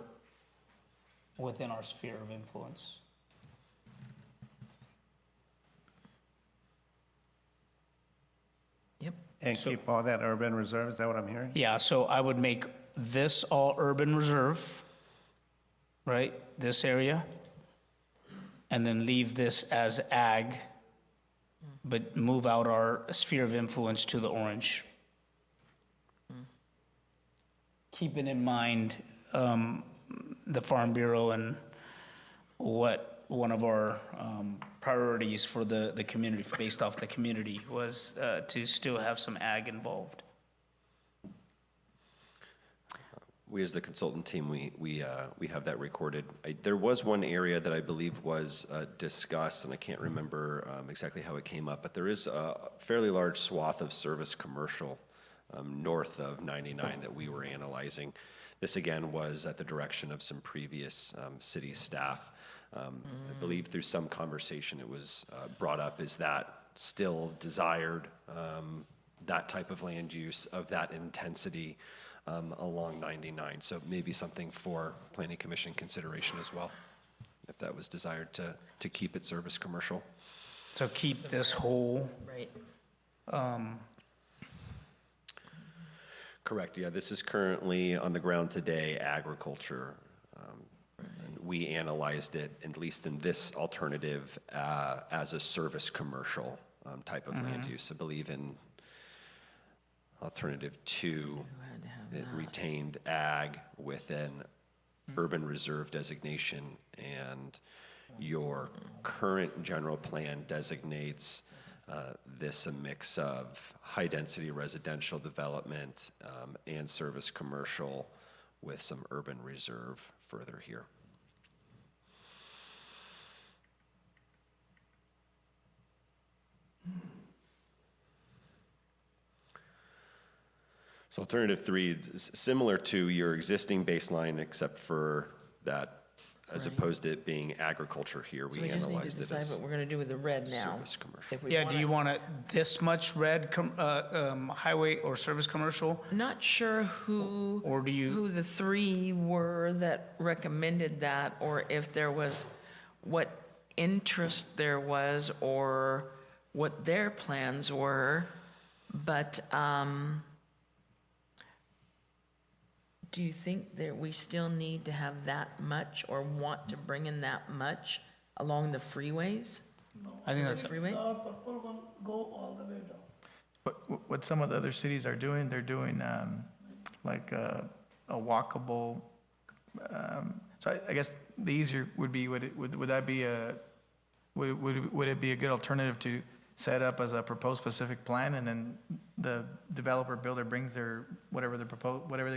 within our sphere of influence. Yep. And keep all that urban reserve, is that what I'm hearing? Yeah, so I would make this all urban reserve, right, this area, and then leave this as ag, but move out our sphere of influence to the orange. Keeping in mind the Farm Bureau and what one of our priorities for the community, based off the community, was to still have some ag involved. We, as the consultant team, we have that recorded. There was one area that I believe was discussed, and I can't remember exactly how it came up, but there is a fairly large swath of service commercial north of 99 that we were analyzing. This again was at the direction of some previous city staff. I believe through some conversation it was brought up, is that still desired, that type of land use of that intensity along 99. So maybe something for Planning Commission consideration as well, if that was desired to keep it service commercial. So keep this whole, Right. Correct, yeah, this is currently on the ground today, agriculture. And we analyzed it, at least in this alternative, as a service commercial type of land use. I believe in alternative 2, it retained ag with an urban reserve designation, and your current general plan designates this a mix of high-density residential development and service commercial with some urban reserve further here. So alternative 3 is similar to your existing baseline, except for that, as opposed to it being agriculture here, So we we just need to analyzed it decide as what we're gonna do with the red now. service commercial. If we yeah, do wanna- you want it this much red highway or service commercial? Not sure who. Or do you- Who the 3 were that recommended that, or if there was, what interest there was, or what their plans were. But, do you think that we still need to have that much, or want to bring in that much along the freeways? I think that's, Freeway? What some of the other cities are doing, they're doing like a walkable, so I guess the easier would be, would that be would it be a good alternative to set up as a proposed specific plan, and then the developer builder brings their, whatever they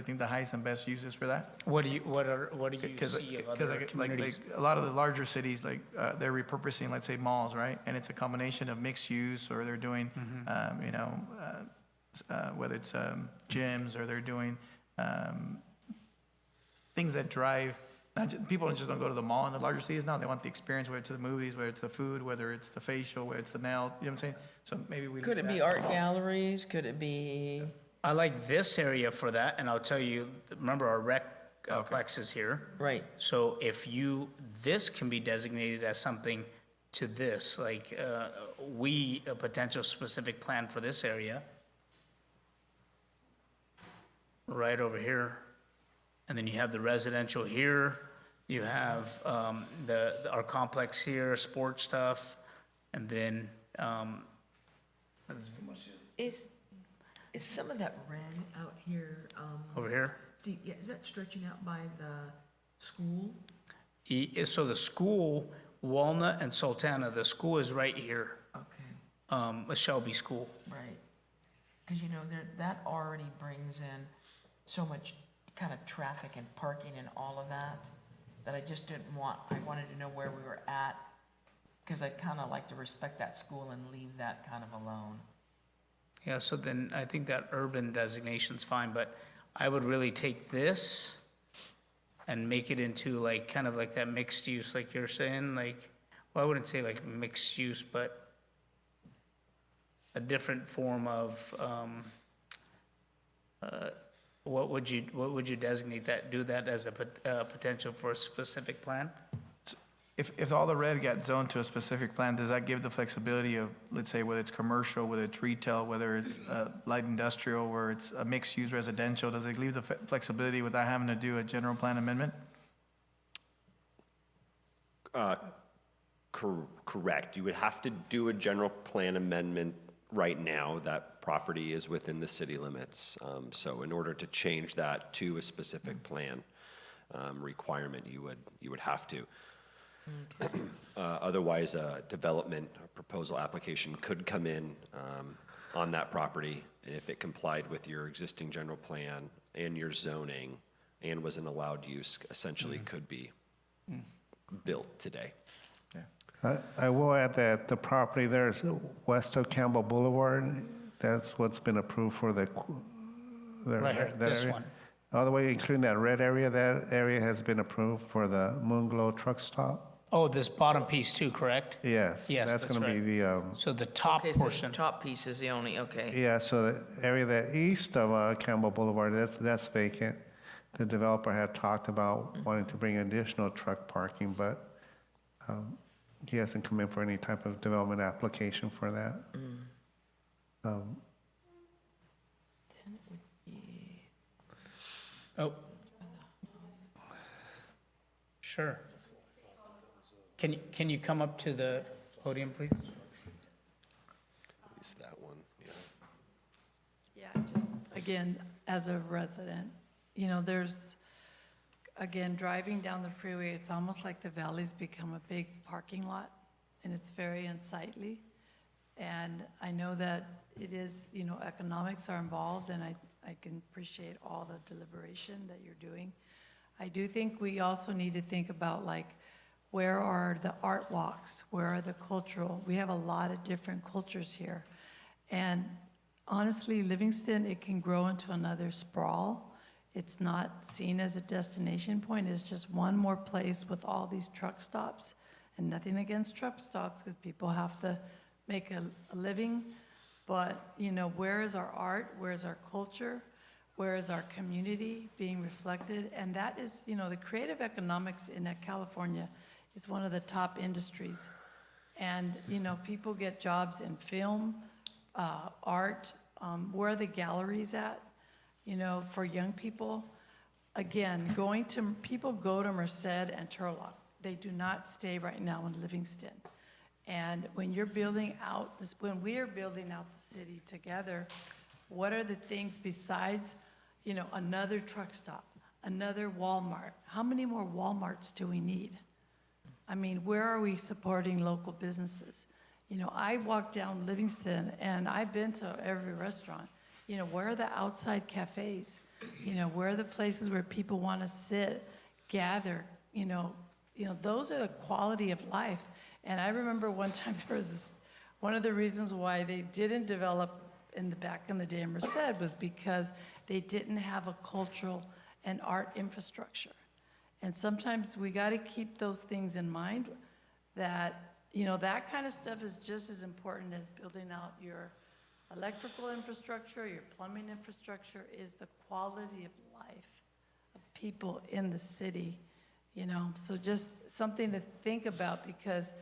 think the highest and best use is for that? what do you see of other communities? Like a lot of the larger cities, like they're repurposing, let's say, malls, right? And it's a combination of mixed use, or they're doing, whether it's gyms, or they're doing things that drive. People just don't go to the mall in the larger cities now. They want the experience, whether it's the movies, whether it's the food, whether it's the facial, whether it's the nail. You know what I'm saying? So maybe we Could it be art galleries? Could it be? I like this area for that, and I'll tell you, remember our rec plex is here. Right. So if this can be designated as something to this, like a potential specific plan for this area, right over here. And then you have the residential here, you have our complex here, sports stuff, and then Is some of that red out here, over here. Steve, yeah, is that stretching out by the school? So the school, Walnut and Sultana, the school is right here, Okay, a Shelby School. right. Because, that already brings in so much kind of traffic and parking and all of that, that I just didn't want, I wanted to know where we were at, because I'd kind of like to respect that school and leave that kind of alone. Yeah, so then I think that urban designation's fine, but I would really take this and make it into like, kind of like that mixed use, like you're saying, like, well, I wouldn't say like mixed use, but a different form of, what would you designate that, do that as a potential for a specific plan? If all the red got zoned to a specific plan, does that give the flexibility of, let's say, whether it's commercial, whether it's retail, whether it's light industrial, where it's a mixed-use residential, does it leave the flexibility without having to do a general plan amendment? Correct. You would have to do a general plan amendment right now. That property is within the city limits. So in order to change that to a specific plan requirement, you would have to. Otherwise, a development or proposal application could come in on that property if it complied with your existing general plan and your zoning and was an allowed use, essentially could be built today. I will add that the property there is west of Campbell Boulevard. That's what's been approved for the Right here, that this area. one. All the way, including that red area, that area has been approved for the Moonglow truck stop. Oh, this bottom piece too, correct? Yes. Yes, That's that's going to be the, So the top Okay, so the portion. top piece is the only, okay. yeah, so the area that east of Campbell Boulevard, that's vacant. The developer had talked about wanting to bring additional truck parking, but he hasn't come in for any type of development application for that. Oh. Sure. Can you come up to the podium, please? Is that one? Yeah. Yeah, just, again, as a resident, you know, there's, again, driving down the freeway, it's almost like the valley's become a big parking lot, and it's very unsightly. And I know that it is, you know, economics are involved, and I can appreciate all the deliberation that you're doing. I do think we also need to think about, like, where are the art walks? Where are the cultural? We have a lot of different cultures here. And honestly, Livingston, it can grow into another sprawl. It's not seen as a destination point. It's just one more place with all these truck stops. And nothing against truck stops, because people have to make a living. But, you know, where is our art? Where is our culture? Where is our community being reflected? And that is, you know, the creative economics in California is one of the top industries. And, you know, people get jobs in film, art, where are the galleries at? You know, for young people, again, people go to Merced and Turlock. They do not stay right now in Livingston. And when you're building out this, when we are building out the city together, what are the things besides, you know, another truck stop, another Walmart? How many more Walmarts do we need? I mean, where are we supporting local businesses? You know, I walk down Livingston and I've been to every restaurant. You know, where are the outside cafes? You know, where are the places where people want to sit, gather? You know, those are the quality of life. And I remember one time there was this, one of the reasons why they didn't develop back in the day in Merced was because they didn't have a cultural and art infrastructure. And sometimes we got to keep those things in mind, that, you know, that kind of stuff is just as important as building out your electrical infrastructure, your plumbing infrastructure, is the quality of life of people in the city, you know. So just something to think about, because,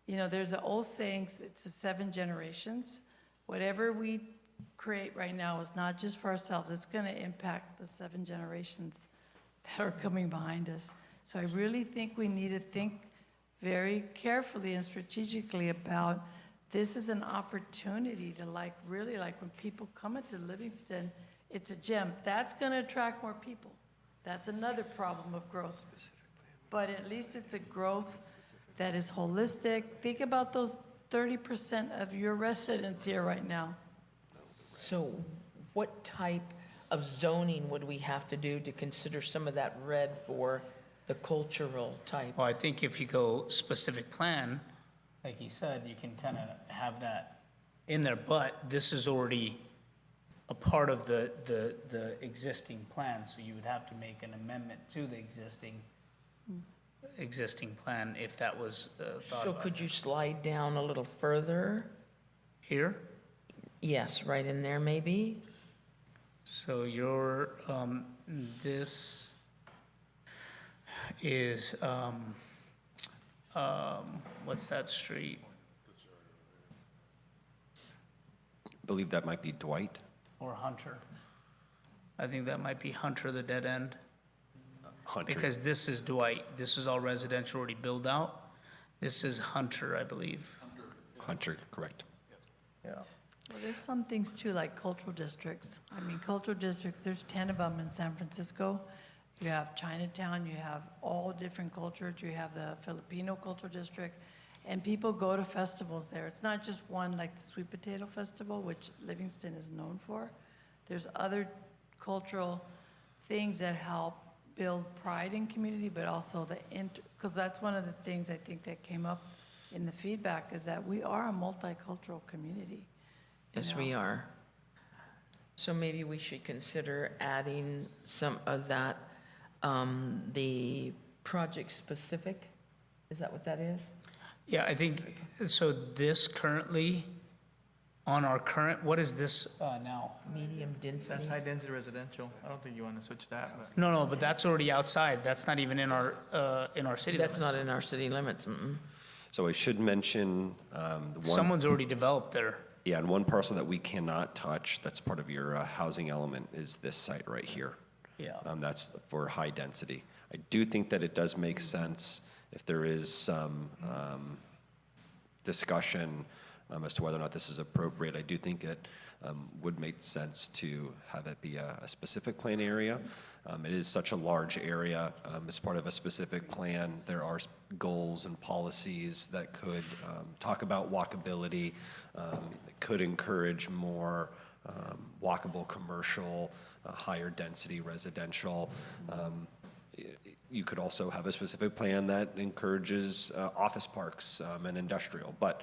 you know, there's an old saying, it's the 7 generations. Whatever we create right now is not just for ourselves, it's going to impact the 7 generations that are coming behind us. So I really think we need to think very carefully and strategically about, this is an opportunity to, like, really, like, when people come into Livingston, it's a gem. That's going to attract more people. That's another problem of growth. But at least it's a growth that is holistic. Think about those 30% of your residents here right now. So what type of zoning would we have to do to consider some of that red for the cultural type? Well, I think if you go specific plan, like you said, you can kind of have that in there, but this is already a part of the existing plan, so you would have to make an amendment to the existing plan if that was thought So about. could you slide down a little further? Here? Yes, right in there maybe? So your, this is What's that street? I believe that might be Dwight. Or Hunter? I think that might be Hunter, the dead end. Hunter. Because this is Dwight. This is all residential already built out. This is Hunter, I believe. Hunter, correct. Yeah. Well, there's some things too, like cultural districts. I mean, cultural districts, there's 10 of them in San Francisco. You have Chinatown, you have all different cultures, you have the Filipino cultural district, and people go to festivals there. It's not just one like the Sweet Potato Festival, which Livingston is known for. There's other cultural things that help build pride in community, but also because that's one of the things I think that came up in the feedback is that we are a multicultural community. Yes, we are. So maybe we should consider adding some of that, the project specific, is that what that is? Yeah, I think, so this currently, on our current, what is this now? Medium density? That's high-density residential. I don't think you want to switch that. but- No, but that's already outside. That's not even in our city limits. That's not in our city limits. Mm-mm. So I should mention the one. Someone's already developed there. Yeah, and one parcel that we cannot touch, that's part of your housing element, is this site right here. Yeah. That's for high density. I do think that it does make sense if there is some discussion as to whether or not this is appropriate. I do think it would make sense to have it be a specific plan area. It is such a large area. As part of a specific plan, there are goals and policies that could talk about walkability, that could encourage more walkable commercial, higher density residential. You could also have a specific plan that encourages office parks and industrial, but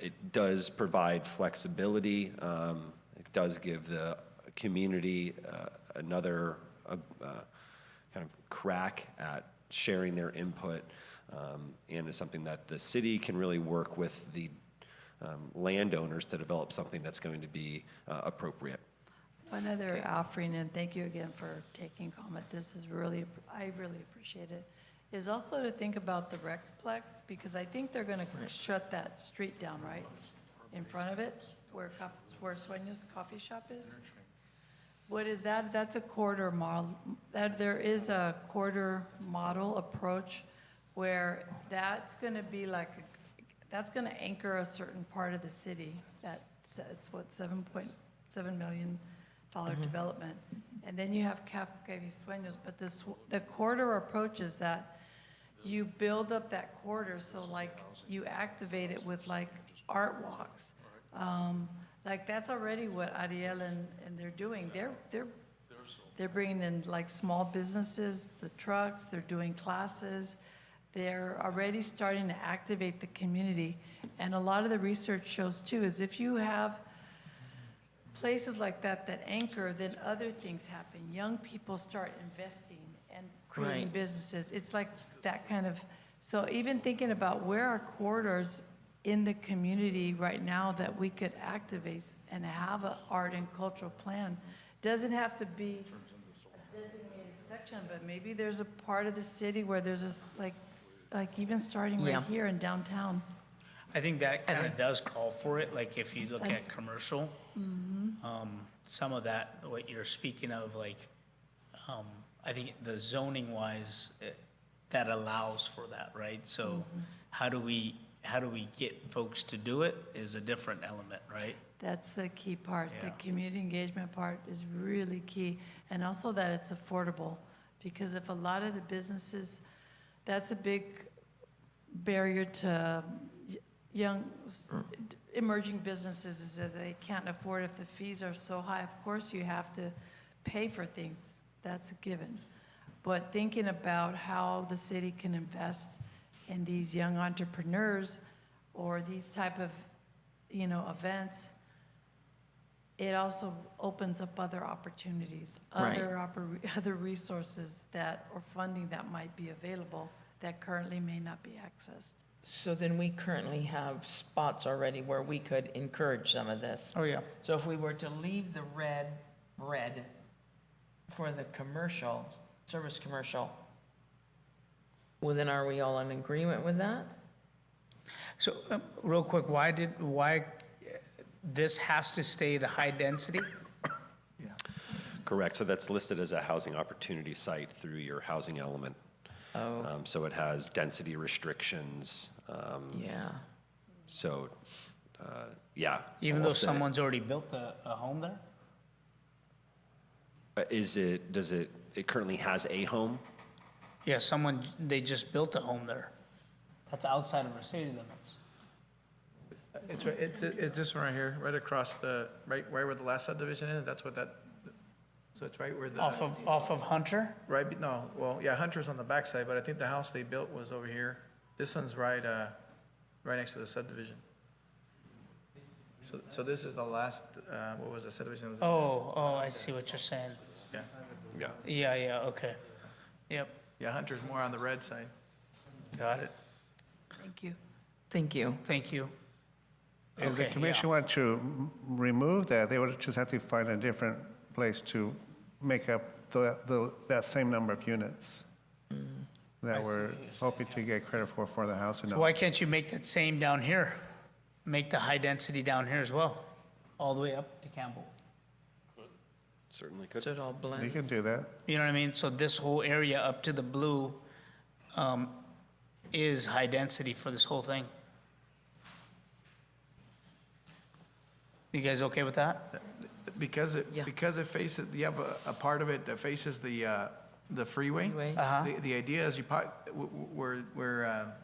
it does provide flexibility. It does give the community another kind of crack at sharing their input, and is something that the city can really work with the landowners to develop something that's going to be appropriate. One other offering, and thank you again for taking comment, this is really, I really appreciate it, is also to think about the Rexplex, because I think they're gonna shut that street down, right? In front of it, where Sueños Coffee Shop is? What is that? That's a corridor model, there is a corridor model approach where that's gonna be like, that's gonna anchor a certain part of the city. It's what, $7.7 million development. And then you have Café Sueños, but the corridor approach is that you build up that corridor, so like you activate it with like art walks. Like that's already what Ariel and they're doing. They're bringing in like small businesses, the trucks, they're doing classes. They're already starting to activate the community. And a lot of the research shows too, is if you have places like that anchor, then other things happen. Young people start investing and creating Right. businesses. It's like that kind of, so even thinking about where are corridors in the community right now that we could activate and have an art and cultural plan. Doesn't have to be a designated section, but maybe there's a part of the city where there's this, like even starting right Yeah. here in downtown. I think that kind of does call for it, like if you look That's- at commercial, some of that, what you're speaking of, like, I think the zoning wise, that allows for that, right? So how do we get folks to do it is a different element, right? That's the key part. The Yeah. community engagement part is really key. And also that it's affordable, because if a lot of the businesses, that's a big barrier to young, emerging businesses, is that they can't afford if the fees are so high. Of course, you have to pay for things. That's a given. But thinking about how the city can invest in these young entrepreneurs or these type of, events, it also opens up other opportunities, Right. other resources or funding that might be available that currently may not be accessed. So then we currently have spots already where we could encourage some of this. Oh, yeah. So if we were to leave the red for the commercial, service commercial, Well, then are we all in agreement with that? So, real quick, why this has to stay the high density? Correct, so that's listed as a housing opportunity site through your housing element. Oh, So it has density restrictions, yeah. so, yeah. Even I though will say- someone's already built a home there? It currently has a home? Yeah, they just built a home there. That's outside of our city limits. It's this one right here, right across right where the last subdivision is, that's what that, so it's right where the. Off of Hunter? Right, no, well, yeah, Hunter's on the backside, but I think the house they built was over here. This one's right next to the subdivision. So this is the last, what was the subdivision? Oh, I see what you're saying. Yeah. Yeah. Yeah, okay. Yep, Yeah, Hunter's more on the red side. got it. Thank you. Thank you. Thank you. If the Okay, commission want to remove that, they would just have to find a different place to make up that same number of units that we're hoping to get credit for the housing. So why can't you make that same down here? Make the high density down here as well, all the way up to Campbell. Certainly could. So it all You blends. can do that. You know what I mean? So this whole area up to the blue is high density for this whole thing. You guys okay with that? Because Yeah. it faces, you have a part of it that faces the freeway. Freeway. Uh-huh. The idea is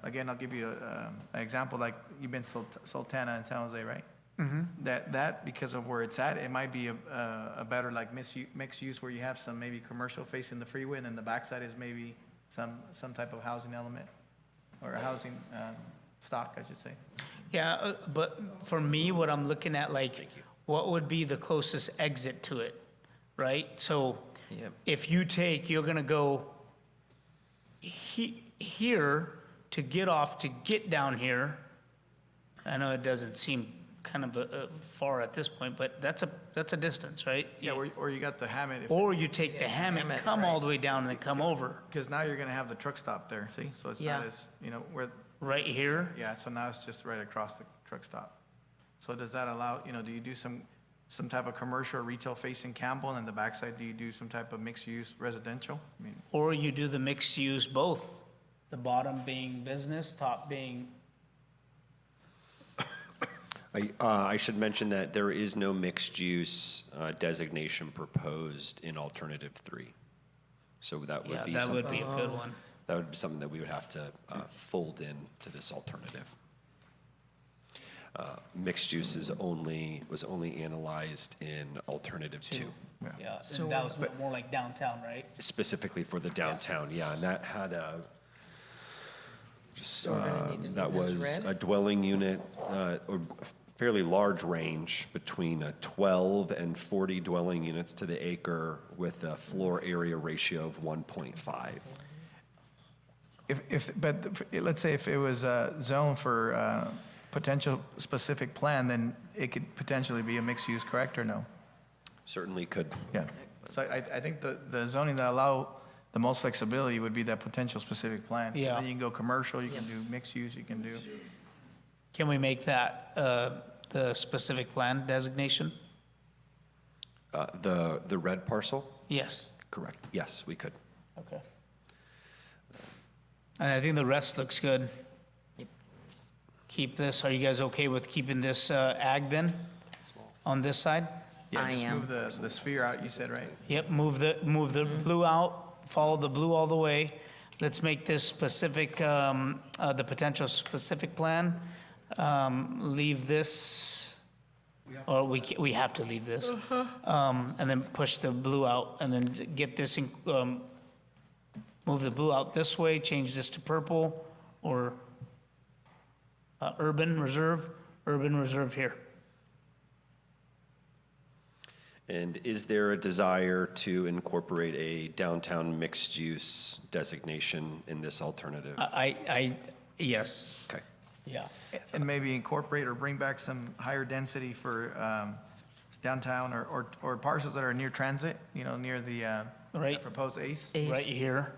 again, I'll give you an example, like you've been Sultana and San Jose, right? Mm-hmm. That, because of where it's at, it might be a better like mixed use where you have some maybe commercial facing the freeway and then the backside is maybe some type of housing element or a housing stock, I should say. Yeah, but for me, what I'm looking at, like, what would be the closest exit to it, right? So Yep. if you're gonna go here to get off, to get down here, I know it doesn't seem kind of far at this point, but that's a distance, right? Yeah, or you got the Hammond, Or you take the Hammond, Hammond, come all right. the way down and then come over, because now you're gonna have the truck stop there, see? So it's not Yeah. as, where, right here. yeah, so now it's just right across the truck stop. So does that allow, do you do some type of commercial or retail facing Campbell, and then the backside, do you do some type of mixed-use residential? I mean, Or you do the mixed use both, the bottom being business, top being, I should mention that there is no mixed-use designation proposed in alternative 3. So that would yeah, be that would something, be a good one. that would be something that we would have to fold in to this alternative. Mixed use was only analyzed in alternative 2, Yeah, So- and that was more like downtown, right? specifically for the downtown, yeah, and that had So we're gonna need to do that this was red? a dwelling unit, or fairly large range between 12 and 40 dwelling units to the acre with a floor area ratio of 1.5. let's say if it was a zone for potential specific plan, then it could potentially be a mixed use, correct, or no? Certainly could. Yeah. So I think the zoning that allow the most flexibility would be that potential specific plan. Yeah. Then you can go commercial, you can do mixed use, you can do. Can we make that the specific plan designation? The red parcel? Yes. Correct. Yes, we could. Okay. And I think the rest looks good. Keep this, are you guys okay with keeping this ag then, on this side? Yeah, I just am. move the sphere out, you said, right? Yep, move the blue out, follow the blue all the way. Let's make this specific, the potential specific plan. Leave this, or we have to leave this. And then push the blue out, and then get this, move the blue out this way, change this to purple, or urban reserve here. And is there a desire to incorporate a downtown mixed-use designation in this alternative? Yes, Okay. yeah. And maybe incorporate or bring back some higher density for downtown or parcels that are near transit, near the Right. proposed ACE. Right here.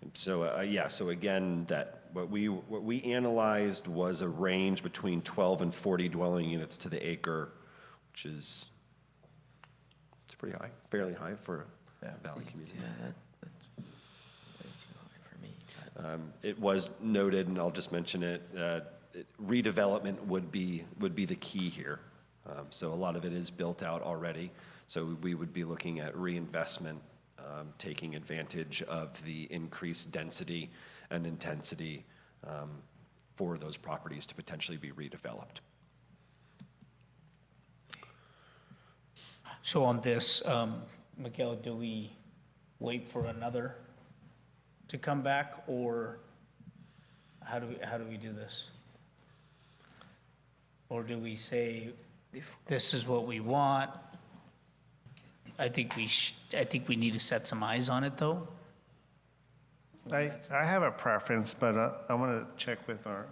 And so, yeah, so again, what we analyzed was a range between 12 and 40 dwelling units to the acre, which is, it's pretty high, fairly high for a valley community. Yeah, that's way too high for me. It was noted, and I'll just mention it, redevelopment would be the key here. So a lot of it is built out already. So we would be looking at reinvestment, taking advantage of the increased density and intensity for those properties to potentially be redeveloped. So on this, Miguel, do we wait for another to come back, or how do we do this? Or do we say, this is what we want? I think we need to set some eyes on it, though. I have a preference, but I want to check with our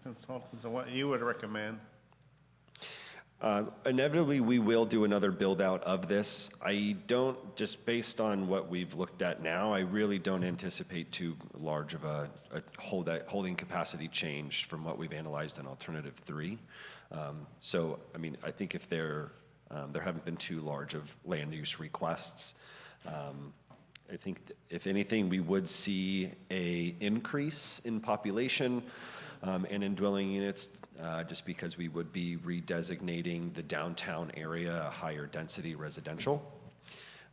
consultants on what you would recommend. Inevitably, we will do another build out of this. I don't, just based on what we've looked at now, I really don't anticipate too large of a holding capacity change from what we've analyzed in alternative 3. So, I mean, I think if there haven't been too large of land use requests. I think if anything, we would see a increase in population and in dwelling units, just because we would be redesignating the downtown area a higher density residential.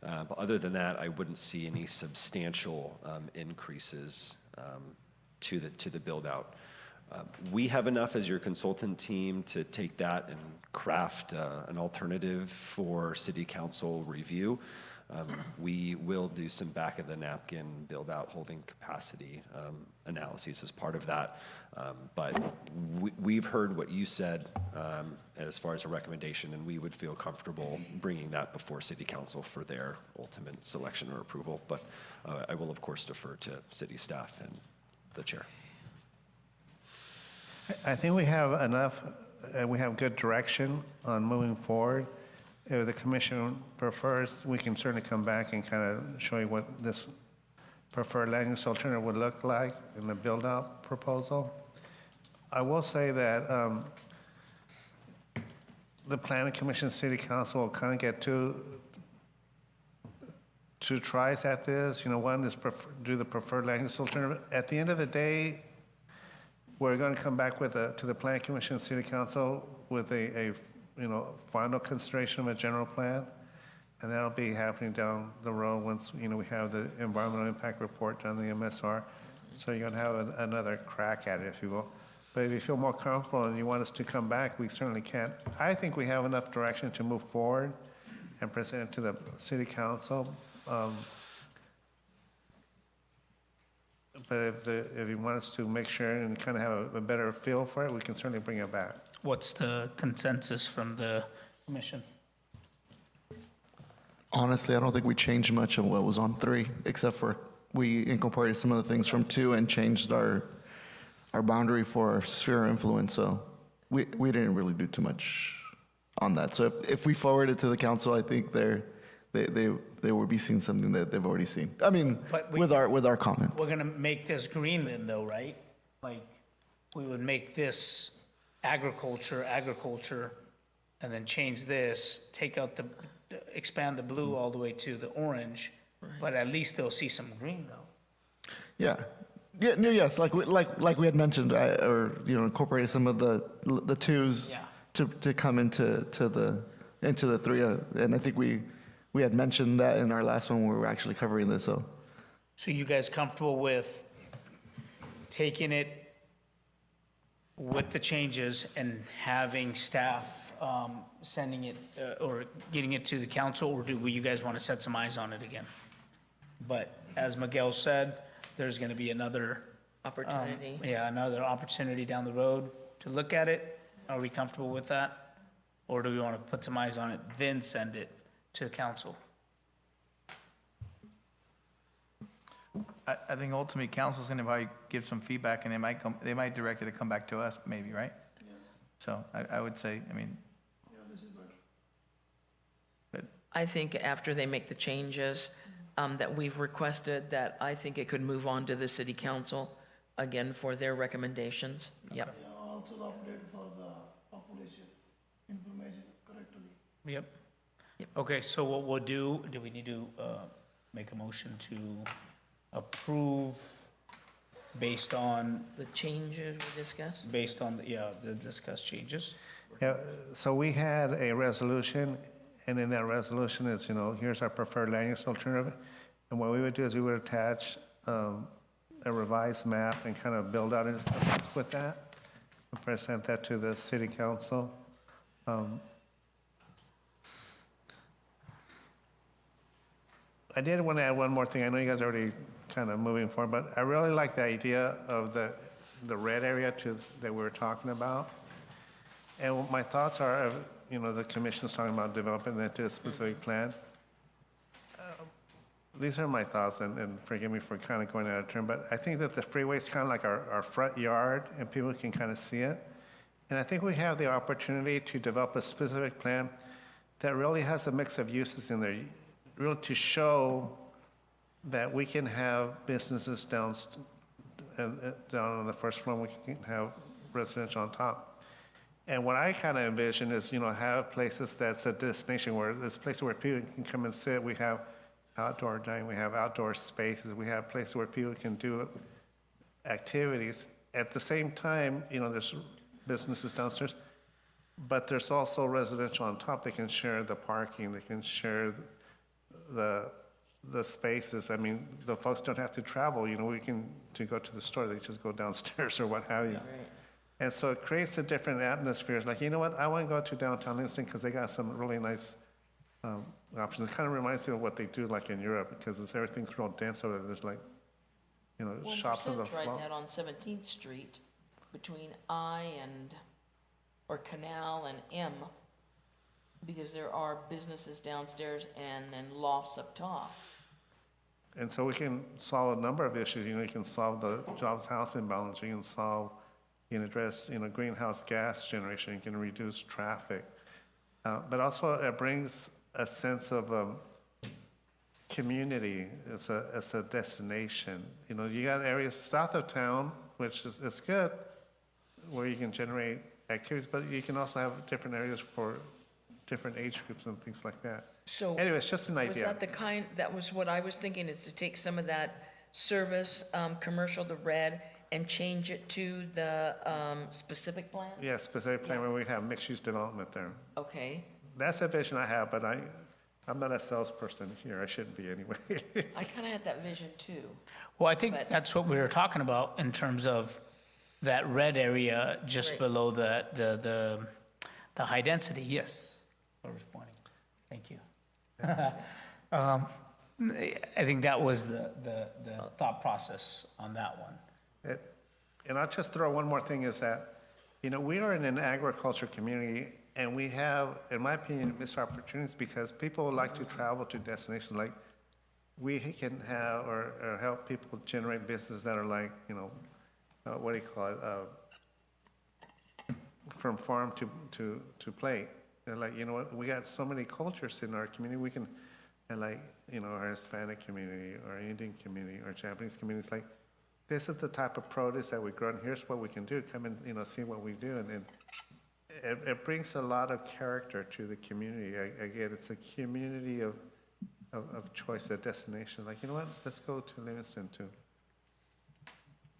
But other than that, I wouldn't see any substantial increases to the build out. We have enough as your consultant team to take that and craft an alternative for city council review. We will do some back of the napkin build out holding capacity analyses as part of that. But we've heard what you said as far as a recommendation, and we would feel comfortable bringing that before city council for their ultimate selection or approval. But I will, of course, defer to city staff and the chair. I think we have enough, we have good direction on moving forward. If the commission prefers, we can certainly come back and kind of show you what this preferred land use alternative would look like in the build-out proposal. I will say that the planning commission, city council will kind of get two tries at this. You know, one is do the preferred land use alternative. At the end of the day, we're going to come back with to the planning commission, city council with a final consideration of a general plan, and that'll be happening down the road once we have the environmental impact report done, the MSR. So you're going to have another crack at it, if you will. But if you feel more comfortable and you want us to come back, we certainly can. I think we have enough direction to move forward and present it to the city council. But if you want us to make sure and kind of have a better feel for it, we can certainly bring it back. What's the consensus from the commission? Honestly, I don't think we changed much of what was on 3, except for we incorporated some of the things from 2 and changed our boundary for our sphere of influence. So we didn't really do too much on that. So if we forward it to the council, I think they will be seeing something that they've already seen. I mean, with our comments. We're gonna make this Greenland though, right? Like, we would make this agriculture, and then change this, take out expand the blue all the way to the orange, but at least they'll see some green though. Yeah. Yeah, no, yes, like we had mentioned, or incorporated some of the 2s to come into the 3, and I think we had mentioned that in our last one where we were actually covering this. So you guys comfortable with taking it with the changes and having staff sending it or getting it to the council, or do you guys want to set some eyes on it again? But as Miguel said, there's going to be another Opportunity. Another opportunity down the road to look at it. Are we comfortable with that? Or do we want to put some eyes on it, then send it to council? I think ultimately council's going to probably give some feedback, and they might direct it to come back to us, maybe, right? Yeah. So I would say, I mean. I think after they make the changes, that we've requested that I think it could move on to the city council, again, for their recommendations. Yep. Also the update for the population information correctly. Yep. Okay, so what we'll do we need to make a motion to approve based on, The changes we discussed? based on, the discussed changes? Yeah, so we had a resolution, and in that resolution is, here's our preferred land use alternative. And what we would do is we would attach a revised map and kind of build out into something with that, and present that to the city council. I did want to add one more thing. I know you guys are already kind of moving forward, but I really like the idea of the red area that we were talking about. And my thoughts are, the commission's talking about developing that to a specific plan. These are my thoughts, and forgive me for kind of going out of turn, but I think that the freeway is kind of like our front yard, and people can kind of see it. And I think we have the opportunity to develop a specific plan that really has a mix of uses in there, really to show that we can have businesses down on the first floor, and we can have residential on top. And what I kind of envision is, have places that's a destination where there's places where people can come and sit. We have outdoor dining, we have outdoor spaces, we have places where people can do activities. At the same time, there's businesses downstairs, but there's also residential on top. They can share the parking, they can share the spaces. I mean, the folks don't have to travel, to go to the store, they just go downstairs or what have you. Right. And so it creates a different atmosphere. It's like, you know what, I want to go to downtown Livingston because they got some really nice options. It kind of reminds me of what they do like in Europe, because everything's real dense over there. There's like, shops on the Tried floor. that on 17th Street between or Canal and M, because there are businesses downstairs and then lofts up top. And so we can solve a number of issues. You can solve the jobs house imbalance. You can address, greenhouse gas generation. You can reduce traffic. But also it brings a sense of community. It's a destination. You got areas south of town, which is good, where you can generate activities, but you can also have different areas for different age groups and things like that. So. Anyway, it's just an idea. That was what I was thinking, is to take some of that service, commercial, the red, and change it to the specific plan? Yeah, specific plan where we'd have mixed-use development there. Okay. That's a vision I have, but I'm not a salesperson here. I shouldn't be anyway. I kind of had that vision too. Well, I think But- that's what we were talking about in terms of that red area just Right. below the high density. Yes, I was pointing. Thank you. I think that was the thought process on that one. And I'll just throw one more thing is that, we are in an agriculture community, and we have, in my opinion, missed opportunities because people like to travel to destinations. Like, we can have or help people generate businesses that are like, what do you call it? From farm to plate. And like, what? We got so many cultures in our community. We can, and like, our Hispanic community, our Indian community, our Japanese communities, like, this is the type of produce that we grow, and here's what we can do. Come and, see what we do. And it brings a lot of character to the community. Again, it's a community of choice, a destination. Like, you know what? Let's go to Livingston to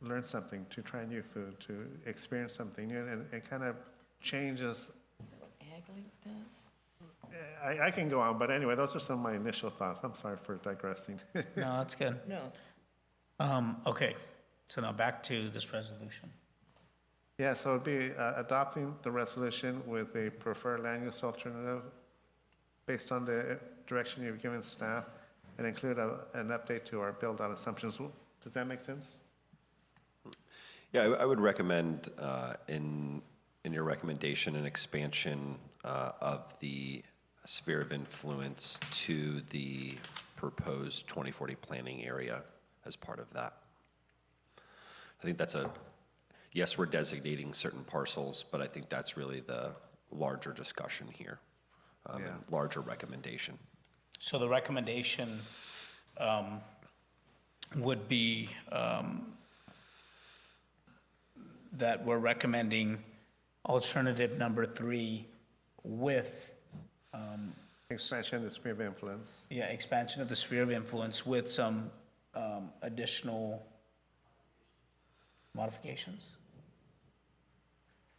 learn something, to try new food, to experience something new, and it kind of changes. Agley does? I can go on, but anyway, those are some of my initial thoughts. I'm sorry for digressing. No, that's good. No. Okay, so now back to this resolution. Yeah, so it'd be adopting the resolution with a preferred land use alternative based on the direction you've given staff, and include an update to our build-out assumptions. Does that make sense? Yeah, I would recommend in your recommendation an expansion of the sphere of influence to the proposed 2040 planning area as part of that. I think that's yes, we're designating certain parcels, but I think that's really the larger discussion here, and larger recommendation. So the recommendation would be that we're recommending alternative number 3 with, Expansion of the sphere of influence. expansion of the sphere of influence with some additional modifications.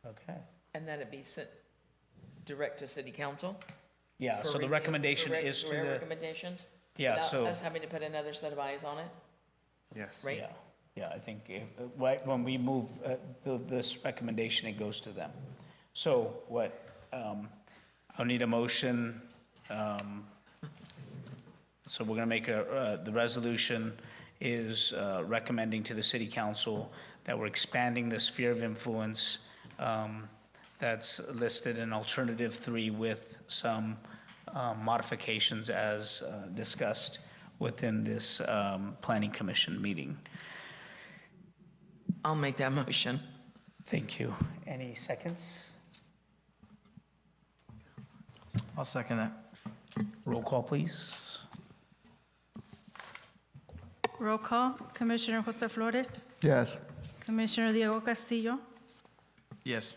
Okay. And that it be sent direct to city council? Yeah, for so the review, recommendation for is to their the, recommendations? Yeah, Without so- us having to put another set of eyes on it, Yes. right? yeah, I think, right, when we move this recommendation, it goes to them. So what, I'll need a motion. So we're going to make the resolution is recommending to the city council that we're expanding the sphere of influence that's listed in alternative 3 with some modifications as discussed within this planning commission meeting. I'll make that motion. Thank you. Any seconds? I'll second that. Roll call, please. Roll call. Commissioner Jose Flores, Yes. Commissioner Diego Castillo, Yes.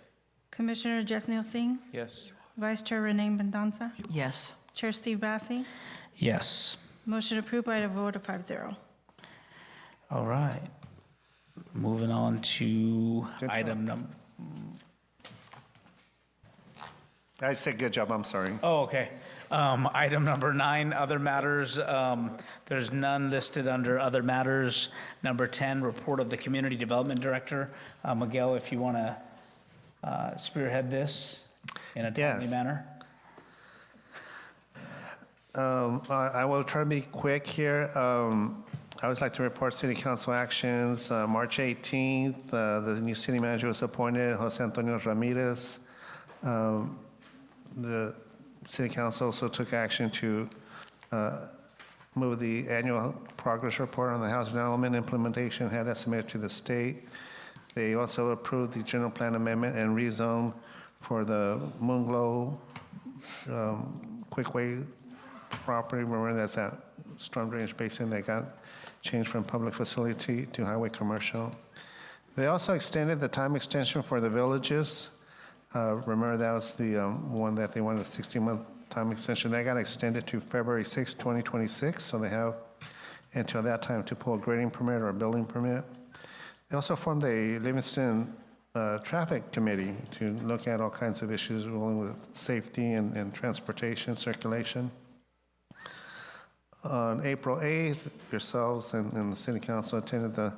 Commissioner Jesnil Singh, Yes. Vice Chair Renee Mendoza, Yes. Chair Steve Bassi. Yes. Motion approved by a vote of 5-0. All right. Moving on to Good job. item number. I said good job, I'm sorry. Oh, okay. Item number 9, other matters. There's none listed under other matters. Number 10, report of the Community Development Director. Miguel, if you want to spearhead this in a timely Yes. manner. I will try to be quick here. I would like to report city council actions. March 18th, the new city manager was appointed, Jose Antonio Ramirez. The city council also took action to move the annual progress report on the housing element implementation, had that submitted to the state. They also approved the general plan amendment and rezone for the Moonglow Quickway property. Remember, that's that storm drainage basin that got changed from public facility to highway commercial. They also extended the time extension for the villages. Remember, that was the one that they wanted a 60-month time extension. That got extended to February 6, 2026, so they have until that time to pull a grading permit or a building permit. They also formed a Livingston traffic committee to look at all kinds of issues dealing with safety and transportation, circulation. On April 8th, yourselves and the city council attended the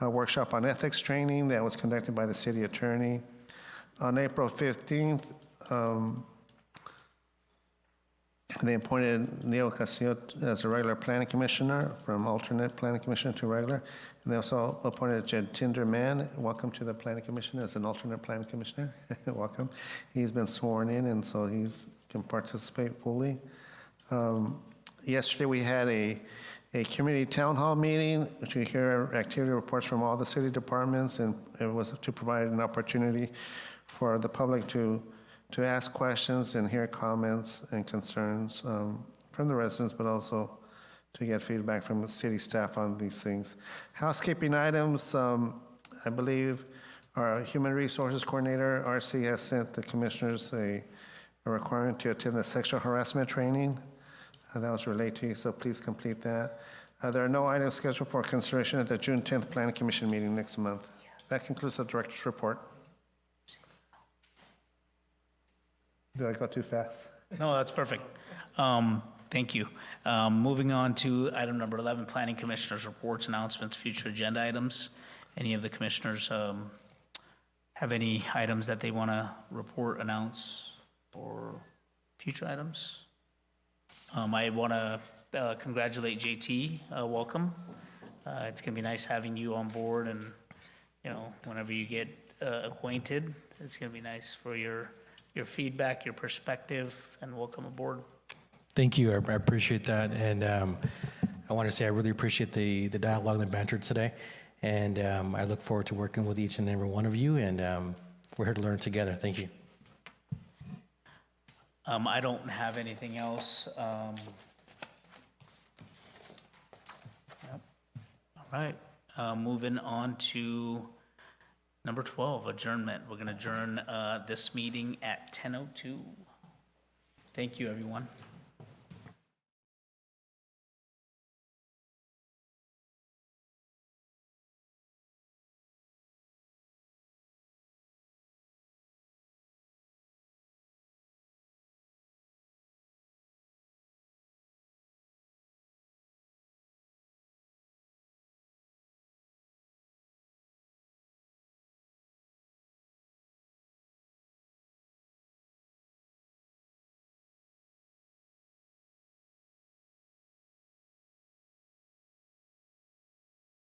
workshop on ethics training that was conducted by the city attorney. On April 15th, they appointed Neil Castillo as a regular planning commissioner, from alternate planning commissioner to regular. And they also appointed Jatinder Mann. Welcome to the planning commission as an alternate planning commissioner. Welcome. He's been sworn in, and so he can participate fully. Yesterday, we had a community town hall meeting, which we hear activity reports from all the city departments, and it was to provide an opportunity for the public to ask questions and hear comments and concerns from the residents, but also to get feedback from the city staff on these things. Housekeeping items, I believe our Human Resources Coordinator, RC, has sent the commissioners a requirement to attend the sexual harassment training. That was relayed to you, so please complete that. There are no items scheduled for consideration at the June 10th Planning Commission meeting next month. That concludes the director's report. Did I go too fast? No, that's perfect. Thank you. Moving on to item number 11, Planning Commissioners' reports, announcements, future agenda items. Any of the commissioners have any items that they want to report, announce, or future items? I want to congratulate JT. Welcome. It's going to be nice having you on board, and whenever you get acquainted, it's going to be nice for your feedback, your perspective, and welcome aboard. Thank you. I appreciate that. And I want to say I really appreciate the dialogue and the banter today. And I look forward to working with each and every one of you. And we're here to learn together. Thank you. I don't have anything else. Right, moving on to number 12, adjournment. We're going to adjourn this meeting at 10:02. Thank you, everyone.